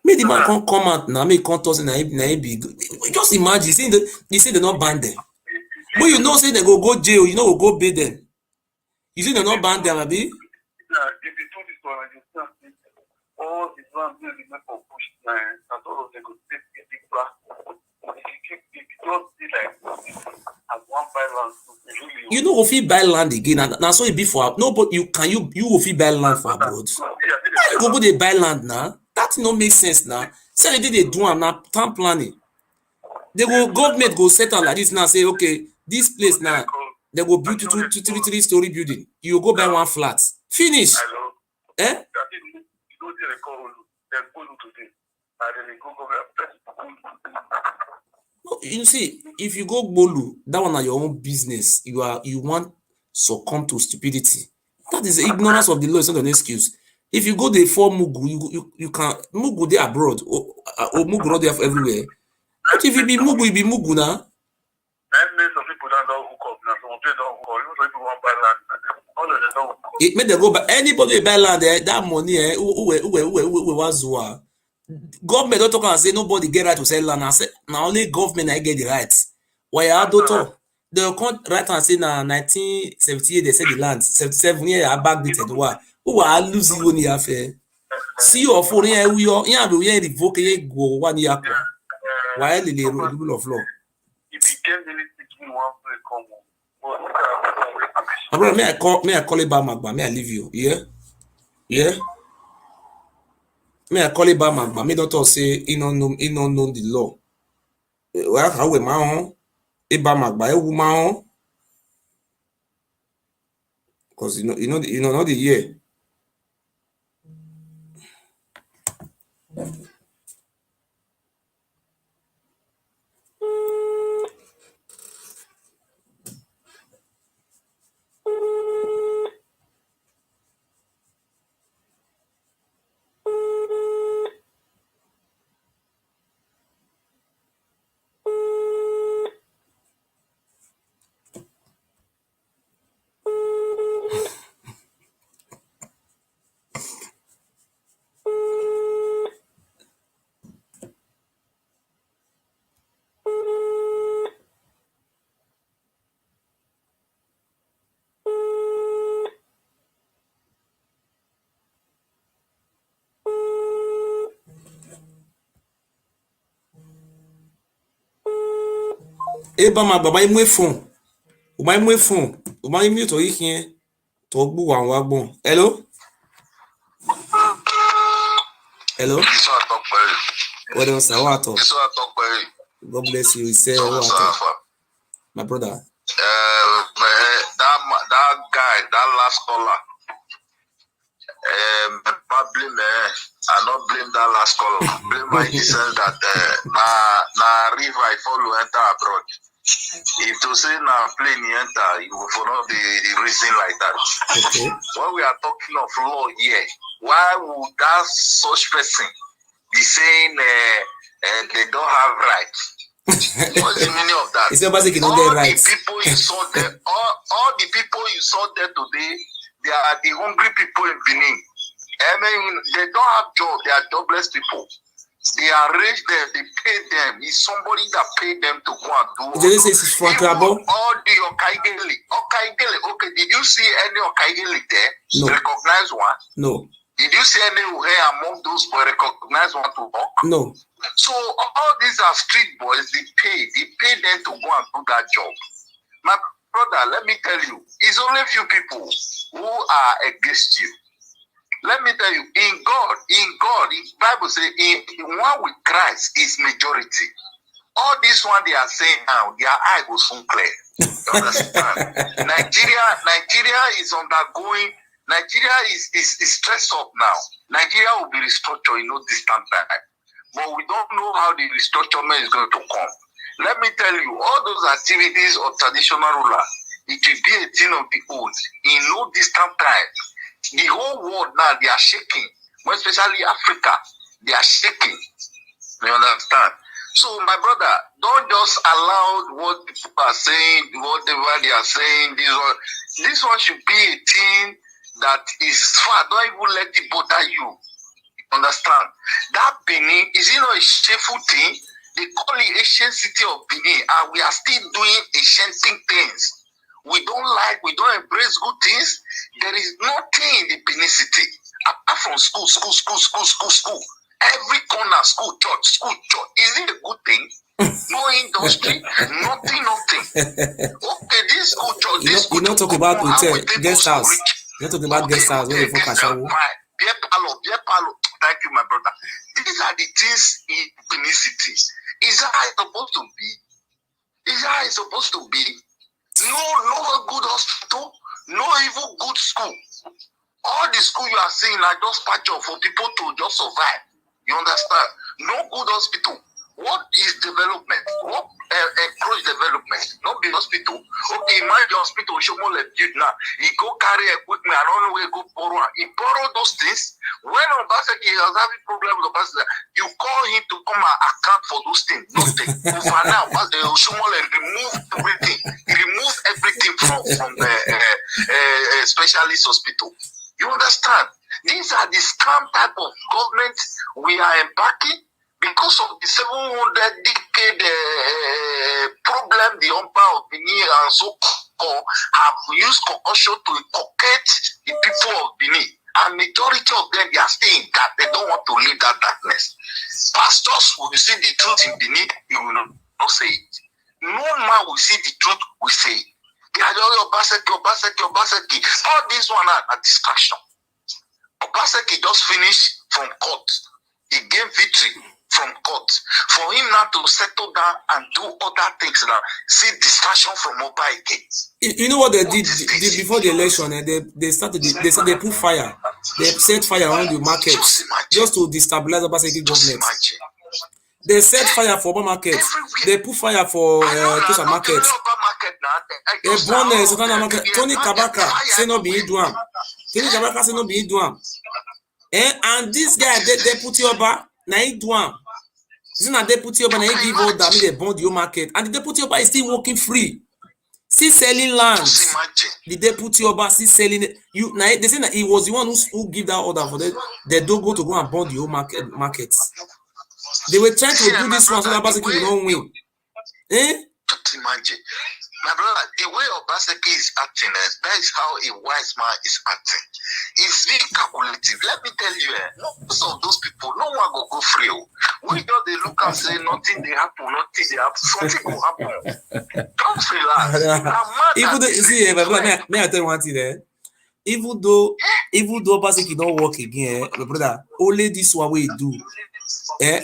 Make the man come out now, make come toss na be just imagine you say they not ban them. But you know say they go jail, you know go pay them. You see they not ban them, abi? If you do this one, you start all the land will be made for push and all of them go take a big black. If you don't see like as one buy land, you know if you buy land again, and so it be for no, but you will buy land for abroad. You go they buy land now. That no make sense now. Say they do am now town planning. They go government go settle like this now. Say okay, this place now. They go build 3 building. You go buy one flat. Finish. Eh? No, you see, if you go Bolu, that one are your own business. You want succumb to stupidity. That is ignorance of the law. It's not an excuse. If you go there for Mugu, you can Mugu there abroad or Mugu not there everywhere. But if you be Mugu, you be Mugu now. It made them go by anybody buy land that money who was government don't talk and say nobody get right to sell land. I say now only government I get the rights. Why I don't talk? They can't right and say now 1978 they said the land 77 years I backdated what who are losing when you have see your phone here we are be revoke go 1 year while the rule of law. Bro, may I call it back, Magba? May I leave you? Yeah. May I call it back, Magba? May not say he don't know the law. Well, how we man? Eba Magba, a woman. Because you know not the year. Eba Magba, my mwe phone. My mwe phone. My mute or here. Talk bu wan wagbon. Hello? Hello? What else? What talk? God bless you. He said, my brother. That guy, that last caller. I not blame that last caller. Blame my sense that na river I follow enter abroad. If to say na plane enter, you will follow the reason like that. Okay. When we are talking of law here, why would that such person be saying they don't have rights? What's the meaning of that? It's Obaseki no get rights. The people you saw there, all the people you saw there today, they are the hungry people in Benin. I mean, they don't have job. They are jobless people. They arrange them. They pay them. It's somebody that paid them to go and do. Did you say it's from Krabo? All the Okaighele. Okay, did you see any Okaighele there? No. Recognize one? No. Did you see any here among those boys recognize want to work? No. So all these are street boys, they pay them to go and do that job. My brother, let me tell you, it's only few people who are against you. Let me tell you, in God, the Bible says, in one with Christ is majority. All this one they are saying now, their eye will soon clear. You understand? Nigeria is undergoing. Nigeria is stressed up now. Nigeria will be restructured in no distant time. But we don't know how the restructuring is going to come. Let me tell you, all those activities of traditional ruler, it will be a thing of the old. In no distant time, the whole world now, they are shaking. Especially Africa, they are shaking. You understand? So, my brother, don't just allow what people are saying, whatever they are saying. This one should be a thing that is far. Don't even let it bother you. Understand? That Benin is, a shameful thing. They call it ancient city of Benin, and we are still doing ancient things. We don't embrace good things. There is nothing in the Benin city apart from school. Every corner, school, church. Is it a good thing? No industry, nothing. Okay, this school, church, this school. You not talk about hotel, guest house. You're talking about guest house where they focus on. Beer parlor. Thank you, my brother. These are the things in Benin city. Is that how it's supposed to be? No good hospital, no even good school. All the school you are seeing are just patch up for people to just survive. You understand? No good hospital. What is development? What encourage development? Not the hospital. Okay, mind the hospital, show more left build now. He go carry equipment, I don't know where he go borrow. He borrow those things. When Obaseki was having problem with Obaseki, you call him to come and account for those things. Nothing. For now, the Oshomole remove everything. He removed everything from the specialist hospital. You understand? These are the scam type of government we are embarking. Because of the 700-decade problem the Empire of Benin and so have used concussion to inculcate the people of Benin. And majority of them, they are staying that. They don't want to leave that darkness. Pastors will see the truth in Benin, you will not say it. No man will see the truth, will say it. They are just Obaseki. All these one are distraction. Obaseki just finished from court. He gained victory from court. For him now to settle down and do other things now, see distraction from Oba again. You know what they did before the election? They put fire. They set fire on the market just to destabilize the Obaseki government. They set fire for Oba market. They put fire for Tosa market. They burn the Sotana market. Tony Kabaka say no be Iduam. And this guy, deputy Oba, na Iduam. This na deputy Oba, na he give order, I mean they burn the market, and the deputy Oba is still working free, still selling lands. The deputy Oba still selling it. They say that he was the one who give that order for the Dogo to go and burn the whole markets. They were trying to do this one so that Obaseki will not win. Just imagine. My brother, the way Obaseki is acting, that is how a wise man is acting. It's very calculative. Let me tell you, most of those people, no one will go free. We just they look and say nothing they happen, something will happen. Don't relax. Even though, see, may I tell you one thing there? Even though Obaseki don't work again, my brother, only this one we do. They have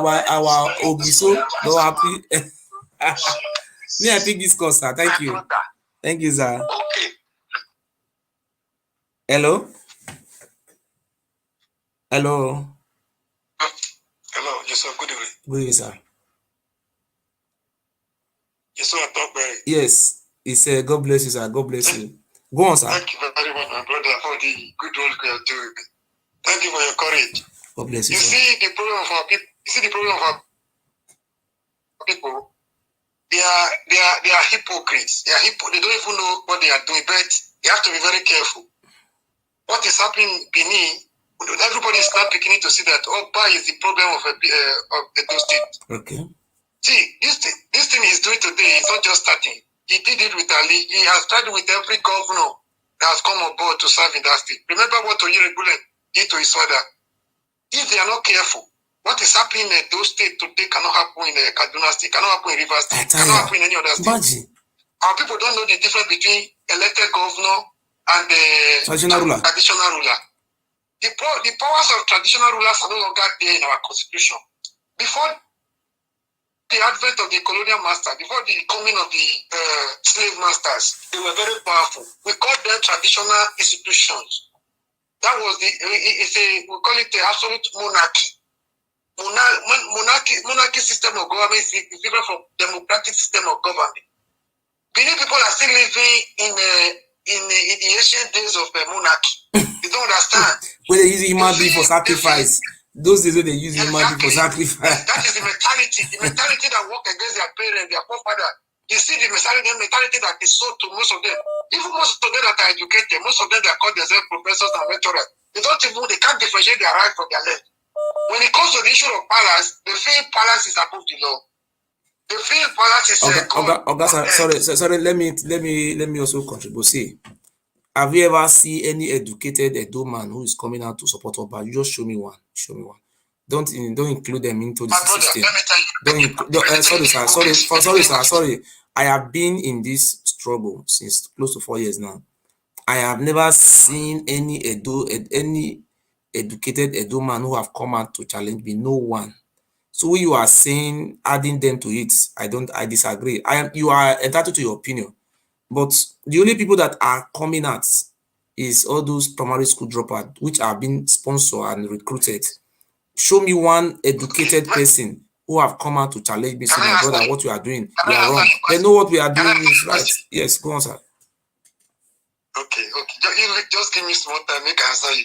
our Ogiso don't happy. May I pick this course, sir? Thank you. Thank you, sir. Okay. Hello? Hello, yes, sir. Good evening. Good evening, sir. Yes, sir. Yes, it's God bless you, sir. God bless you. Go on, sir. Thank you very much, my brother, for the good work you are doing. Thank you for your courage. God bless you. You sir. see the problem of our people. They are hypocrites. They don't even know what they are doing, but they have to be very careful. What is happening in Benin? Everybody is now beginning to see that Oba is the problem of Edo State. Okay. See, this thing he's doing today is not just starting. He did it with Ali. He has tried it with every governor that has come on board to serve in that state. Remember what Ewure did to his father. If they are not careful, what is happening in those states today cannot happen in Kaduna State, cannot happen in Rivers State, cannot happen in any other state. Our people don't know the difference between elected governor and the traditional ruler. The powers of traditional rulers are no longer there in our constitution. Before the advent of the colonial master, before the coming of the slave masters, they were very powerful. We call them traditional institutions. That was we call it the absolute monarchy. Monarchy system of government is different from democratic system of government. Benin people are still living in the ancient days of monarchy. You don't understand. When they use human being for sacrifice. Those days when they use human being for sacrifice. That is the mentality that work against their parents, their forefathers. You see the mentality that is sold to most of them. Even most of them that are educated, most of them that call themselves professors and lecturers, they can't differentiate their right from their left. When it comes to the issue of palace, they feel palace is above the law. They feel palace is sorry. Let me also contribute. See, have you ever seen any educated Edo man who is coming out to support Oba? You just show me one. Don't include them into the system. Sorry. I have been in this struggle since close to 4 years now. I have never seen any educated Edo man who have come out to challenge me. No one. So you are saying adding them to it, I disagree. You are entitled to your opinion. But the only people that are coming out is all those primary school dropouts, which are being sponsored and recruited. Show me one educated person who have come out to challenge me, say, my brother, what you are doing, you are wrong. They know what we are doing is right. Yes, go on, sir. Okay. Just give me some time, make I answer you.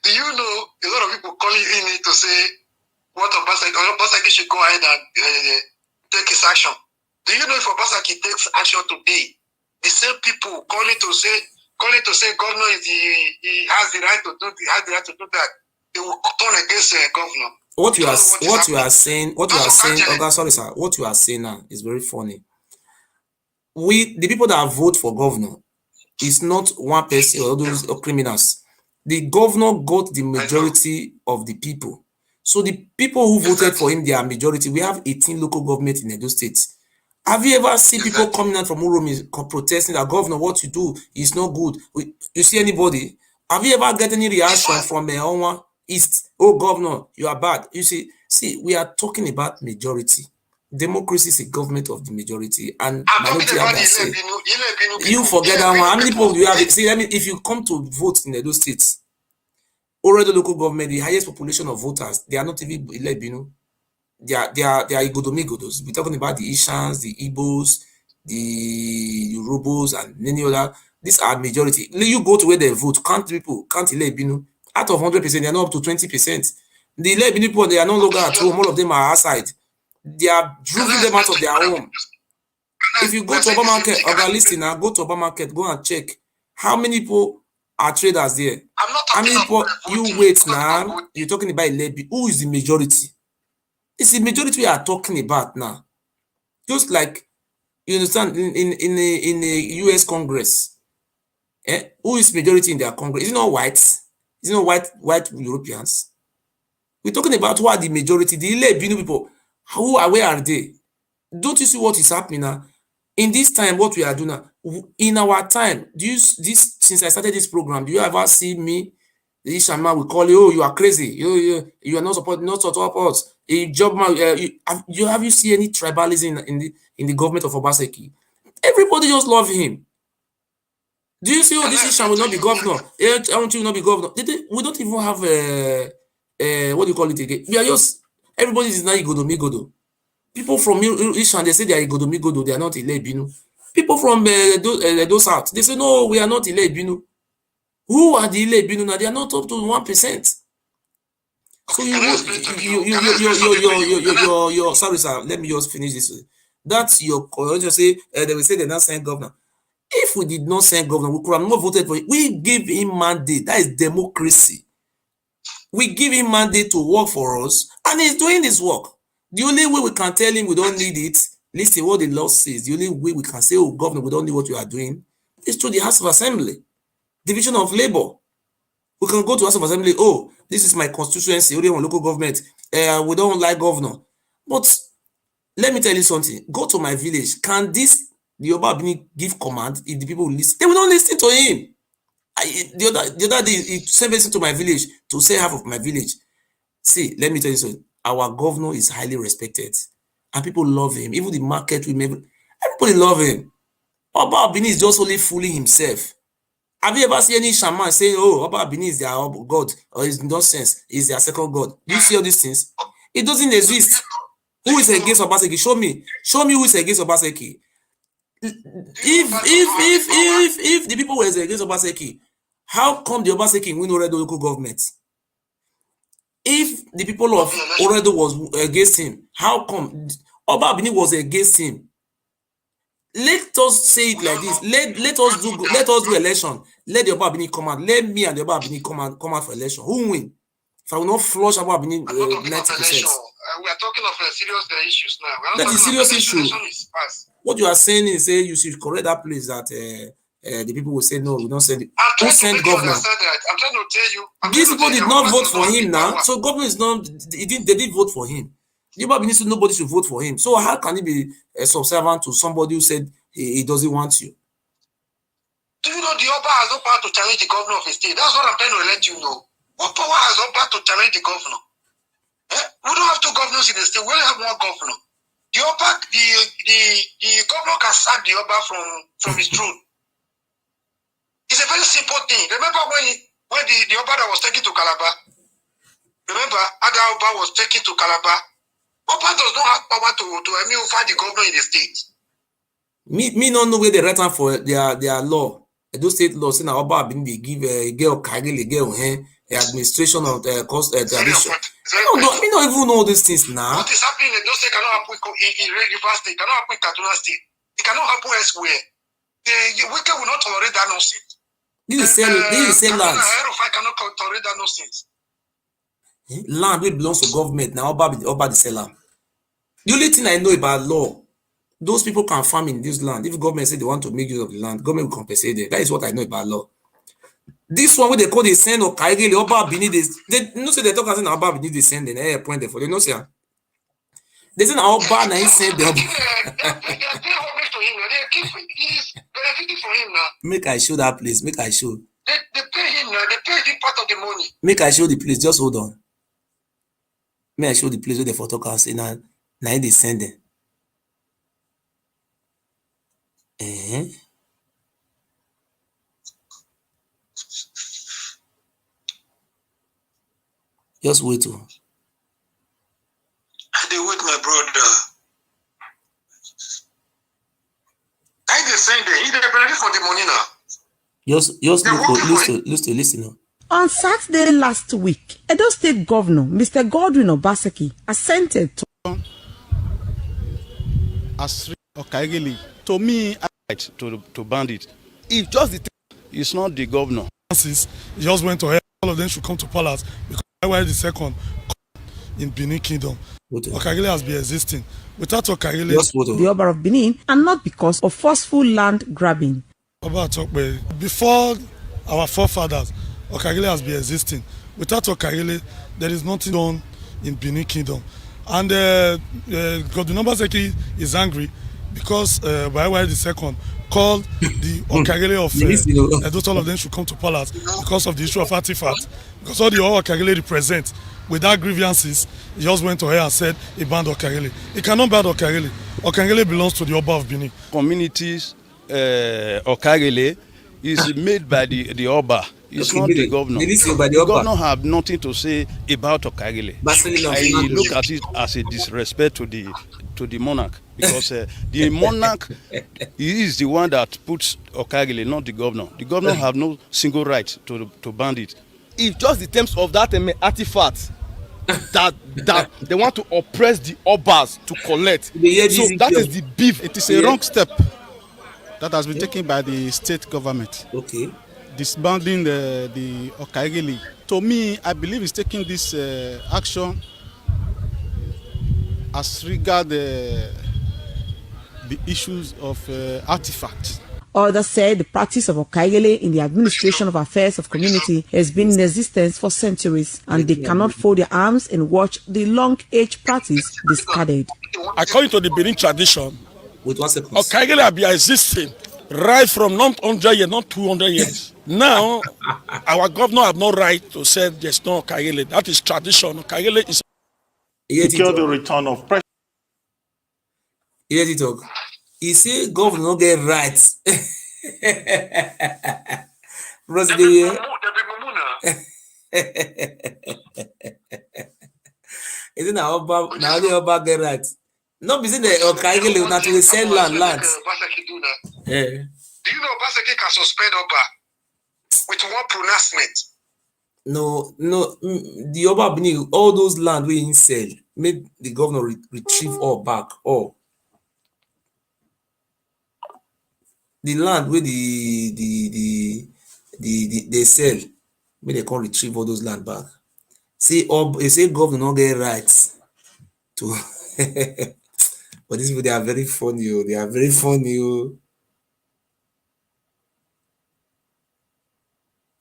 Do you know a lot of people calling in to say what Obaseki should go ahead and take his action? Do you know if Obaseki takes action today, the same people calling to say governor he has the right to do that, they will turn against the governor. What you are saying, okay, sorry, sir. What you are saying now is very funny. The people that vote for governor is not one person or those criminals. The governor got the majority of the people. So the people who voted for him, they are majority. We have 18 local governments in Edo State. Have you ever seen people coming out from Uromi protesting that governor, what you do is not good? You see anybody? Have you ever get any reaction from Onwa East? Oh, governor, you are bad. You see, we are talking about majority. Democracy is a government of the majority, and minority have that say. You forget that one. How many people do you have? See, if you come to vote in Edo State, already local government, the highest population of voters, they are not even Ilebinu. They are Igodomigodos. We're talking about the Ishans, the Igbos, the Yorubos, and many other. These are majority. You go to where they vote, can't Ilebinu. Out of 100%, they are not up to 20%. The Ilebinu people, they are no longer at home. All of them are outside. They are driving them out of their home. If you go to Oba Market, listen now, go to Oba Market, go and check how many people are traders there. How many people you wait now? You're talking about Ilebi. Who is the majority? It's the majority we are talking about now. Just like, you understand, in the US Congress, who is majority in their Congress? Is it not whites? Is it not white Europeans? We're talking about who are the majority, the Ilebinu people. Where are they? Don't you see what is happening now? In this time, what we are doing now, in our time, since I started this program, do you ever see me, the Ishama will call you, oh, you are crazy, you are not supporting us. A job man, have you seen any tribalism in the government of Obaseki? Everybody just love him. Do you see, oh, this Isham will not be governor? I want you to not be governor. We don't even have what do you call it again? We are just, everybody is now Igodomigodo. People from Ishan, they say they are Igodomigodo, they are not Ilebinu. People from Edo South, they say, no, we are not Ilebinu. Who are the Ilebinu now? They are not up to 1%. So you sorry, sir, let me just finish this. That's your, just say, they will say they're not saying governor. If we did not send governor, we could have not voted for it. We give him mandate. That is democracy. We give him mandate to work for us, and he's doing this work. The only way we can tell him we don't need it, listen what the law says. The only way we can say, oh, governor, we don't need what you are doing. It's through the House of Assembly, division of labor. We can go to House of Assembly, oh, this is my constituency, only one local government, we don't like governor. But let me tell you something, go to my village, can the Oba Ewure give command if the people will listen? They will not listen to him. The other day, he sent me to my village to say half of my village. See, let me tell you something, our governor is highly respected and people love him. Even the market women, everybody love him. Oba Ewure is just only fooling himself. Have you ever seen any shaman say, oh, Oba Ewure is their God, or is nonsense, is their second God? Do you see all these things? It doesn't exist. Who is against Obaseki? Show me who is against Obaseki. If the people were against Obaseki, how come the Obaseki win Oredo local government? If the people of Oredo was against him, how come Oba Ewure was against him? Let us say it like this. Let us do election. Let the Oba Ewure come out. Let me and the Oba Ewure come out for election. Who win? If I will not flush Oba Ewure 90%. We are talking of serious issues now. That is serious issue. What you are saying is, you should correct that place that the people will say no, we don't send it. Who sent governor? I'm trying to tell you. These people did not vote for him now. So government is not. They didn't vote for him. Nobody should vote for him. So how can he be subservient to somebody who said he doesn't want you? Do you know the Oba has no power to challenge the governor of a state? That's what I'm trying to let you know. What power has Oba to challenge the governor? We don't have two governors in the state. We only have one governor. The Oba, the governor can sack the Oba from his throne. It's a very simple thing. Remember when the Oba that was taken to Calabar? Remember, Ada Oba was taken to Calabar. Oba does not have power to fight the governor in the state. Me not know where they write for their law. Those state laws saying that Oba Ewure they give Okaighele administration of the cost tradition. Me don't even know these things now. What is happening in those states cannot happen in Rivers State, cannot happen in Kaduna State. It cannot happen elsewhere. The wicked will not tolerate that nonsense. This is same land. Cannot tolerate that nonsense. Land which belongs to government now. Oba the seller. The only thing I know about law, those people can farm in this land. If government say they want to make use of the land, government will compensate them. That is what I know about law. This one where they call the send Okaighele, Oba Ewure, they no say they talk as in Oba Ewure they send them. Point there for they no say. They say Oba na he send them. Make I show that place. Make I show. They pay him now. They pay him part of the money. Make I show the place. Just hold on. May I show the place where the photo can say now they send them. Just wait to. They wait, my brother. I they send them. He they benefit from the money now. Just listen. On Saturday last week, Edo State Governor Mr. Godwin Obaseki assented to Okaighele. To me, to ban it. If just the it's not the governor. He just went to hell. All of them should come to palace because IREBORE the second in Benin Kingdom. Okaighele has been existing. Without Okaighele, the Oba of Benin, and not because of forceful land grabbing. Before our forefathers, Okaighele has been existing. Without Okaighele, there is nothing done in Benin Kingdom. And Obaseki is angry because IREBORE the second called the Okaighele of all of them should come to palace because of the issue of artifacts. Because all the Okaighele represent without grievances, he just went to her and said he banned Okaighele. He cannot ban Okaighele. Okaighele belongs to the Oba of Benin. Communities, Okaighele is made by the Oba. It's not the governor. The governor have nothing to say about Okaighele. I look at it as a disrespect to the monarch because the monarch is the one that puts Okaighele, not the governor. The governor have no single right to ban it. If just the terms of that artifact that they want to oppress the Obas to collect, so that is the beef. It is a wrong step that has been taken by the state government. Okay. Disbanding the Okaighele. To me, I believe it's taking this action as regard the issues of artifacts. Others said the practice of Okaighele in the administration of affairs of community has been in existence for centuries, and they cannot fold their arms and watch the long-age practice discarded. According to the Benin tradition, with 1 second, Okaighele have been existing right from not 100 years, not 200 years. Now, our governor have no right to say there's no Okaighele. That is tradition. Okaighele is secure the return of pressure. Hear it talk. He say governor no get rights. President, is it now only Oba get rights? No, be saying the Okaighele not to sell land. Do you know Obaseki can suspend Oba with one pronouncement? No, the Oba Benin, all those land we in sell, make the governor retrieve all back, all. The land where they sell, make they can't retrieve all those land back. See, they say governor not get rights to. But these people, they are very funny. Oh. They are very funny. Oh.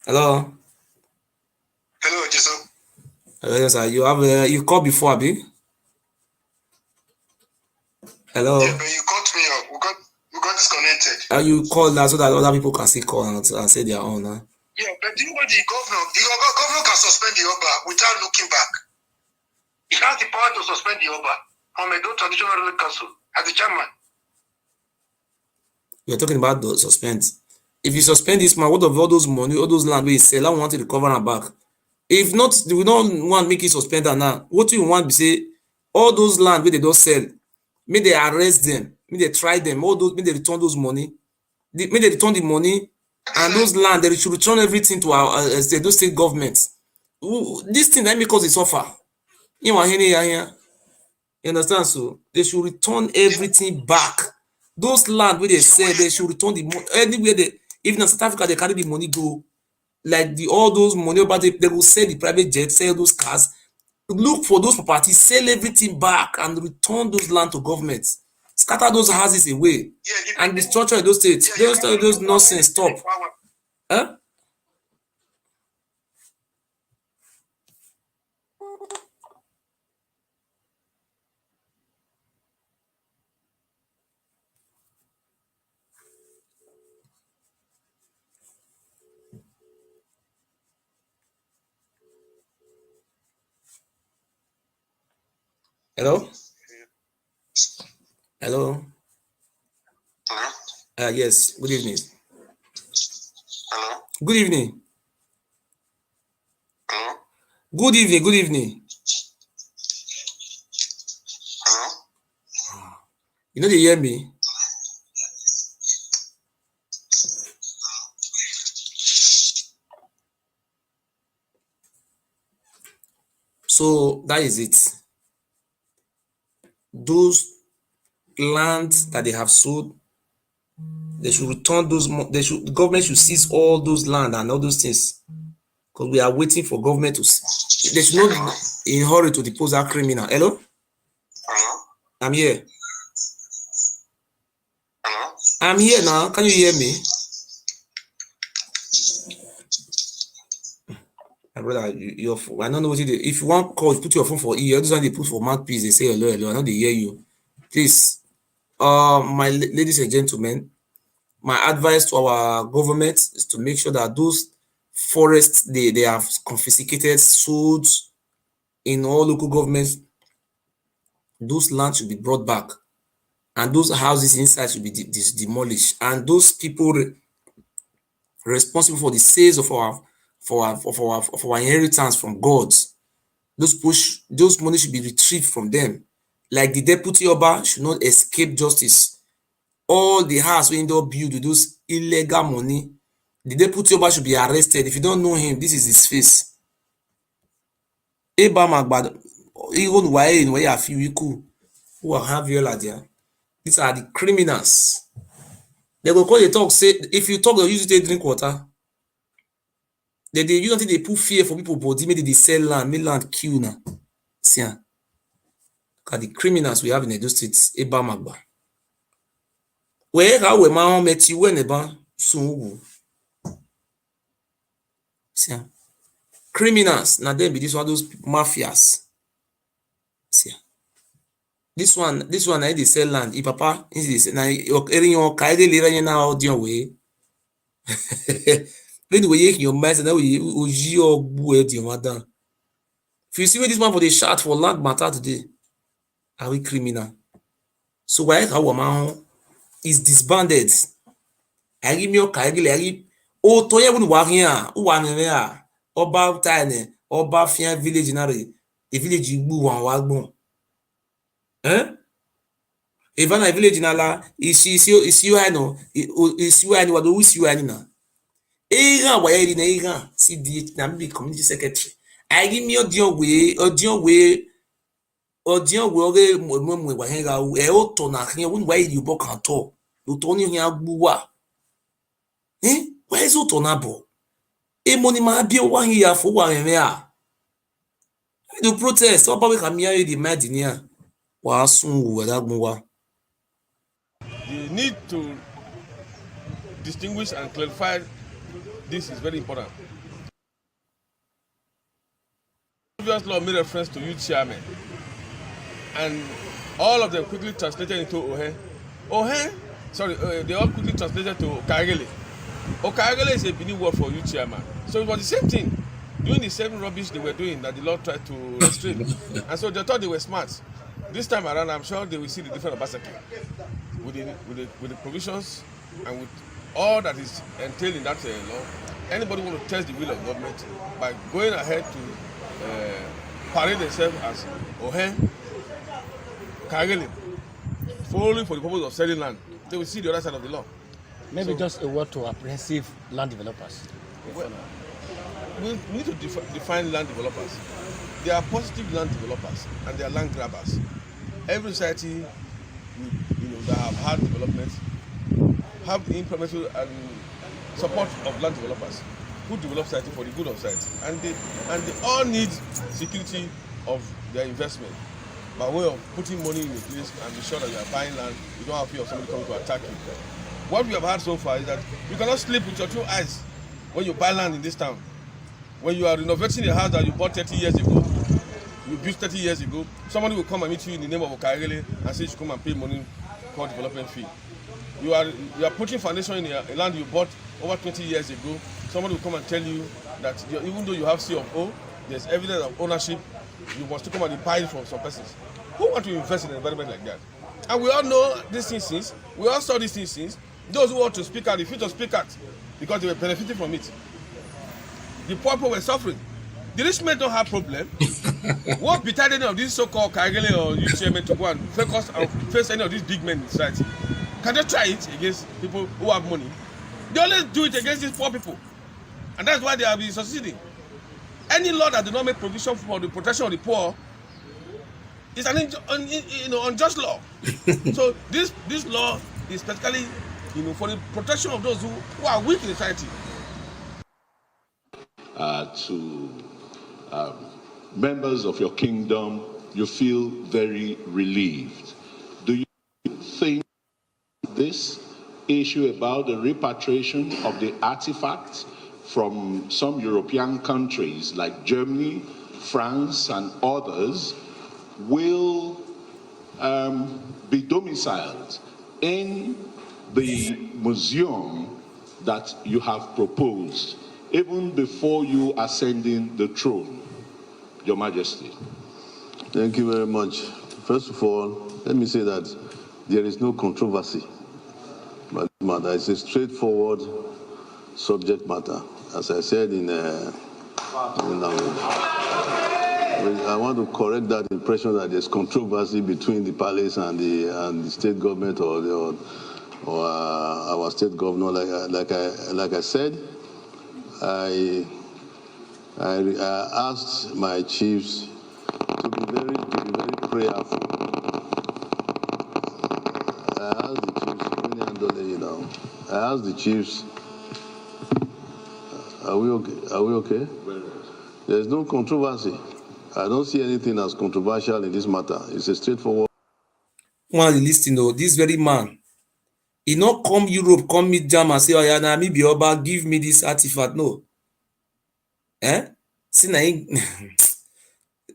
Hello. Hello, Jason. Hello, sir. You have you called before, Abi? Hello. Yeah, but you called me up. We got disconnected. You called that so that other people can still call and say their own. Huh? Yeah, but do you know the governor can suspend the Oba without looking back. He has the power to suspend the Oba from a traditional ruling council as the chairman. You're talking about the suspend. If you suspend this man, what of all those money, all those land we sell, I want to recover and back. If not, we don't want to make it suspend now. What do you want to say? All those land where they don't sell, may they arrest them, may they try them, all those, may they return those money, may they return the money, and those land, they should return everything to our those state governments. This thing that because it's suffer. You understand? So they should return everything back. Those land where they sell, they should return the money. Anywhere they, even in South Africa, they carry the money go. Like all those money, but they will sell the private jet, sell those cars, look for those properties, sell everything back, and return those land to government. Scatter those houses away, and the structure of those states. Those nonsense stop. Huh? Hello? Hello? Hello? Yes, good evening. Hello? Good evening. Hello? Good evening. Hello? You know they hear me? So that is it. Those lands that they have sold, they should return those. The government should seize all those land and all those things, because we are waiting for government to. They should not be in hurry to depose our criminal. Hello? Hello? I'm here. Hello? I'm here now. Can you hear me? My brother, your phone. I don't know what you do. If you want call, put your phone for ear. This one they put for mouthpiece. They say hello. I know they hear you. Please, my ladies and gentlemen, my advice to our government is to make sure that those forests they have confiscated, sold in all local governments, those lands should be brought back, and those houses inside should be demolished, and those people responsible for the sales of our inheritance from God, those money should be retrieved from them. Like the deputy Oba should not escape justice. All the house we don't build with those illegal money, the deputy Oba should be arrested. If you don't know him, this is his face. Eba Magbad, even why you feel cool, who have you like there. These are the criminals. They will call the talk, say if you talk, they'll use it to drink water. They use until they put fear for people body, maybe they sell land, make land kill now. See, look at the criminals we have in Edo State, Eba Magba. Where how we ma met you when eba sun see criminals na them be this one those mafias. See this one na dey sell land. If papa is na eri Okaighele ira na audio way. Anyway, your mind na we oji ogbu e di madan. If you see where this man for the shout for land matter today, are we criminal? So why how man is disbanded? Agi mi Okaighele agi o to ye wonu wa hian o wa nere a oba tane oba fian village na re the village igbu wan wa gbon. Even a village na la isi wa no isi wa ni wa do isi wa ni na. Ega wa ye na ega CDH na be community secretary. Agi mi odion we oge mo wa hen ga e o to na hin wonu wa yi bo kan to. Lo to ni hin agbu wa. Why is it on abo? E money ma bi o wa here for wa me a. The protest oba we kam here the Medina. Wa sun wo dagun wa. The need to distinguish and clarify this is very important. The previous law made reference to youth chairman, and all of them quickly translated into they all quickly translated to Okaighele. Okaighele is a Benin word for youth chairman. So it was the same thing, doing the same rubbish they were doing that the law tried to restrain. And so they thought they were smart. This time around, I'm sure they will see the different Obaseki with the provisions and with all that is entailed in that law. Anybody want to test the will of government by going ahead to parade themselves as Okaighele, solely for the purpose of selling land, they will see the other side of the law. Maybe so, just a word to apprehensive land developers. Well, we need to define land developers. There are positive land developers and there are land grabbers. Every society that have had development have the implementation and support of land developers who develop society for the good of society, and they all need security of their investment by way of putting money in a place and be sure that you are buying land. You don't have fear of somebody coming to attack you. What we have had so far is that you cannot sleep with your two eyes when you buy land in this town. When you are renovating a house that you bought 30 years ago, you built 30 years ago, somebody will come and meet you in the name of Okaighele and say you should come and pay money called development fee. You are putting foundation in a land you bought over 20 years ago. Somebody will come and tell you that even though you have C of O, there's evidence of ownership, you must come and buy it from some persons. Who want to invest in an environment like that? And we all know these things since, we all saw these things since. Those who want to speak out, refuse to speak out because they were benefiting from it. The poor people were suffering. The rich men don't have problem. What betide any of these so-called Okaighele or youth chairmen to go and face any of these big men in society? Can they try it against people who have money? They always do it against these poor people. And that's why they have been succeeding. Any law that does not make provision for the protection of the poor is an unjust law. So this law is specifically for the protection of those who are weak in society. To members of your kingdom, you feel very relieved. Do you think this issue about the repatriation of the artifacts from some European countries like Germany, France, and others will be domiciled in the museum that you have proposed, even before you ascending the throne, Your Majesty? Thank you very much. First of all, let me say that there is no controversy. But it's a straightforward subject matter. As I said in language. I want to correct that impression that there's controversy between the palace and the state government or our state governor. Like I said, I asked my chiefs to be very prayerful. I asked the chiefs, are we okay? There's no controversy. I don't see anything as controversial in this matter. It's a straightforward. One listing though, this very man, He not come Europe, come meet jam and say, oh yeah, na me be Oba, give me this artifact. No. See na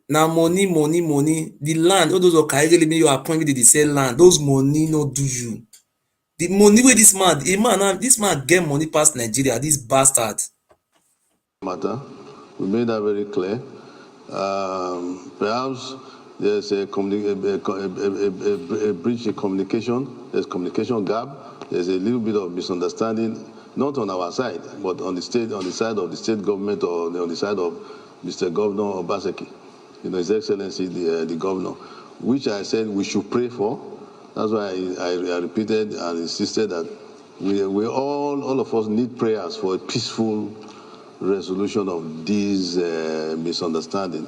na money. The land, all those Okaighele you appoint with the sell land, those money no do you. The money where this man get money past Nigeria, this bastard. Matter, we made that very clear. Perhaps there's a breach in communication, there's communication gap, there's a little bit of misunderstanding, not on our side, but on the side of the state government or on the side of Mr. Governor Obaseki, His Excellency the governor, which I said we should pray for. That's why I repeated and insisted that we all of us need prayers for a peaceful resolution of this misunderstanding,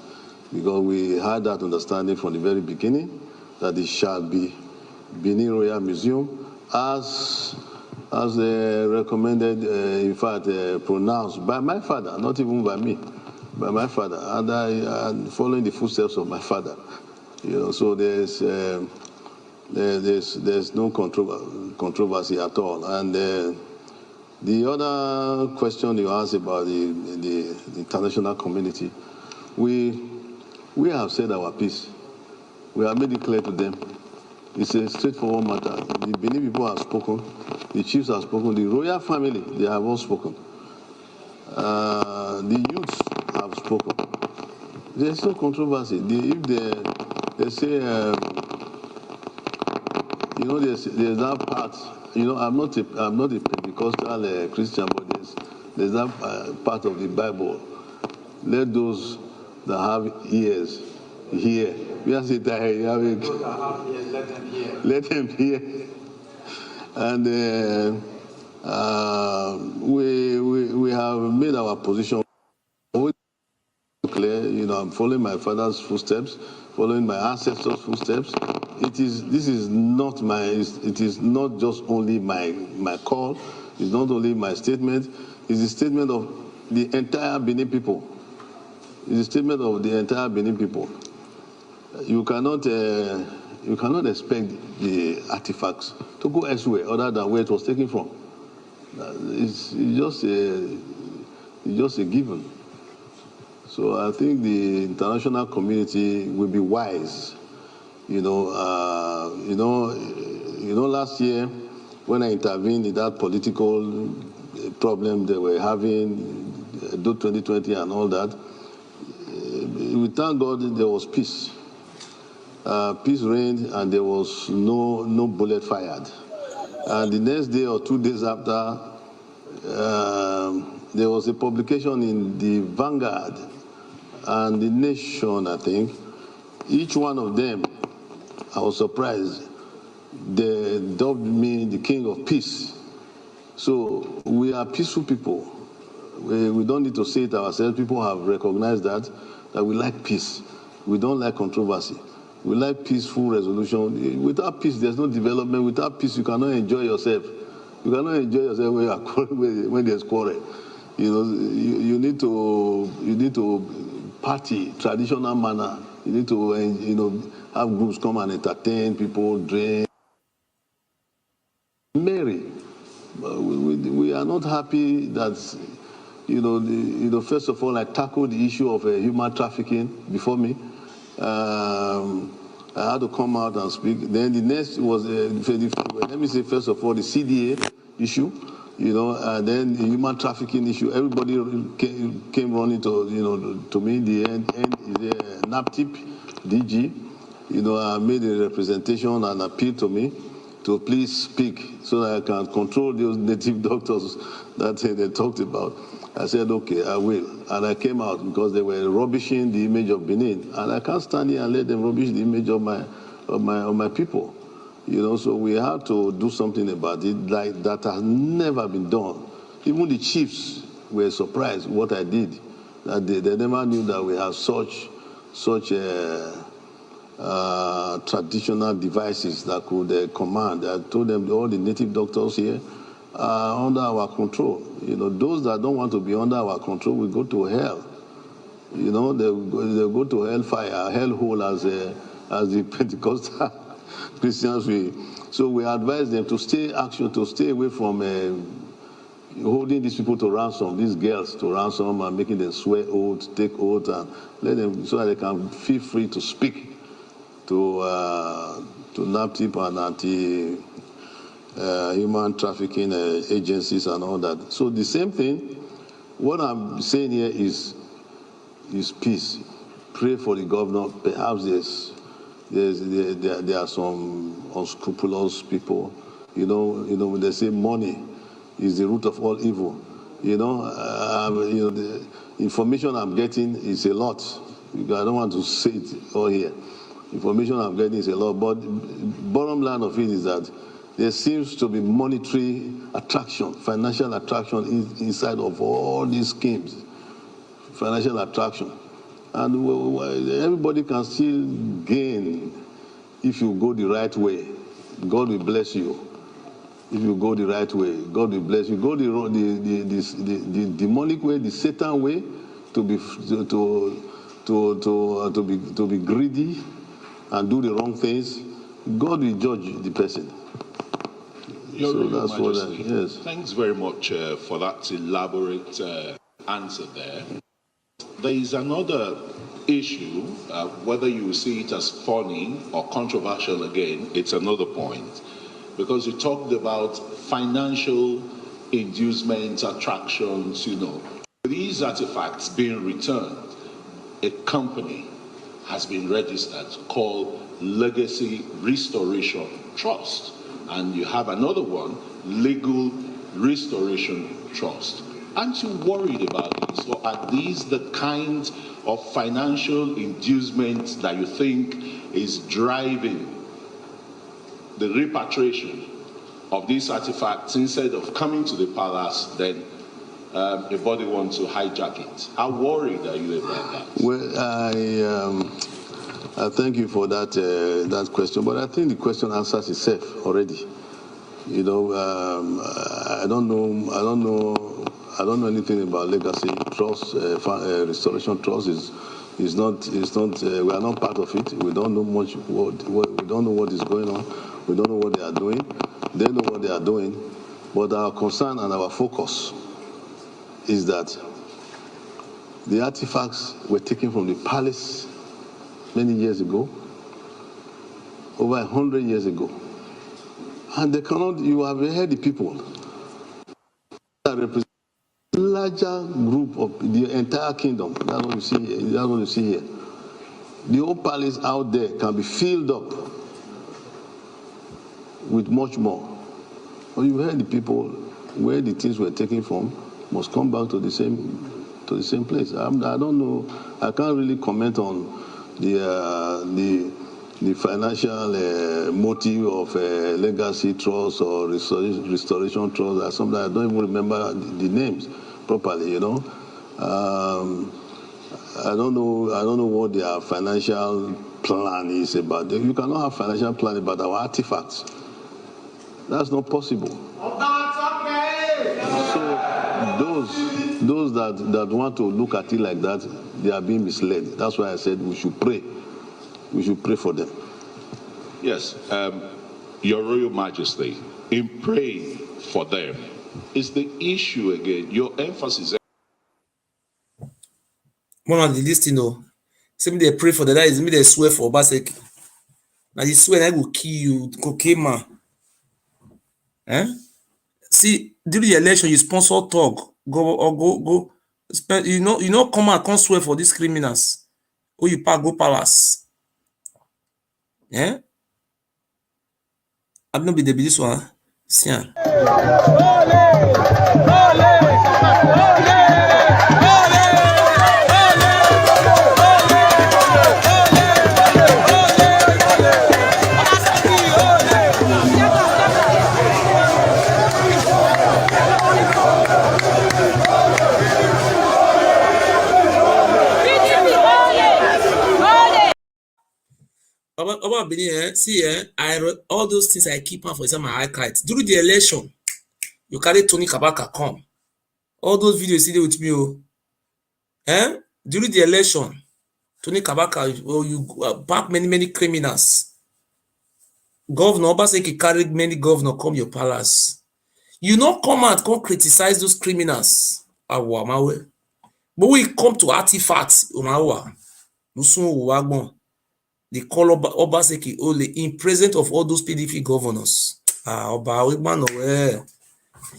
because we had that understanding from the very beginning that it shall be Benin Royal Museum as recommended, in fact, pronounced by my father, not even by me, by my father, and I following the footsteps of my father. So there's no controversy at all. And the other question you asked about the international community, we have said our piece. We have made it clear to them. It's a straightforward matter. The Benin people have spoken, the chiefs have spoken, the royal family, they have all spoken. The youths have spoken. There's no controversy. If they say, there's that part. I'm not a Pentecostal Christian, but there's that part of the Bible. Let those that have ears hear. Let them hear. And we have made our position clear. I'm following my father's footsteps, following my ancestors' footsteps. It is not just only my call. It's not only my statement. It's a statement of the entire Benin people. It's a statement of the entire Benin people. You cannot expect the artifacts to go elsewhere other than where it was taken from. It's just a given. So I think the international community will be wise. Last year when I intervened in that political problem they were having, 2020 and all that, we thank God there was peace. Peace reigned and there was no bullet fired. And the next day or 2 days after, there was a publication in the Vanguard and the Nation, I think. Each one of them, I was surprised, they dubbed me the King of Peace. So we are peaceful people. We don't need to say it ourselves. People have recognized that we like peace. We don't like controversy. We like peaceful resolution. Without peace, there's no development. Without peace, you cannot enjoy yourself. You cannot enjoy yourself when there's quarrel. You need to party, traditional manner. You need to, have groups come and entertain people, drink, merry. We are not happy that, first of all, I tackled the issue of human trafficking before me. I had to come out and speak. Then the next was, let me say, first of all, the CDA issue, and then the human trafficking issue. Everybody came running to me. The NAPTIP DG, I made a representation and appeal to me to please speak so that I can control those native doctors that they talked about. I said, okay, I will. And I came out because they were rubbishing the image of Benin. And I can't stand here and let them rubbish the image of my people. So we had to do something about it like that has never been done. Even the chiefs were surprised what I did. That they never knew that we have such traditional devices that could command. I told them all the native doctors here are under our control. Those that don't want to be under our control will go to hell. They'll go to hellfire, hellhole as the Pentecostal Christians will. So we advise them to stay away from holding these people to ransom, these girls to ransom, and making them swear oaths, take oaths, and let them so that they can feel free to speak to NAPTIP and anti-human trafficking agencies and all that. So the same thing. What I'm saying here is peace. Pray for the governor. Perhaps there are some unscrupulous people. You know, they say money is the root of all evil. The information I'm getting is a lot. I don't want to say it all here. Information I'm getting is a lot, but bottom line of it is that there seems to be monetary attraction, financial attraction inside of all these schemes. Financial attraction. And everybody can still gain if you go the right way. God will bless you. If you go the right way, God will bless you. Go the demonic way, the Satan way, to be greedy and do the wrong things. God will judge the person. Your So that's Majesty, what. Yes. Thanks very much for that elaborate answer there. There is another issue, whether you see it as funny or controversial again, it's another point. Because you talked about financial inducements, attractions, These artifacts being returned, a company has been registered called Legacy Restoration Trust. And you have another one, Legal Restoration Trust. Aren't you worried about this? Or are these the kind of financial inducements that you think is driving the repatriation of these artifacts instead of coming to the palace, then a body wants to hijack it? How worried are you about that? Well, I thank you for that question, but I think the question answers itself already. I don't know anything about legacy trust, restoration trust. Is not. We are not part of it. We don't know much. We don't know what is going on. We don't know what they are doing. They know what they are doing. But our concern and our focus is that the artifacts were taken from the palace many years ago, over 100 years ago. And they cannot, you have heard the people that represent a larger group of the entire kingdom. That's what you see here. That's what you see here. The whole palace out there can be filled up with much more. But you heard the people where the things were taken from must come back to the same place. I don't know. I can't really comment on the financial motive of legacy trust or restoration trust or something. I don't even remember the names properly. I don't know what their financial plan is about. You cannot have financial plan about our artifacts. That's not possible. So those that want to look at it like that, they are being misled. That's why I said we should pray. We should pray for them. Yes, Your Royal Majesty, in praying for them, is the issue again, your emphasis. One of the list, say me they pray for the that is me they swear for Obaseki. Now the swear I will kill you, man. See, during the election, you sponsor talk. Go. Come and come swear for these criminals. Or you go palace. I don't be this one. See. Oba Benin, all those things I keep on for example my archives. During the election, you carry Tony Kabaka come. All those videos you see there with me. During the election, Tony Kabaka, you back many criminals. Governor Obaseki carried many governors come your palace. You not come out, come criticize those criminals. But we come to artifacts, they call Obaseki only in presence of all those PDP governors.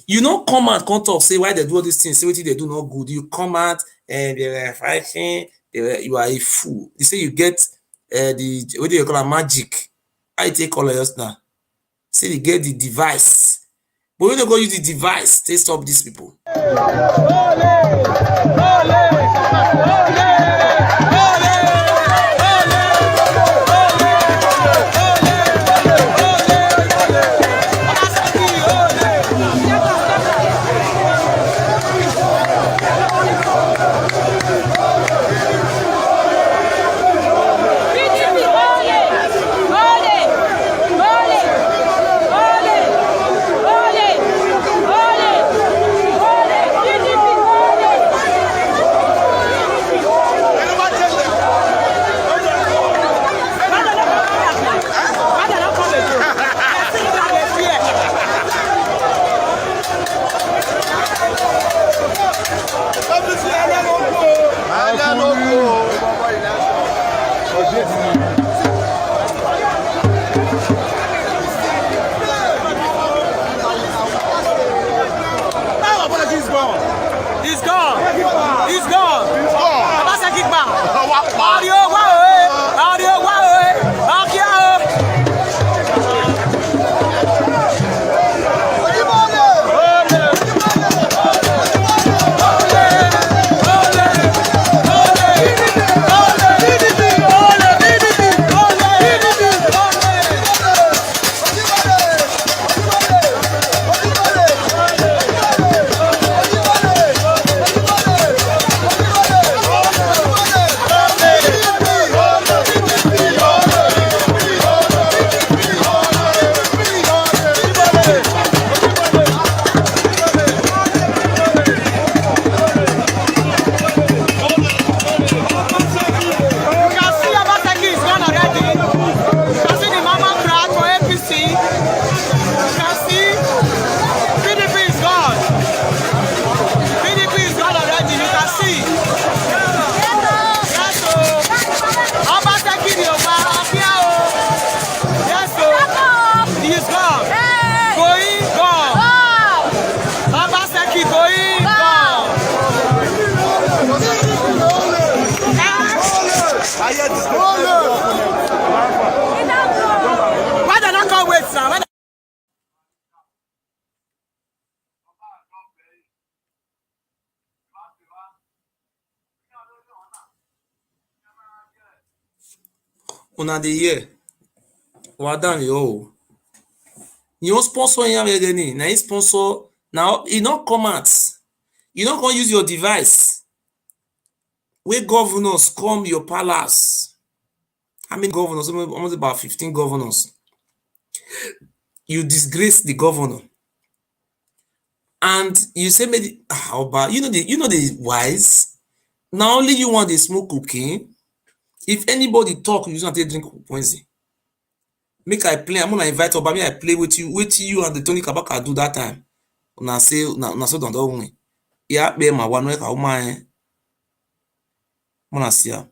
You don't come out, come talk, say why they do all these things, say what they do not good. You come out and they were fighting, you are a fool. They say you get what do you call it, magic. I take all of us now. Say you get the device. But when they go use the device, they stop these people. Una the year. Wadan yo. You sponsor him again. Now he sponsor. Now he not come out. You not gonna use your device. Where governors come your palace. How many governors? Almost about 15 governors. You disgrace the governor. And you say maybe how about you know the wise. Now only you want the smoke cooking. If anybody talk, you don't take drink poison. Make I play. I'm gonna invite Oba. I play with you and the Tony Kabaka do that time. Una say na so don't win. Yeah, be my one way ka woman. Mona see ya.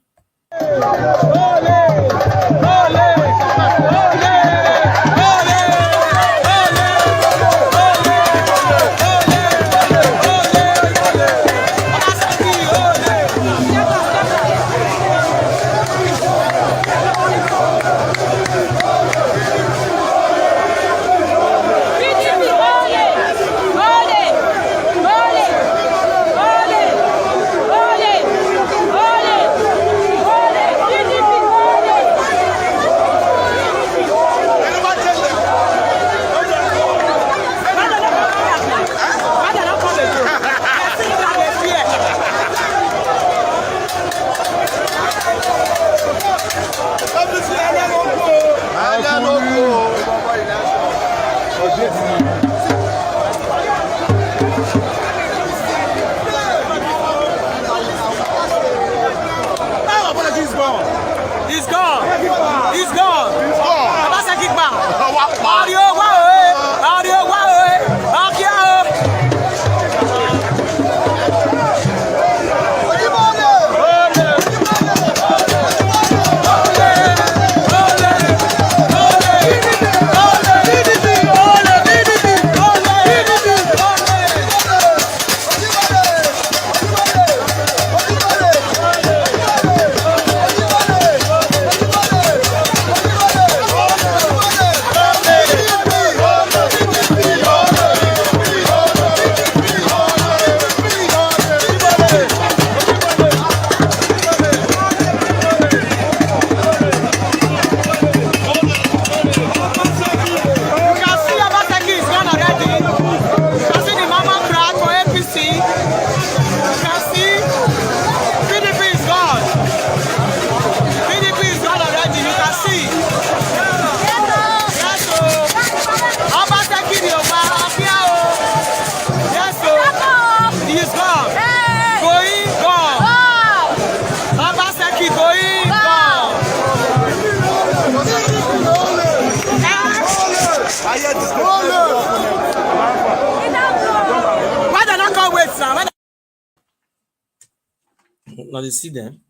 Now you see them.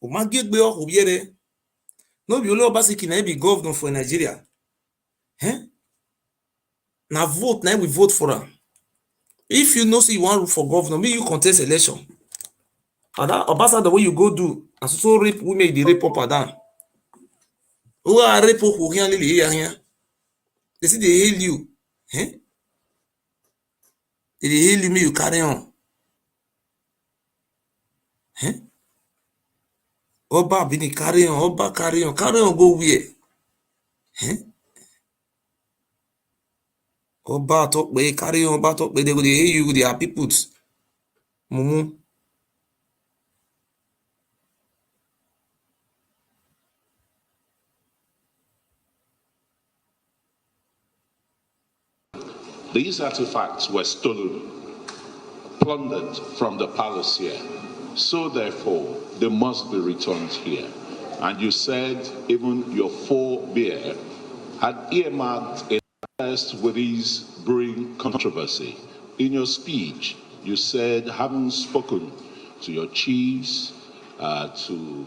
Omagegbe Oba Ewure. No be only Obaseki na be governor for Nigeria. Now vote, now we vote for her. If you know say you want to for governor, maybe you contest election. And that Obasa the way you go do, and so rape women the rape up down. Who are rape who here here? They say they hail you. They hail you, may you carry on. Oba Bini carry on, Oba carry on go where? Oba talk way, carry on, Oba talk way, they go hail you with their people. Mumu. These artifacts were stolen, plundered from the palace here. So therefore, they must be returned here. And you said even your forebear had earmarked a test with these brewing controversy. In your speech, you said, having spoken to your chiefs, to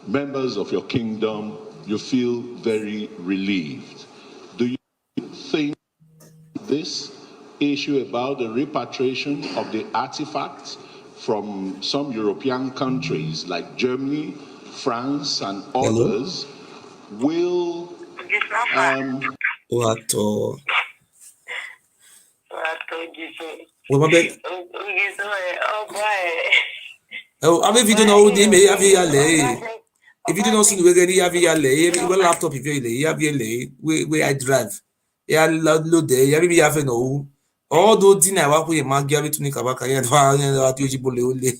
members of your kingdom, you feel very relieved. Do you think this issue about the repatriation of the artifacts from some European countries like Germany, France, and others will Ave video na o di me ave ya le. If you don't see the way ave ya le, you will laptop if you le, ave le, we I drive. Ya load there, ya be ave no. All those things I work with ma give to ni kabaka ya fa ti oji bole o le.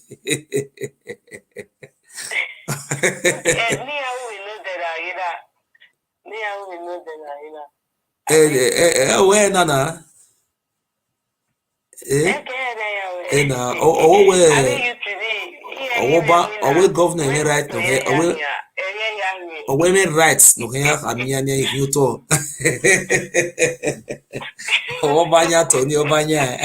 Where nana? Na where Owe governor any right no here Owe any rights no here amia ne yuto Obanya to ni Obanya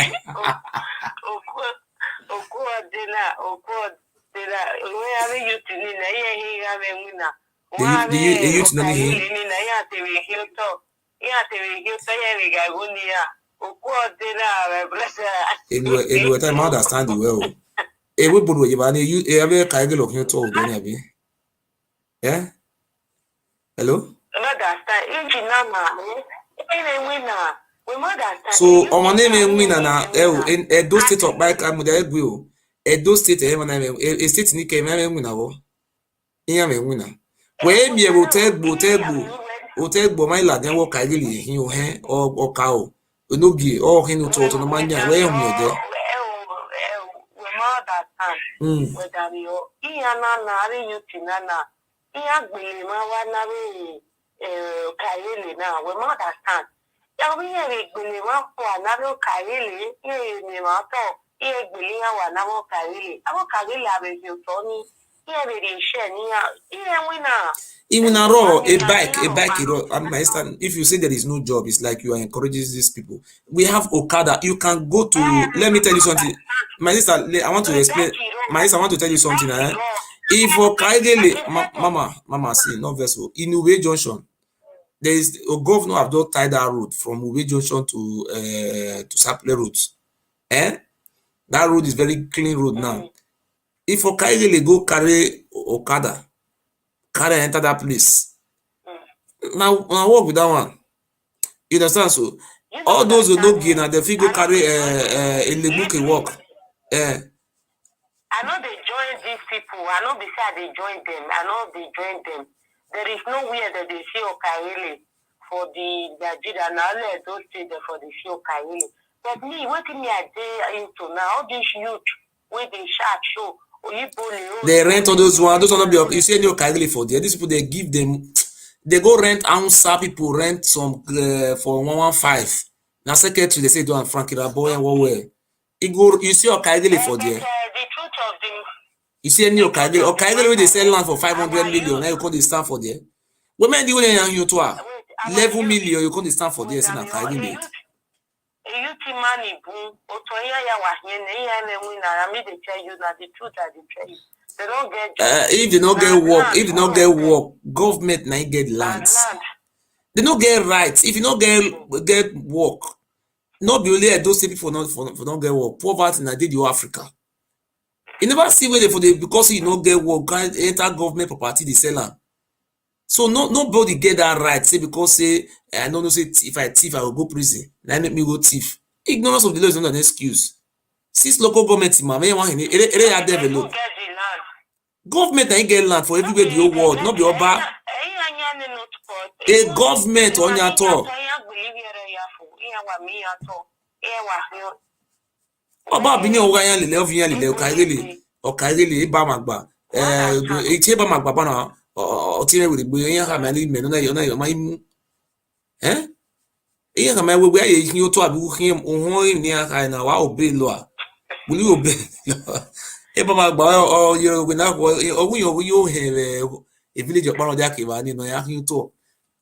Anyway, time I understand you well. Everybody you ban you ever Okaighele look you told then yeah. Hello. So on my name winner na in Edo state of bike am dey go Edo state e na e state ni ke me winner wo iya me winner we mi e hotel my lad yan wo Okaighele hin o he o ka o enogie o hin to no manya we hum ye de whether you na yutinana iya gbele ma wa na be Okaighele na we ma understand ya we ye gbele ma ko na be Okaighele ye ni ma to ye gbele ya wa na Okaighele Okaighele abe yo to ni Even a raw, a bike, if you say there is no job, it's like you are encouraging these people. We have Okada. You can go to, let me tell you something. My sister, I want to explain. My sister, I want to tell you something. If Okaighele, mama, see, no vessel. In Uwe Junction, there is a governor have just tied that road from Uwe Junction to Saple Road. That road is very clean road now. If Okaighele go carry Okada, carry enter that place. Now work with that one. You understand? So all those who no gain and the figure carry a lebuke work. I know they join these people. I know besides they join them. I know they join them. There is nowhere that they see Okaighele for the Nigeria. Now let those stay there for the see Okaighele. But me, what me I day into now? All these youth where they show. They rent all those one. Those one be. You see any Okaighele for there? These people they give them. They go rent Ansa people rent some for 115. Now secretary they say do and Frankie Raboy and what way. You see Okaighele for there. The truth of the. You see any Okaighele? Okaighele where they sell land for 500 million. Now you call they stand for there. Women do when you to 11 million. You call they stand for there. See Okaighele. They don't get if they don't get work, government now get lands. They don't get rights. If you don't get work, not be only those people for not get work. Poverty na dey Africa. You never see where they for the because you don't get work, can't enter government property they sell am. So nobody get that right. Say because say I don't know say if I thief I will go prison. Now make me go thief. Ignorance of the law is not an excuse. Since local government they are developed. Government ain't get land for everywhere the whole world, not be Oba. A government on your top. Oba bini Okaighele Okaighele ba magba. Iche ba magba bana. Otire with the boy ha mali me na yo mai. Iya ka mai we aye yin to abi him ohun ni aka na wa obey law. Will you obey? Eba magba o yo we na ogun yo he a village of Bano Jakiva ni no ya hin to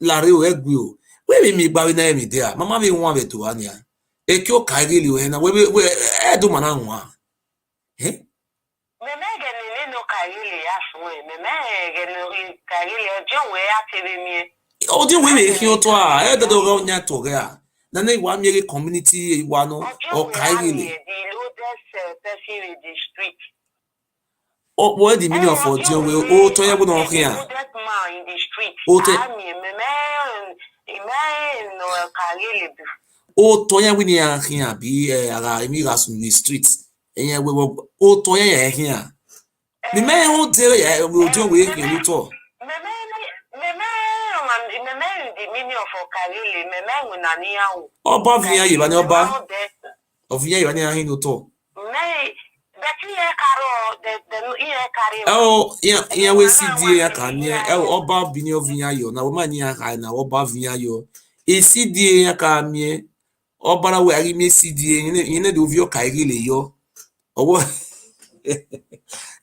lare o egbe o. We mi gba we na mi there. Mama mi won be to ania. E ki Okaighele o he na we do mana nwa. Odi we me hin to a e do go nya to ga. Na na wa mi community wa no Okaighele. What the meaning of Ojo will all to you know here? Oh, Toya Winnie here be a emigrants in the streets, and we will all Toya here. The man who tell you will do with you talk. The meaning of Okaighele, me when I Oba via you and Oba of you and I know to. Oh, yeah, we see dear can Oba Bini of Vinyayo, now mania high now Oba Vinyayo. A CD Yakamie, Oba where you may see dear in a do your Okaighele yo. Or what?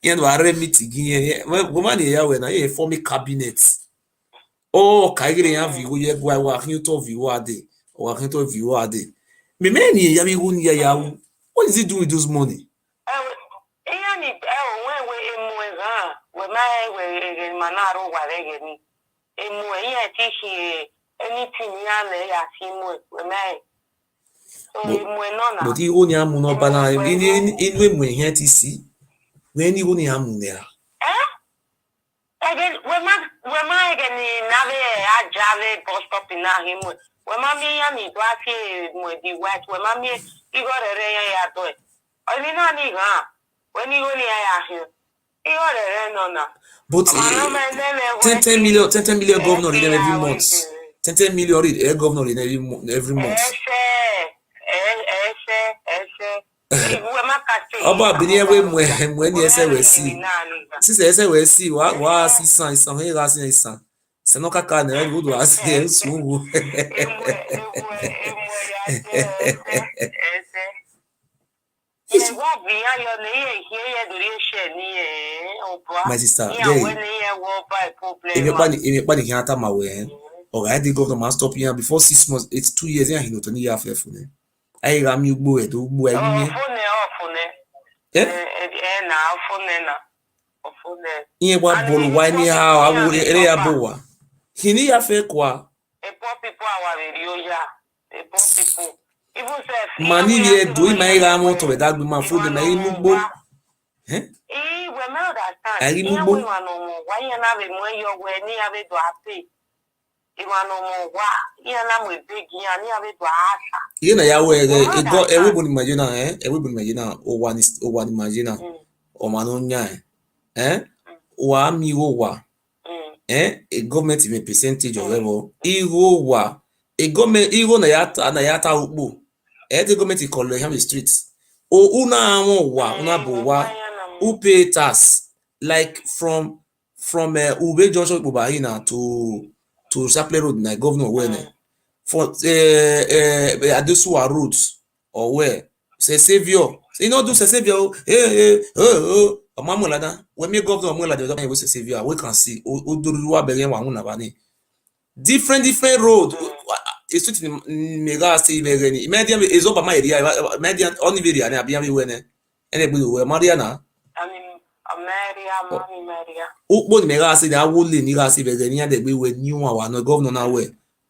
And I meet again. Woman here when I form a cabinet. Oh, Okaighele have you yet why walking to view a day or walking to view a day. Me many yami wun ya. What is he doing with this money? But he only am no bana in we here to see when he only am there. Again, when my again na Jave bus stop in him. When mommy and me do the white when mommy he got a ray ya do it. I mean when you only are here. He got a ray no. But 10 million governor in every month. 10 million governor in every month. Oba bini ewe when you say we see. Since say we see wa see san he ga sin san. Se no kaka na e do ase sungu. My sister, if you're planning here, time away, or I did go to my stop here before 6 months. It's 2 years. Yeah, he know to need half for me. I ram you boy to boy. Iye wa bolu wa ni ha awu ere ya bowa. Hini ya fe kwa. Mani ye do mai ga mo to be dagbe ma fo de mai mu gbo. Ari mu gbo. Iye na ya we ego everybody imagine everybody imagine o wa ni imagine o ma no nya wa mi wo wa a government in a percentage of level iwo wa a government iwo na yata ukpo the government call him the streets o una awon wa una bo wa who pay tax like from Ube Junction Obahina to Chaplain Road na governor where for Adesuwa roads or where say savior you know do say savior Mamulada, when me governor Mulada was a savior, we can see Udurua Belen Wangunabani. Different road. It's mega see medium is over my area, median only video, and I'll be winning. Anybody were Mariana. Upon mega see that would Niga see Begania that we were new one, no governor now way.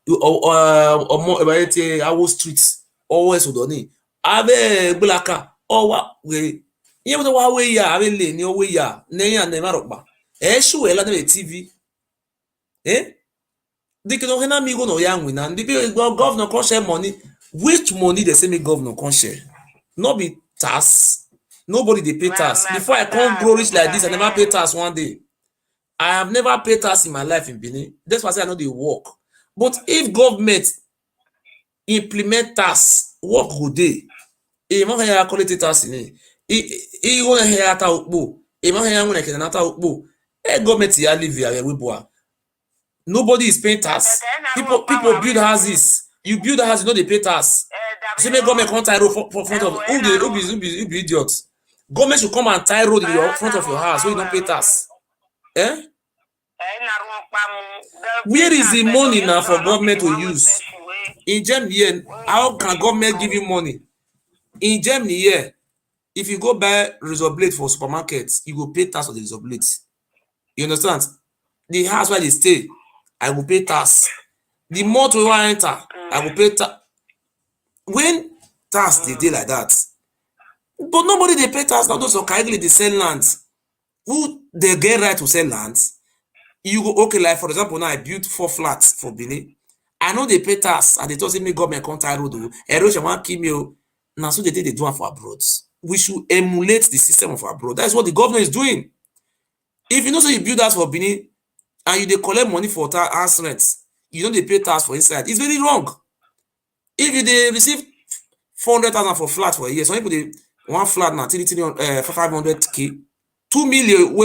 Or more about our streets, always Udoni. Ave Blaka, or what we. You know what we are, I mean, you we are, nay, and the Maroba. Sure, let me TV. They can only amigo no young win, and the governor can share money. Which money the same governor can share? Not be tax. Nobody they pay tax. Before I can't grow rich like this, I never pay tax one day. I have never paid tax in my life in Benin. That's why I say I know they work. But if government implement tax, work good day. Even here I call it tax in it. Even here at Ukbo, even here when I can at Ukbo, government here live here we boy. Nobody is paying tax. People build houses. You build a house, you know they pay tax. So make government come tie road for front of who be idiots. Government should come and tie road in your front of your house so you don't pay tax. Where is the money now for government to use? In Germany, how can government give you money? In Germany, if you go buy razor blade for supermarkets, you go pay tax on the razor blade. You understand? The house where they stay, I will pay tax. The month we want enter, I will pay tax. When tax they do like that, but nobody they pay tax. Now those Okaighele they sell land. Who they get right to sell land? You go okay, like for example, now I built 4 flats for Benin. I know they pay tax and they told me government can't tie road. Erosion want kill me. Now so they do it for abroad. We should emulate the system of abroad. That's what the government is doing. If you know so you build that for Benin and you they collect money for house rent, you know they pay tax for inside. It's very wrong. If you they receive 400,000 for flat for a year, some people they one flat now 500k, 2 million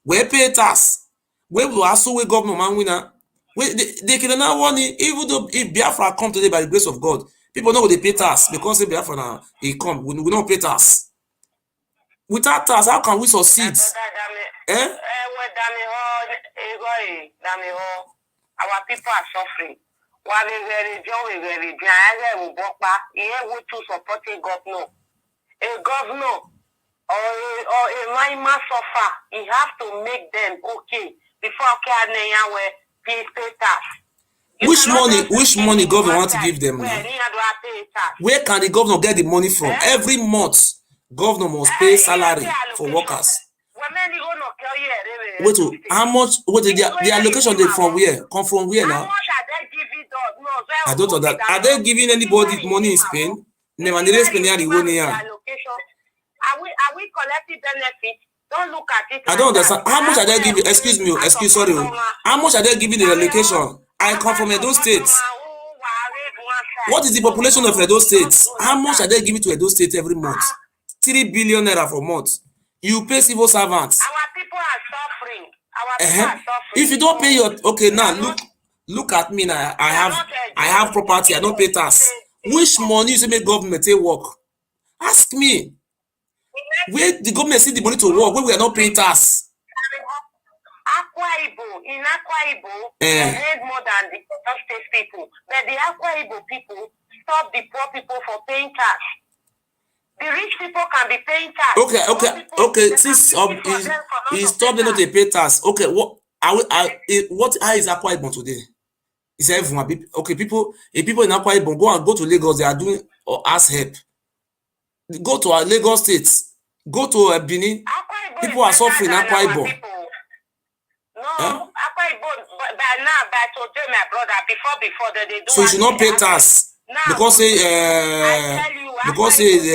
we pay tax. We will also we government man winner. They can now want it, even though if Biafra come today by the grace of God, people know they pay tax because if Biafra now he come, we don't pay tax. Without tax, how can we succeed? Our people are suffering. While we very we to support a governor. A governor or a minor suffer, you have to make them okay before pay tax. Which money government want to give them now? Where can the governor get the money from? Every month, governor must pay salary for workers. Wait, how much? What the allocation they from where? Come from where now? I don't know that. Are they giving anybody money in Spain? Never they spend the money here. Are we collecting benefits? Don't look at it. I don't understand. How much are they giving? Sorry. How much are they giving the allocation? I come from Edo State. What is the population of Edo State? How much are they giving to Edo State every month? 3 billion naira for month. You pay civil servants. Our people are suffering. Our people are suffering. If you don't pay your now look at me now. I have property. I don't pay tax. Which money you say make government take work? Ask me. Where the government see the money to work when we are not paying tax? In Akwa Ibo, they made more than the state people. But the Akwa Ibo people stop the poor people for paying tax. The rich people can be paying tax. Okay. Since he stopped them not to pay tax. Okay, how is Akwa Ibom today? It's everyone. Okay, people in Akwa Ibom go to Lagos. They are doing ask help. Go to our Lagos State. Go to Benin. People are suffering in Akwa Ibom. No, Akwa Ibom. By now, by today, my brother, before they do. So you should not pay tax because there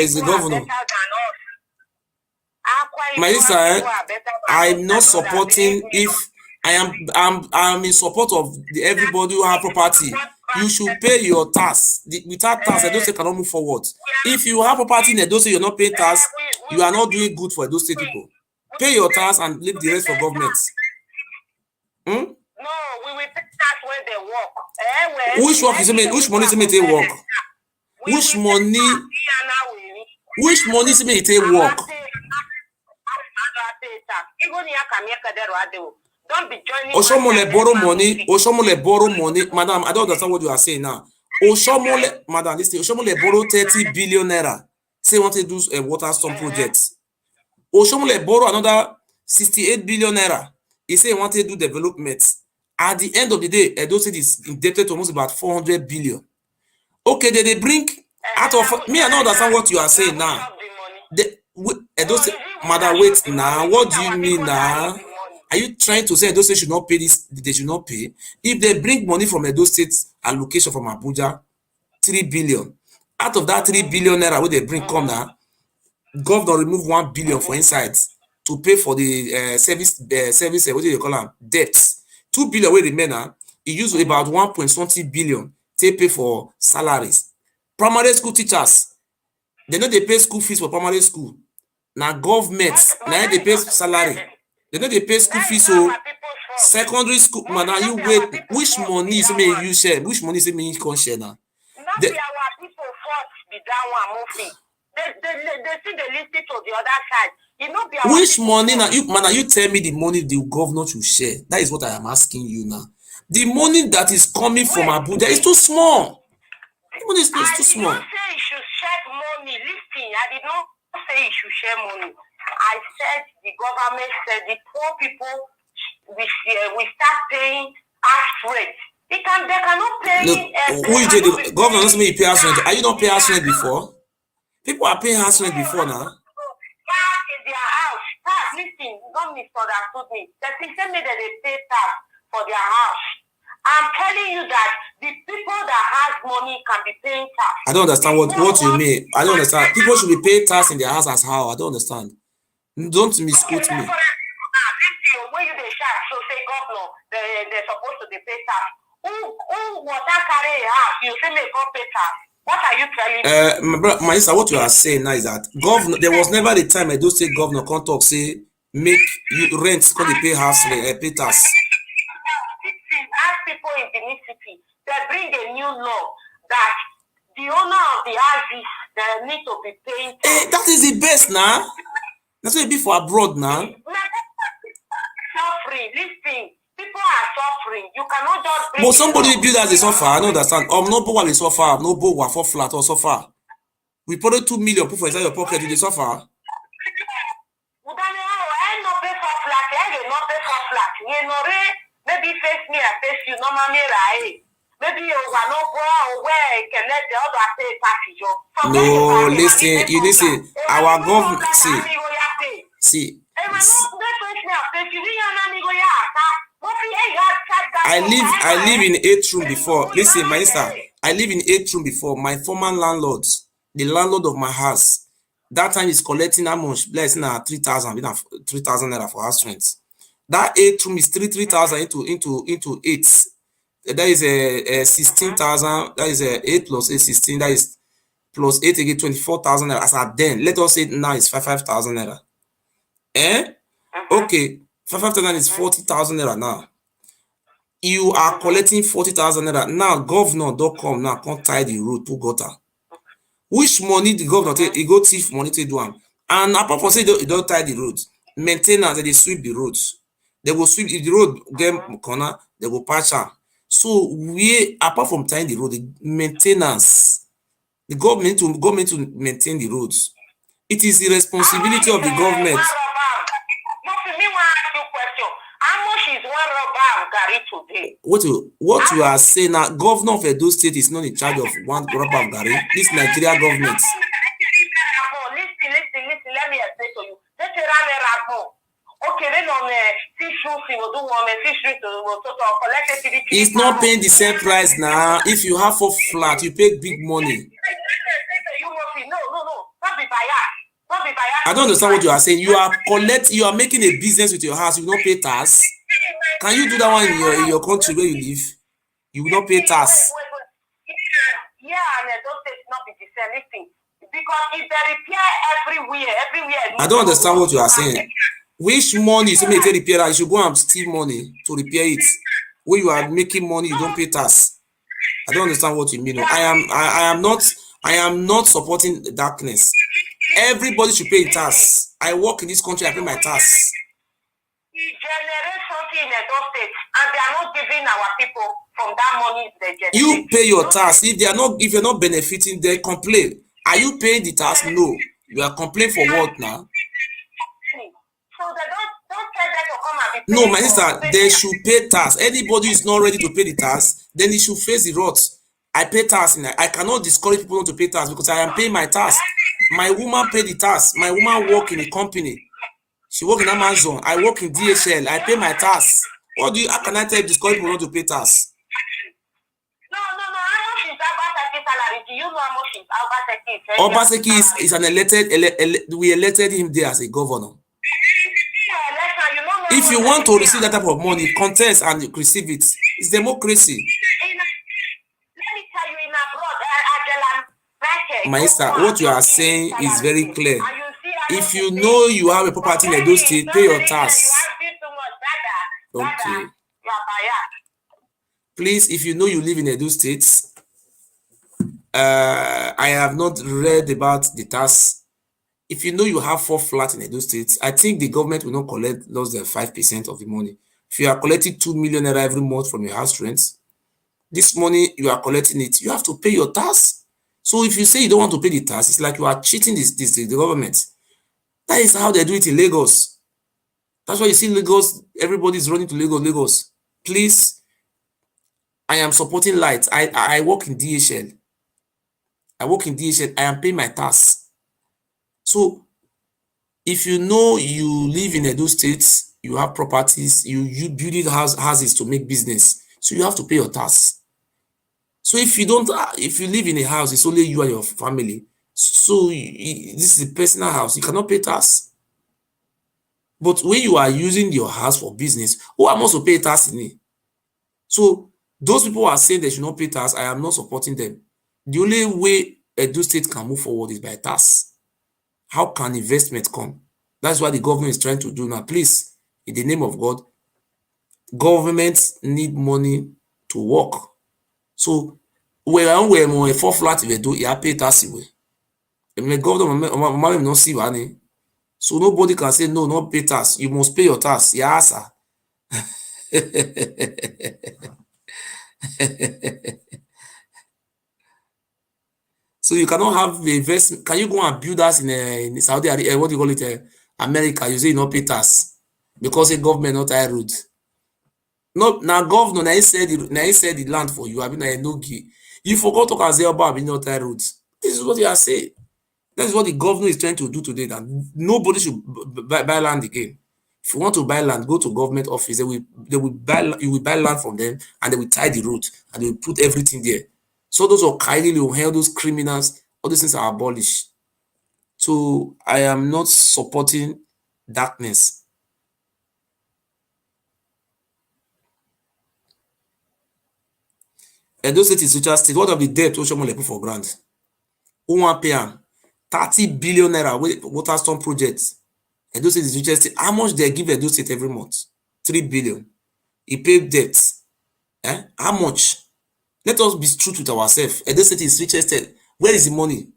is the governor. My sister, I'm not supporting. If I'm in support of everybody who have property. You should pay your tax. Without tax, I don't say cannot move forward. If you have property in Edo State, you're not paying tax, you are not doing good for Edo State people. Pay your tax and leave the rest for government. No, we will pay tax when they work. Which money is made they work? Which money is made they work? Don't be joining. Oshomole borrow money. Madam, I don't understand what you are saying now. Madam, listen, Oshomole borrow 30 billion naira. Say want to do a water storm project. Oshomole borrow another 68 billion naira. He say he want to do development. At the end of the day, Edo State is indebted to almost about 400 billion. Okay, they bring out of me. I don't understand what you are saying now. Edo State, madam, wait now. What do you mean now? Are you trying to say Edo State should not pay this? They should not pay. If they bring money from Edo State allocation from Abuja, 3 billion. Out of that 3 billion naira, where they bring come now, governor remove 1 billion for inside to pay for the service. What do you call them? Debts. 2 billion where remain now. He used about 1.20 billion to pay for salaries. Primary school teachers, they know they pay school fees for primary school. Now government, now they pay salary. They know they pay school fees, so secondary school, man, now you wait. Which money is me you share? Which money is me you can share now? Not be our people force be that one moving. They see the list to the other side. You know, which money now? You tell me the money the governor should share. That is what I am asking you now. The money that is coming from Abuja is too small. The money is too small. I did not say you should share money. Listen, I did not say you should share money. I said the government said the poor people we start paying house rent. They cannot pay. Who is the governor? Doesn't mean you pay house rent. Are you not paying house rent before? People are paying house rent before now. Tax in their house. Tax. Listen, don't misunderstand me. The system that they pay tax for their house. I'm telling you that the people that have money can be paying tax. I don't understand what you mean. I don't understand. People should be paying tax in their house as how? I don't understand. Don't misquote me. When you they share, so say governor, they're supposed to be pay tax. Who water carry a house? You say make up pay tax. What are you telling me? My sister, what you are saying now is that governor. There was never the time I do say governor can't talk say make you rent because they pay house pay tax. Ask people in the city, they bring a new law that the owner of the houses they need to be paying tax. That is the best now. That's what it be for abroad now. Suffering, listen. People are suffering. You cannot just bring. But somebody build as they suffer. I don't understand. No boy will suffer. No boy will fall flat or suffer. We put 2 million people inside your pocket. You they suffer. Maybe face me, I face you. No mommy, right? Maybe you are no boy where can let the other pay taxes. No, listen. You listen. Our government. See. I live in 8 room before. Listen, my sister. I live in 8 room before. My former landlord, the landlord of my house, that time is collecting how much? Blessing 3,000 naira for house rent. That 8 room is 3,000 into 8. That is a 16,000. That is 8 plus 8 16. That is plus 8 again 24,000 naira. As at then, let us say now it's 5,000 naira. Okay, 5,000 is 40,000 naira now. You are collecting 40,000 naira. Now governor don't come now, can't tie the road to gutter. Which money the governor take? He go thief money to do am. And apart from say you don't tie the roads, maintenance they sweep the roads. They will sweep if the road get corner, they will patch am. So we apart from tying the road, the maintenance, the government to maintain the roads. It is the responsibility of the government. What you are saying now, governor of Edo State is not in charge of one rubber of Gary. This Nigeria government. Listen, let me explain to you. It's not paying the same price now. If you have 4 flats, you pay big money. I don't understand what you are saying. You are making a business with your house. You will not pay tax. Can you do that one in your country where you live? You will not pay tax. Yeah, and Edo State not be the same. Listen, because if they repair everywhere. I don't understand what you are saying. Which money is made to repair that? You should go and steal money to repair it. When you are making money, you don't pay tax. I don't understand what you mean. I am not supporting darkness. Everybody should pay tax. I work in this country, I pay my tax. Generate something in Edo State, and they are not giving our people from that money they generate. You pay your tax. If you're not benefiting, they complain. Are you paying the tax? No. You are complaining for what now? So they don't tell them to come and be paying. No, my sister, they should pay tax. Anybody who is not ready to pay the tax, then he should face the wrath. I pay tax. I cannot discourage people not to pay tax because I am paying my tax. My woman pay the tax. My woman work in a company. She work in Amazon. I work in DHL. I pay my tax. How can I tell discourage people not to pay tax? No. How much is Obaseki salary? Do you know how much is Obaseki? Obaseki is an elected. We elected him there as a governor. If you want to receive that type of money, contest and receive it. It's democracy. Let me tell you, in abroad, My sister, what you are saying is very clear. If you know you have a property in Edo State, pay your tax. Okay. Please, if you know you live in Edo State, I have not read about the tax. If you know you have 4 flats in Edo State, I think the government will not collect less than 5% of the money. If you are collecting 2 million naira every month from your house rent, this money you are collecting it, you have to pay your tax. So if you say you don't want to pay the tax, it's like you are cheating the government. That is how they do it in Lagos. That's why you see Lagos, everybody is running to Lagos. Please, I am supporting light. I work in DHL. I am paying my tax. So if you know you live in Edo State, you have properties, you build houses to make business, so you have to pay your tax. So if you live in a house, it's only you and your family. So this is a personal house, you cannot pay tax. But when you are using your house for business, I must pay tax in it. So those people who are saying they should not pay tax, I am not supporting them. The only way Edo State can move forward is by tax. How can investment come? That's what the government is trying to do now. Please, in the name of God, governments need money to work. So we're 4 flats we do, you pay tax away. And the government not see money. So nobody can say no, not pay tax. You must pay your tax. Yeah, sir. So you cannot have the investment. Can you go and build us in Saudi Arabia? What do you call it? America? You say you not pay tax because the government not tie road. No, now governor, now he said the land for you. I mean, ENOGIES. You forgot to say about being not tie roads. This is what you are saying. That is what the governor is trying to do today. That nobody should buy land again. If you want to buy land, go to government office. You will buy land from them, and they will tie the road and they will put everything there. So those OKAIKHELE will help those criminals. All these things are abolished. So I am not supporting darkness. Edo State is social state. What of the debt which put for grant? Who want pay 30 billion naira Waterstone projects. Edo State is richest state. How much they give Edo State every month? 3 billion. He paid debt. How much? Let us be true with ourselves. Edo State is richest state. Where is the money?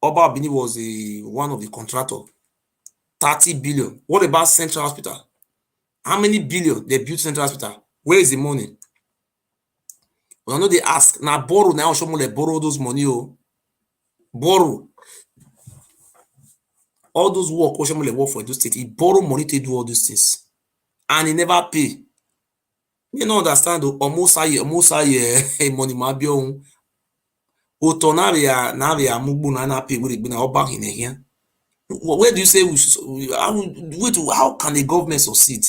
Oba Benin was one of the contractor. 30 billion. What about Central Hospital? How many billion they built Central Hospital? Where is the money? Well, I know they ask. Now borrow, now show me borrow those money. Oh. Borrow. All those work, work for those state. He borrow money to do all those things. And he never pay. You don't understand though. Almost money might be on. Otonavia mubu na pay with it all back in here. Where do you say we should how can the government succeed?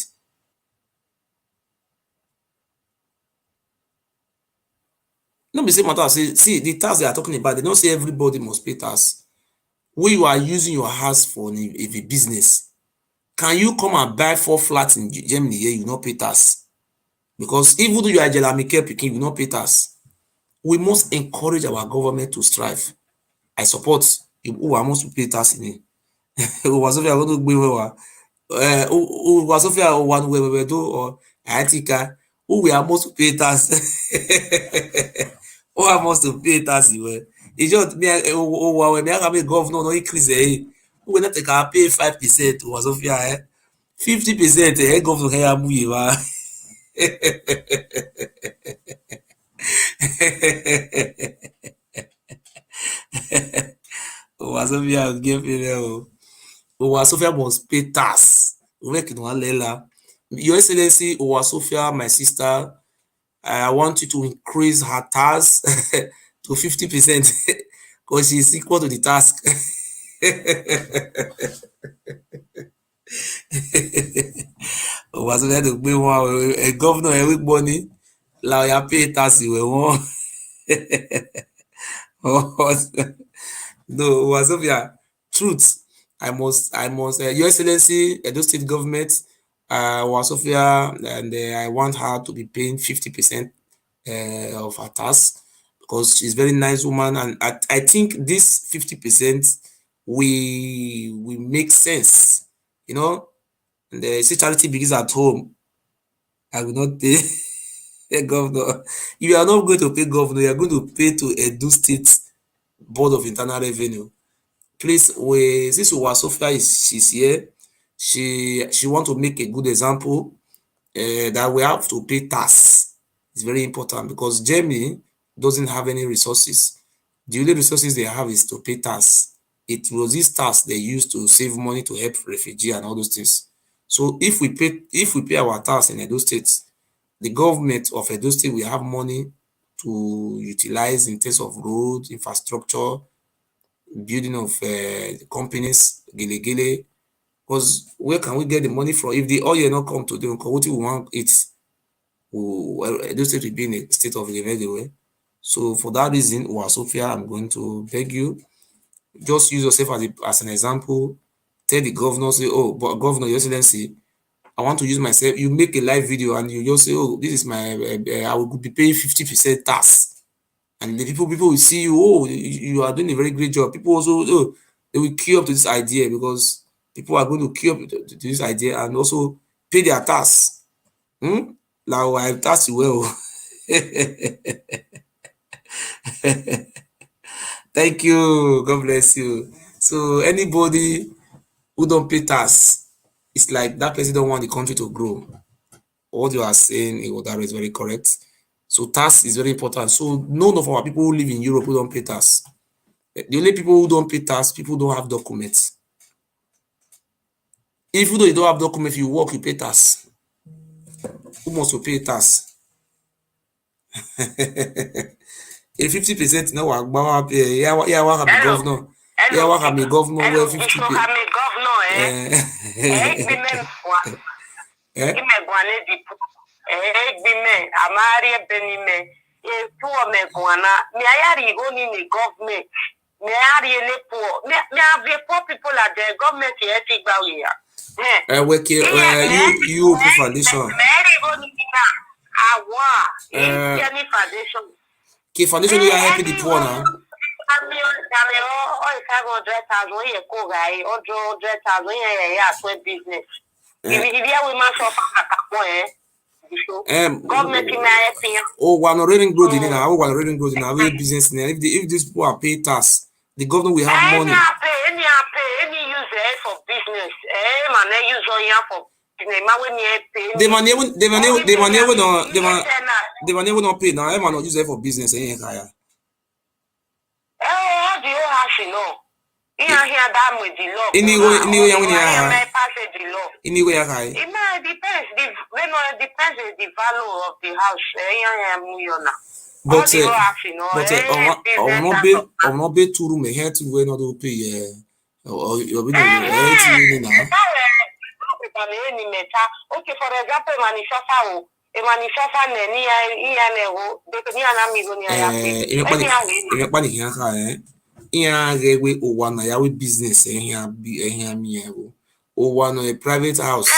No be say matter say see the tax they are talking about, they don't say everybody must pay tax. When you are using your house for a business, can you come and buy 4 flats in Germany here? You not pay tax. Because even though you are Jelamike picking, you not pay tax. We must encourage our government to strive. I support who are most to pay tax in it. Wasofia going to be Wasofia one way do or Atika who we are most to pay tax. Who are most to pay tax? It's just me. When me have a governor no increase. We will not take our pay 5%. Wasofia 50%. Governor here muiwa. Wasofia give me. Wasofia must pay tax. Your Excellency, Wasofia, my sister, I want you to increase her tax to 50% because she's equal to the task. Wasofia to pay one a governor every money. La pay tax we want. No, Wasofia, truth. I must, Your Excellency, Edo State government, Wasofia, and I want her to be paying 50% of her tax because she's a very nice woman, and I think this 50% we make sense, you know. And the charity begins at home. I will not pay a governor. You are not going to pay governor. You are going to pay to Edo State Board of Internal Revenue. Please, since Wasofia she's here, she want to make a good example that we have to pay tax. It's very important because Germany doesn't have any resources. The only resources they have is to pay tax. It was this tax they used to save money to help refugees and all those things. So if we pay our tax in Edo State, the government of Edo State will have money to utilize in terms of road, infrastructure, building of companies, gele. Because where can we get the money from? If the oil not come to the what we want, Edo State will be in a state of anyway. So for that reason, Wasofia, I'm going to beg you, just use yourself as an example. Tell the governor, say, oh, but Governor, Your Excellency, I want to use myself. You make a live video and you just say, oh, this is my, I will be paying 50% tax. And the people will see you, oh, you are doing a very great job. People also, oh, they will queue up to this idea because people are going to queue up to this idea and also pay their tax. Like I tax you well. Thank you. God bless you. So anybody who don't pay tax, it's like that person don't want the country to grow. What you are saying, that is very correct. So tax is very important. So none of our people who live in Europe who don't pay tax. The only people who don't pay tax, people don't have documents. Even though you don't have documents, if you work, you pay tax. Who must pay tax? If 50% no work, what have the governor? Yeah, what have the governor where 50%? Government. Me are really poor. Me have the poor people at the government here. You foundation. Foundation, you are helping the poor now. Business. Oh, one reading growth in now. One reading growth in our business. If these people are paying tax, The governor will have money. Any user for business. Man, use for the money will not pay now. I'm not use it for business. How do you have to know? Here that with the law. Anyway, it might depends. Depends on the value of the house. But I will not be 2 room here to where not to pay. You'll be now. Okay, for example, manifesto. A manifesto business a private house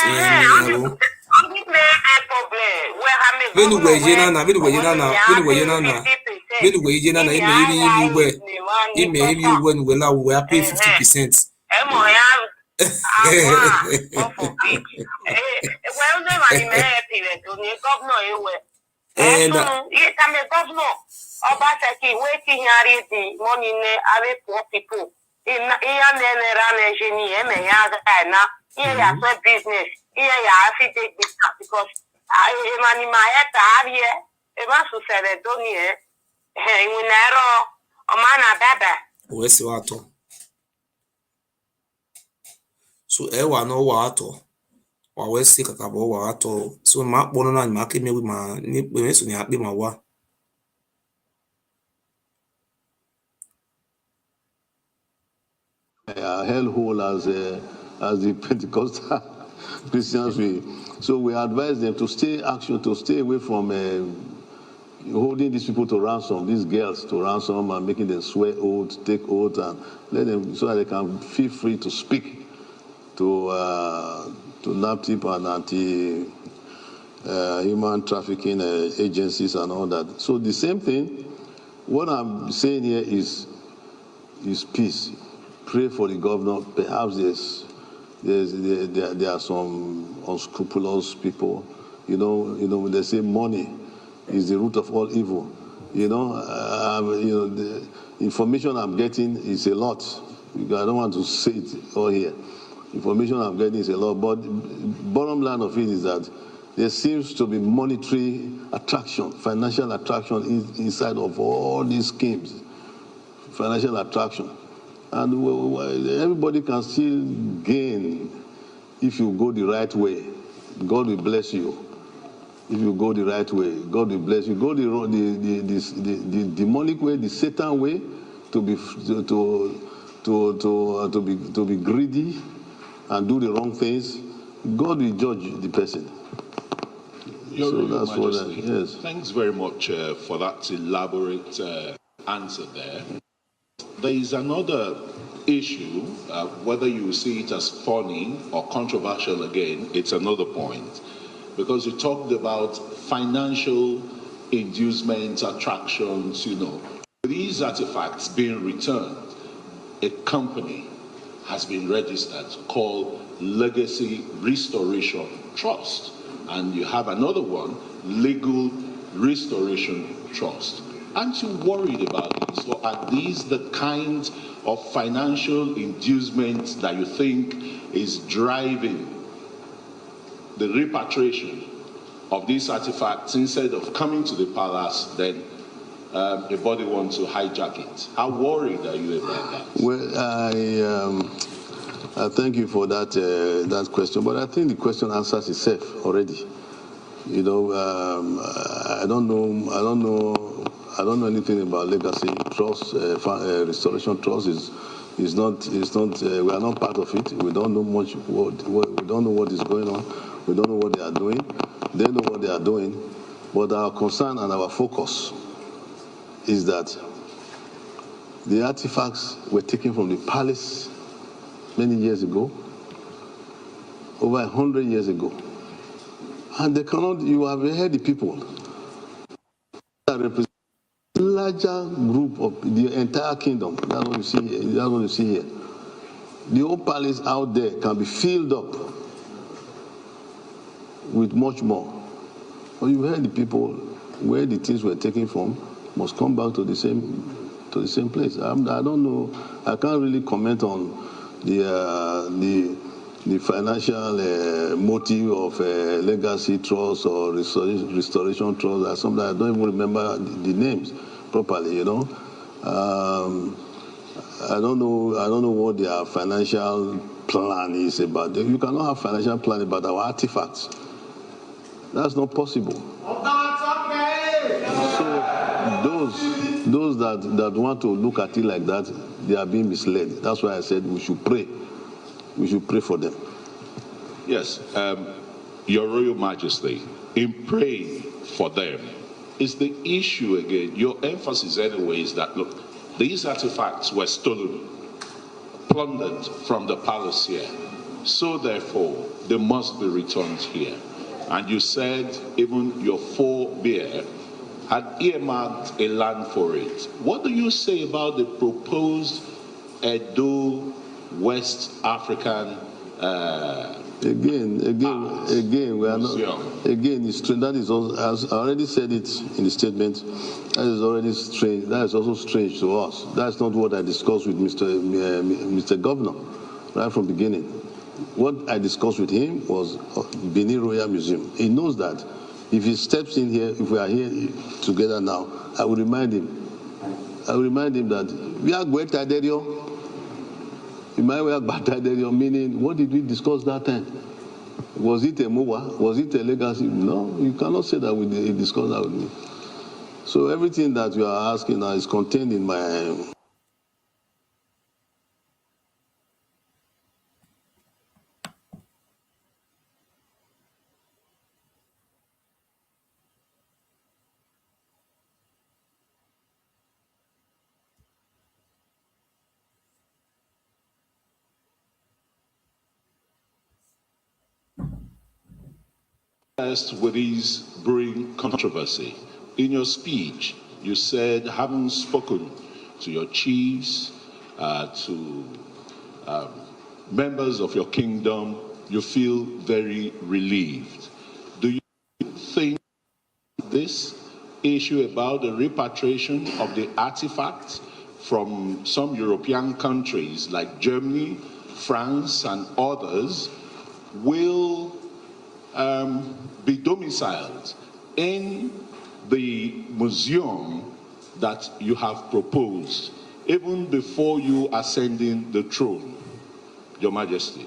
pay 50%. And Obaseki waiting here the money poor people. In business. Here business because so no water. Wa see kakabo wa ato. So ma bono na ma keme we ma ni we so ni akpe ma wa. Hellhole as the Pentecostal Christians way. So we advise them to stay away from holding these people to ransom, these girls to ransom, and making them swear oaths, take oaths, and let them so that they can feel free to speak to NAPTIP and anti-human trafficking agencies and all that. So the same thing. What I'm saying here is peace. Pray for the governor. Perhaps there are some unscrupulous people. You know, they say money is the root of all evil. The information I'm getting is a lot. I don't want to say it all here. Information I'm getting is a lot, but bottom line of it is that there seems to be monetary attraction, financial attraction inside of all these schemes. Financial attraction. And everybody can still gain if you go the right way. God will bless you. If you go the right way, God will bless you. Go the demonic way, the Satan way, to be greedy and do the wrong things. God will judge the person. So that's what yes. Thanks very much for that elaborate answer there. There is another issue, whether you see it as funny or controversial again, it's another point. Because you talked about financial inducements, attractions, These artifacts being returned, a company has been registered called Legacy Restoration Trust. And you have another one, Legal Restoration Trust. Aren't you worried about this? Or are these the kind of financial inducements that you think is driving the repatriation of these artifacts instead of coming to the palace, then a body wants to hijack it? How worried are you about that? Well, I thank you for that question, but I think the question answers itself already. I don't know anything about legacy trust. Restoration trust is not. We are not part of it. We don't know much. We don't know what is going on. We don't know what they are doing. They know what they are doing. But our concern and our focus is that the artifacts were taken from the palace many years ago, over 100 years ago. And they cannot, you have heard the people that represent a larger group of the entire kingdom. That's what you see here. That's what you see here. The old palace out there can be filled up with much more. But you heard the people where the things were taken from must come back to the same to the same place. I don't know. I can't really comment on the financial motive of legacy trust or restoration trust or something. I don't even remember the names properly. You know, I don't know what their financial plan is about. You cannot have financial plan about our artifacts. That's not possible. So those that want to look at it like that, they are being misled. That's why I said we should pray. We should pray for them. Yes, Your Royal Majesty, in praying for them, is the issue again. Your emphasis anyway is that, look, these artifacts were stolen, plundered from the palace here. So therefore, they must be returned here. And you said even your forebear had earmarked a land for it. What do you say about the proposed Edo West African Again, we are not. Again, it's strange. That is also, as I already said it in the statement. That is already strange. That is also strange to us. That's not what I discussed with Mr. Governor right from the beginning. What I discussed with him was Benin Royal Museum. He knows that if he steps in here, if we are here together now, I will remind him. I will remind him that we are going to Aderio. Meaning, what did we discuss that time? Was it a MOA? Was it a legacy? No, you cannot say that we discussed that with me. So everything that you are asking now is contained in my... with his brewing controversy. In your speech, you said, having spoken to your chiefs, to members of your kingdom, you feel very relieved. Do you think this issue about the repatriation of the artifacts from some European countries like Germany, France, and others will be domiciled in the museum that you have proposed, even before you ascending the throne, Your Majesty?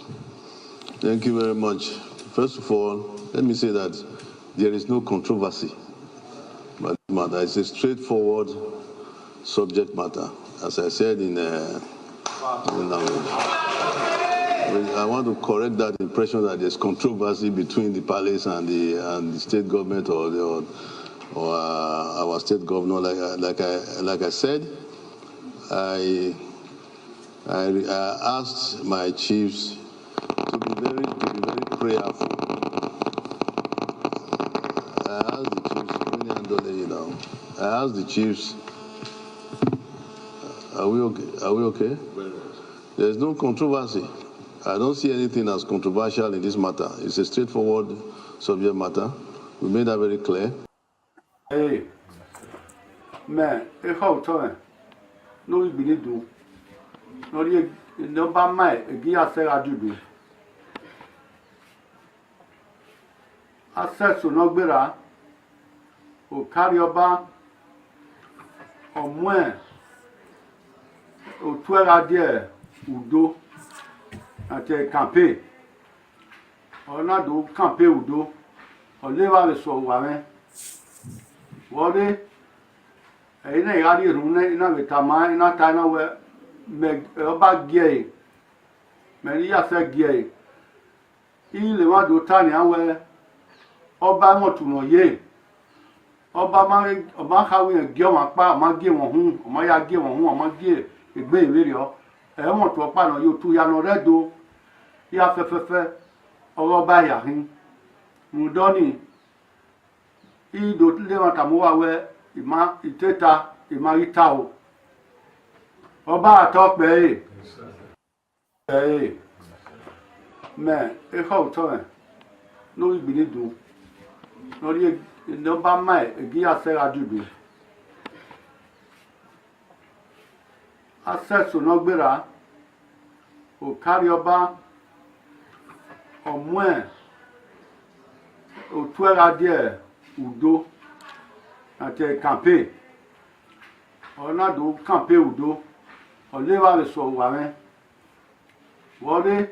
Thank you very much. First of all, let me say that there is no controversy. But it's a straightforward subject matter. As I said in I want to correct that impression that there's controversy between the palace and the state government or our state governor. Like I said, I asked my chiefs to be very prayerful. I asked the chiefs, are we okay? Are we okay? There's no controversy. I don't see anything as controversial in this matter. It's a straightforward subject matter. We made that very clear. Hey, man, if how to no be do. No ba mai egi ase adudu. Access no gbera. O carry oba ọmọ o tu era die udo ate campaign ona do campaign udo o le wa le so wa me wore e na ya ri run na be ta ma na ta na we me oba gie me ri ya se gie ile wa do ta ni awe oba mo tu mo ye ọba kàwé gé wọn pa ọmọ gé wọn hún ọmọ ya gé wọn hún ọmọ gé ìgbé ìwé rẹ ọ ẹwọn tó pa náà yóò tú yanu rẹ do yá fẹfẹfẹ ọrọ bá yà hín mùdọ́nì ìdò lé wọn tàmú wà wẹ ìmá ìtẹta ìmá ìta o ọba àtọpẹ ẹ mẹ ẹkọ òtọ ẹ lórí ìgbìlẹ dùn lórí no ba mai egi ase adudu access no gbera o carry oba omwe o tuera die udo ate campaign ona do campaign udo o leva le so wa me wode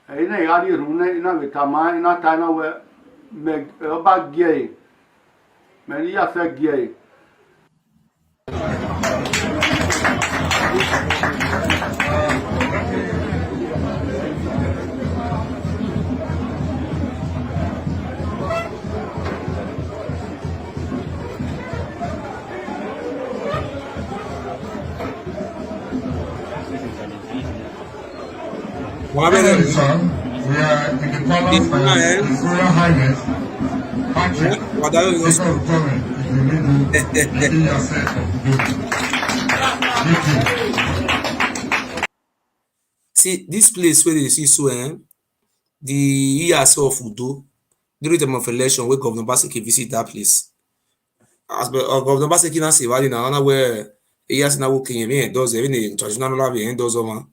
ina yari rune ina betama ina tana we me oba gie me ya se gie We are in the palace by His Royal Highness Patrick, Speaker of Government, See, this place where you see so, the ERC of Udo, during the time of election, where Governor Obaseki visit that place. As Governor Obaseki now say, well, in another where ERC now working in does even the traditional lobby does over.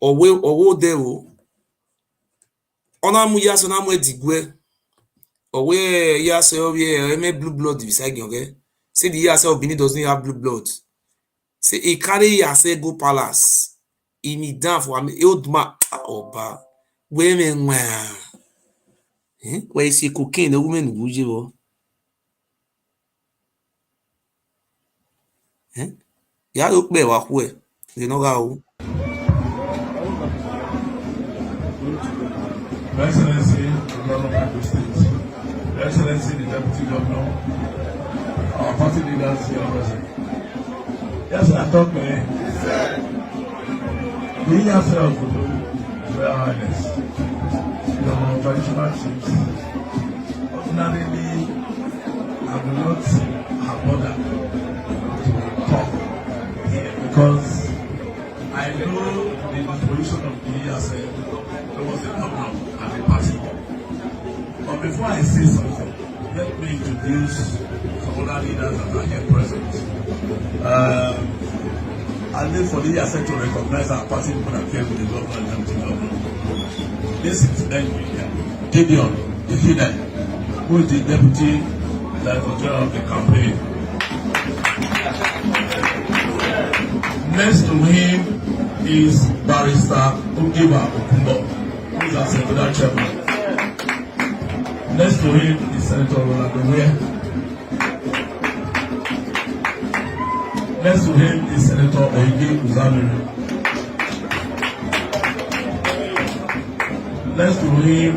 Or there, ona mu ya so na mu edigwe owe ya say owe me blue blood beside you, okay? Say the ya say Benin doesn't have blue blood. Say he carry ya say go palace. He need down for me old man Oba women where you see cocaine the woman bujibo. Ya look be wa who you know how. Your Excellency, the Governor of the State, Your Excellency, the Deputy Governor, our party leaders here present. Yes, I talk the yourself with Royal Highness, your traditional chiefs. Ordinarily, I will not have bothered to talk here because I know the disposition of the yourself towards the governor and the party. But before I say something, let me introduce some other leaders that are here present. And then for the ESA to recognize our party people that came with the governor and deputy governor. This is Gideon, the leader, who is the deputy director of the campaign. Next to him is Barrister Oba Ewure, who is our secretary chairman. Next to him is Senator Oba Ewure. Next to him is Senator Okaighele. Next to him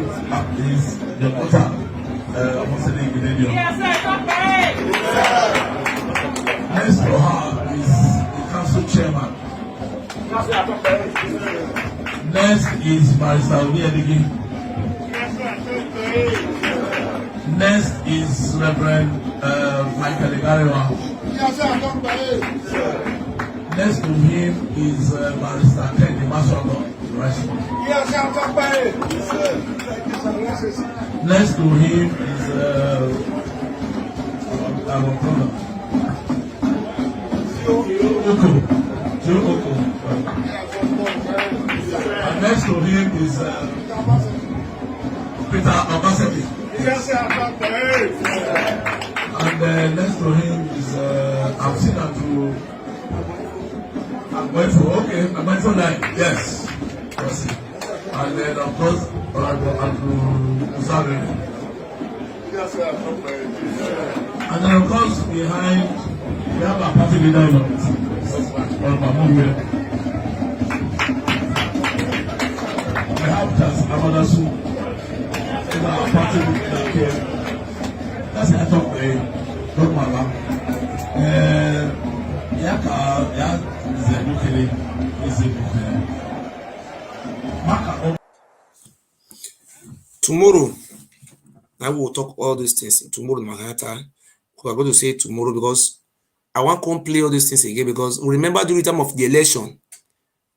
is the daughter Obaseki. Next to her is the council chairman. Next is Barrister Oba. Next is Reverend Okaighele. Next to him is Barrister Kenny Maswabo. Next to him is our brother Joe Oko. And next to him is Peter Obaseki. And next to him is I've seen her to I'm going for line. Yes. And then of course and then of course behind we have our party leader in we have just Amadasu in our party leader here. That's what I talk about. Don't matter. Tomorrow, I will talk all these things tomorrow in Manhattan. We are going to say it tomorrow because I want to come play all these things again because remember during the time of the election,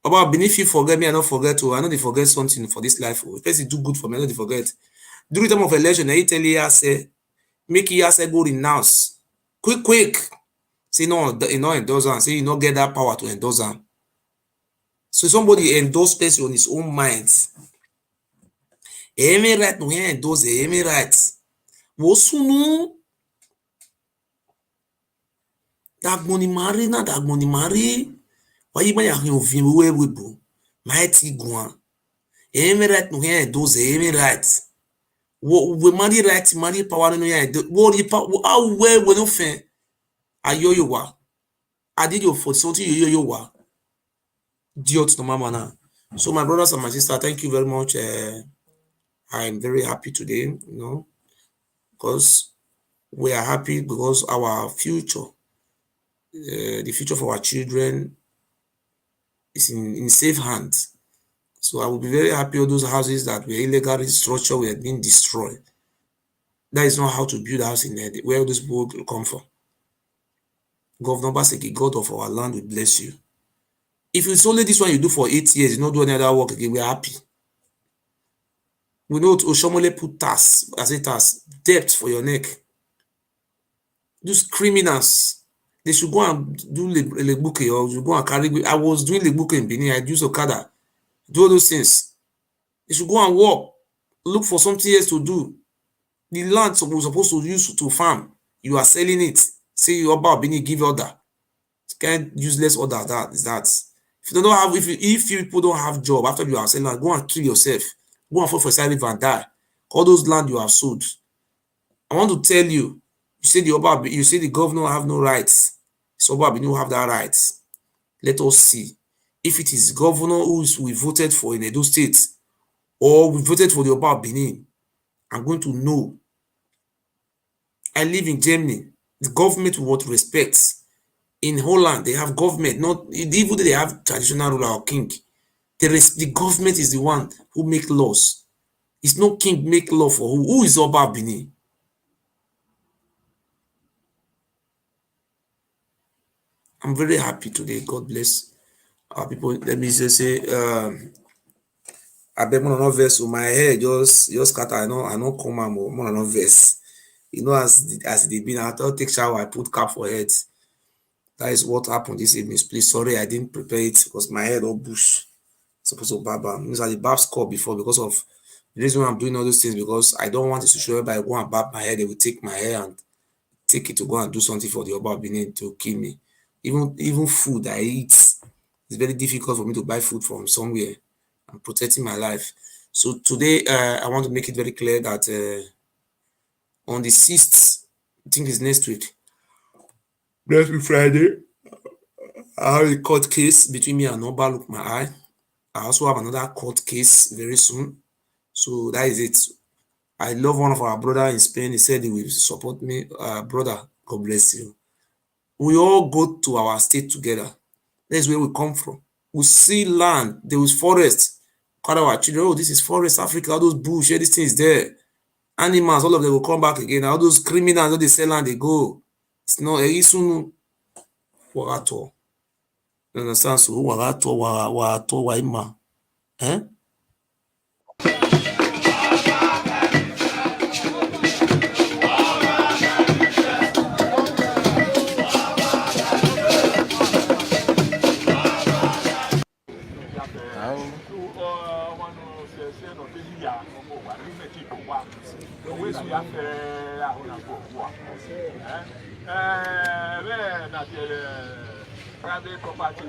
about beneath you forget me, I don't forget to. I know they forget something for this life. If they do good for me, I know they forget. During the time of election, I tell you, I say, make you say go renounce. Quick. Say no, you not endorse am. Say you not get that power to endorse am. So somebody endorse person on his own mind. Any right no here endorse any right. Wosunu dagboni mari na dagboni mari. Why you buy your film we bu? Mighty guan. Any right no here endorse any right. We marry right, marry power no here. What you power? How well we no fin? Ayo yo wa. I did your for something yo wa. Diot no mama na. So my brothers and my sister, thank you very much. I'm very happy today, because we are happy because our future, the future for our children is in safe hands. So I will be very happy all those houses that were illegally structured were being destroyed. That is not how to build a house in there, where those people come from. Governor Obaseki, God of our land, will bless you. If it's only this one you do for 8 years, you don't do any other work again, we're happy. We know Oshomole put tax, as a tax, debt for your neck. Those criminals, they should go and do legbuke or you go and carry. I was doing legbuke in Benin, I use Okada, do all those things. They should go and work, look for something else to do. The land we're supposed to use to farm, you are selling it. Say you about Benin, give order. Can't useless order that is that. If you don't have, if people don't have job after you are selling, go and kill yourself. Go and fall for salary and die. All those land you have sold. I want to tell you, you say the governor have no rights. So Oba you have that rights. Let us see if it is governor we voted for in Edo State or we voted for the Oba Benin. I'm going to know. I live in Germany. The government will what respects. In Holland, they have government, not even they have traditional ruler or king. The government is the one who make laws. It's no king make law for who. Who is Oba Benin? I'm very happy today. God bless our people. Let me just say, I bet more than verse. So my hair just scatter. I know come on more than verse. As they been out, I'll take shower. I put cap for head. That is what happened this evening. Please, sorry, I didn't prepare it because my head all bush. Supposed to barb. Means I the barb score before because of the reason why I'm doing all those things, because I don't want a situation whereby I go and barb my hair, they will take my hair and take it to go and do something for the Oba Benin to kill me. Even food I eat, it's very difficult for me to buy food from somewhere. I'm protecting my life. So today I want to make it very clear that on the 6th, I think it's next week, Friday, I have a court case between me and Oba Look My Eye. I also have another court case very soon. So that is it. I love one of our brother in Spain. He said he will support me. Brother, God bless you. We all go to our state together. That's where we come from. We see land. There is forest. Call our children, oh, this is forest, Africa. All those bush, this thing is there. Animals, all of them will come back again. All those criminals, all they sell land, they go. It's not a soon. Wagato. You understand? So wagato, waima. Eh? Private property,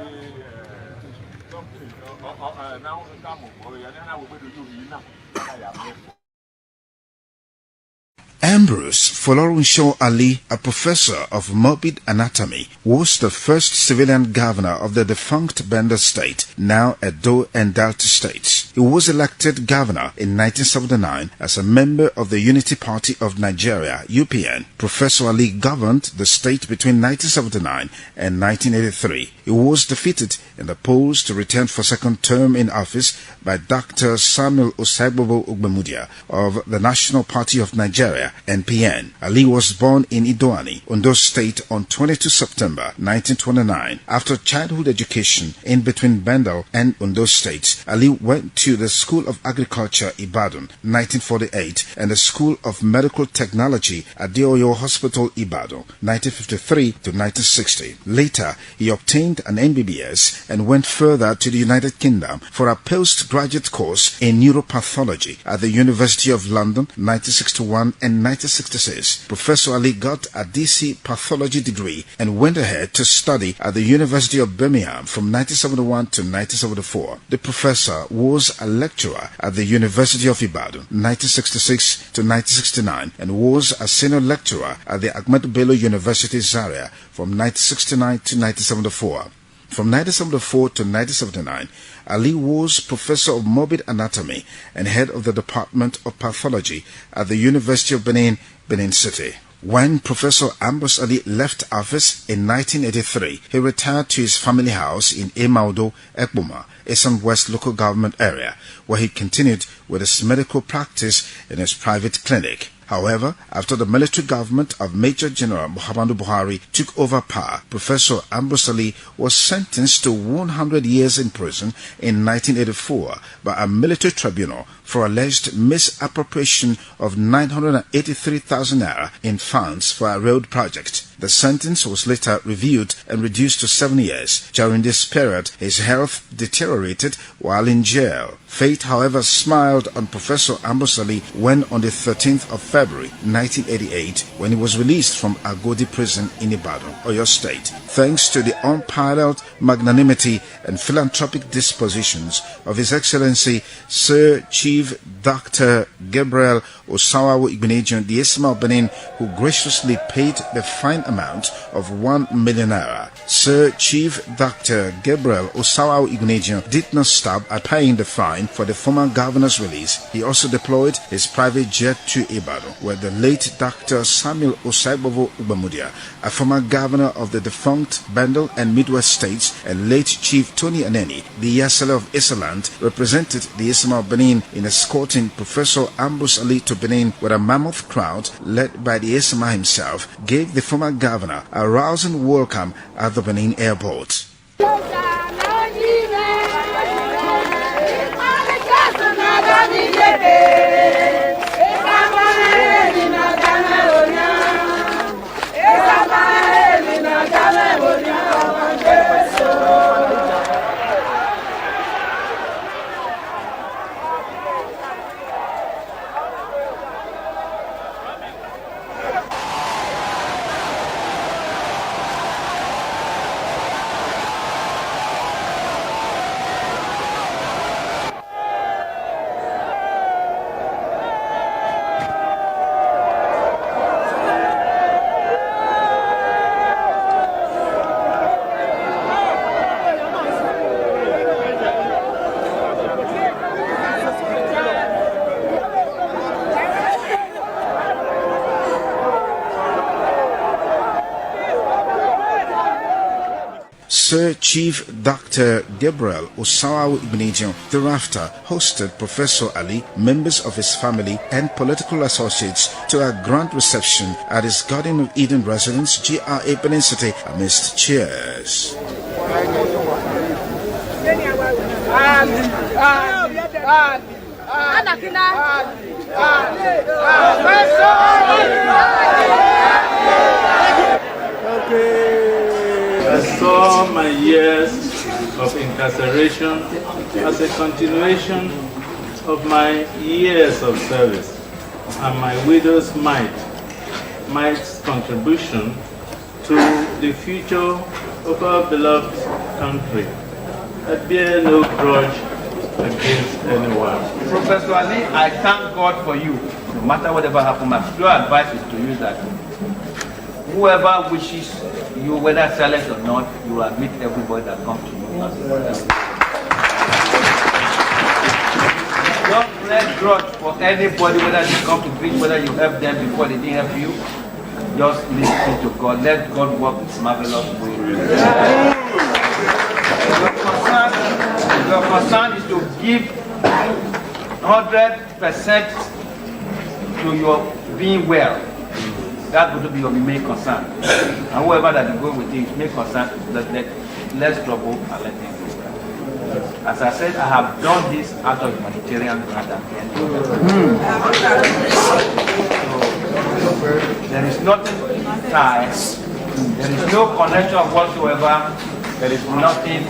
Ambrose Folorunshaw Ali, a professor of morbid anatomy, was the first civilian governor of the defunct Bender State, now Edo and Delta States. He was elected governor in 1979 as a member of the Unity Party of Nigeria, UPN. Professor Ali governed the state between 1979 and 1983. He was defeated in the polls to return for second term in office by Dr. Samuel Osagbobo Ogbemudia of the National Party of Nigeria, NPN. Ali was born in Idoani, Ondo State on 22 September 1929. After childhood education in between Bendel and Ondo States, Ali went to the School of Agriculture, Ibadan, 1948, and the School of Medical Technology at Dioyo Hospital, Ibadan, 1953 to 1960. Later, he obtained an MBBS and went further to the United Kingdom for a postgraduate course in neuropathology at the University of London, 1961 and 1966. Professor Ali got a DC pathology degree and went ahead to study at the University of Birmingham from 1971 to 1974. The professor was a lecturer at the University of Ibadan, 1966 to 1969, and was a senior lecturer at the Ahmadu Bello University, Zaria, from 1969 to 1974. From 1974 to 1979, Ali was Professor of Morbid Anatomy and head of the Department of Pathology at the University of Benin, Benin City. When Professor Ambrose Ali left office in 1983, he retired to his family house in Emaudo, Ekboma, Eastern West local government area, where he continued with his medical practice in his private clinic. However, after the military government of Major General Muhammadu Buhari took over power, Professor Ambrose Ali was sentenced to 100 years in prison in 1984 by a military tribunal for alleged misappropriation of 983,000 naira in funds for a road project. The sentence was later reviewed and reduced to 7 years. During this period, his health deteriorated while in jail. Fate, however, smiled on Professor Ambrose Ali when on the 13th of February 1988, when he was released from Agodi prison in Ibadan, Oyo State, thanks to the unparalleled magnanimity and philanthropic dispositions of His Excellency Sir Chief Dr. Gabriel Osawawu Igbeneghu, the Esma of Benin, who graciously paid the fine amount of 1 million naira. Sir Chief Dr. Gabriel Osawawu Igbeneghu did not stop at paying the fine for the former governor's release. He also deployed his private jet to Ibadan, where the late Dr. Samuel Osaibovo Ubamudia, a former governor of the defunct Bendel and Midwest states, and late Chief Tony Aneni, the Yasele of Isaland, represented the Isma of Benin in escorting Professor Ambrose Ali to Benin, where a mammoth crowd, led by the Isma himself, gave the former governor a rousing welcome at the Benin airport. Sir Chief Dr. Gabriel Osawawu Igbeneghu thereafter hosted Professor Ali, members of his family, and political associates to a grand reception at his Garden of Eden residence, GRA Benin City, amidst cheers. I saw my years of incarceration as a continuation of my years of service and my widow's mite's contribution to the future of our beloved country. I bear no grudge against anyone. Professor Ali, I thank God for you. No matter whatever happens, my pure advice is to you that whoever wishes you, whether silent or not, you will admit everybody that comes to you as a brother. Don't let grudge for anybody, whether they come to preach, whether you help them before they didn't help you. Just listen to God. Let God work His marvelous way. Your concern is to give 100% to your being well. that's going to be your main concern. And whoever that you go with it, main concern, let's trouble and let them go. As I said, I have done this out of humanitarian ground at the end. So, there is nothing tied, there is no connection whatsoever, there is nothing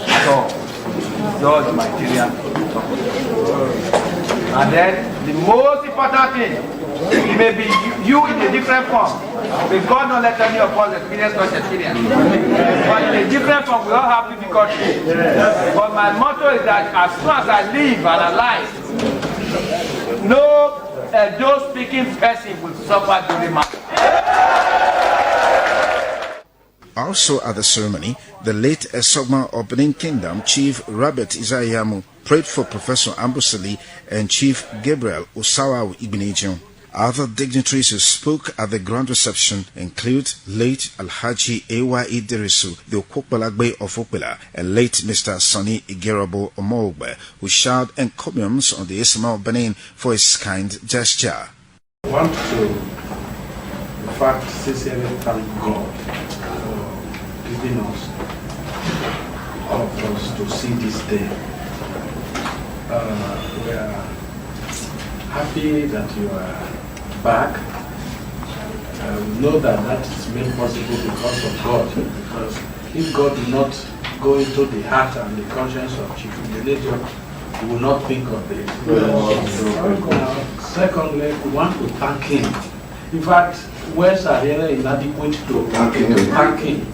at all. Just humanitarian. And then the most important thing, it may be you in a different form. May God not let any of us experience such experience. But in a different form, we all have difficulties. But my motto is that as soon as I live and alive, no those speaking person will suffer during my. Also at the ceremony, the late Esogma of Benin Kingdom, Chief Robert Isayamu, prayed for Professor Amboseli and Chief Gabriel Osawa Igbenejun. Other dignitaries who spoke at the grand reception include late Alhaji Ewa Iderisu, the Okokbalagbe of Okpela, and late Mr. Sonny Igerabo Omogbe, who showered encomiums on the Isma of Benin for his kind gesture. I want to, in fact, sincerely thank God for giving us, all of us, to see this day. We are happy that you are back. We know that is made possible because of God. Because if God did not go into the heart and the conscience of Chief Religion, we will not think of this. Secondly, we want to thank him. In fact, words are really inadequate to thank him.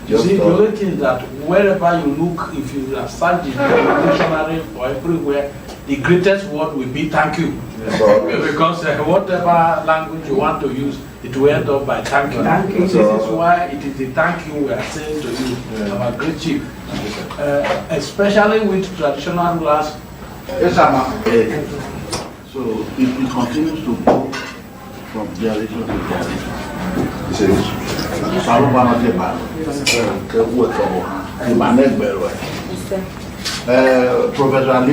You see, the only thing that wherever you look, if you are searching the dictionary or everywhere, the greatest word will be thank you. Because whatever language you want to use, it will end up by thank you. This is why it is the thank you we are saying to you, our great chief. Especially with traditional rulers. So if it continues to go from generation to generation, Professor Ali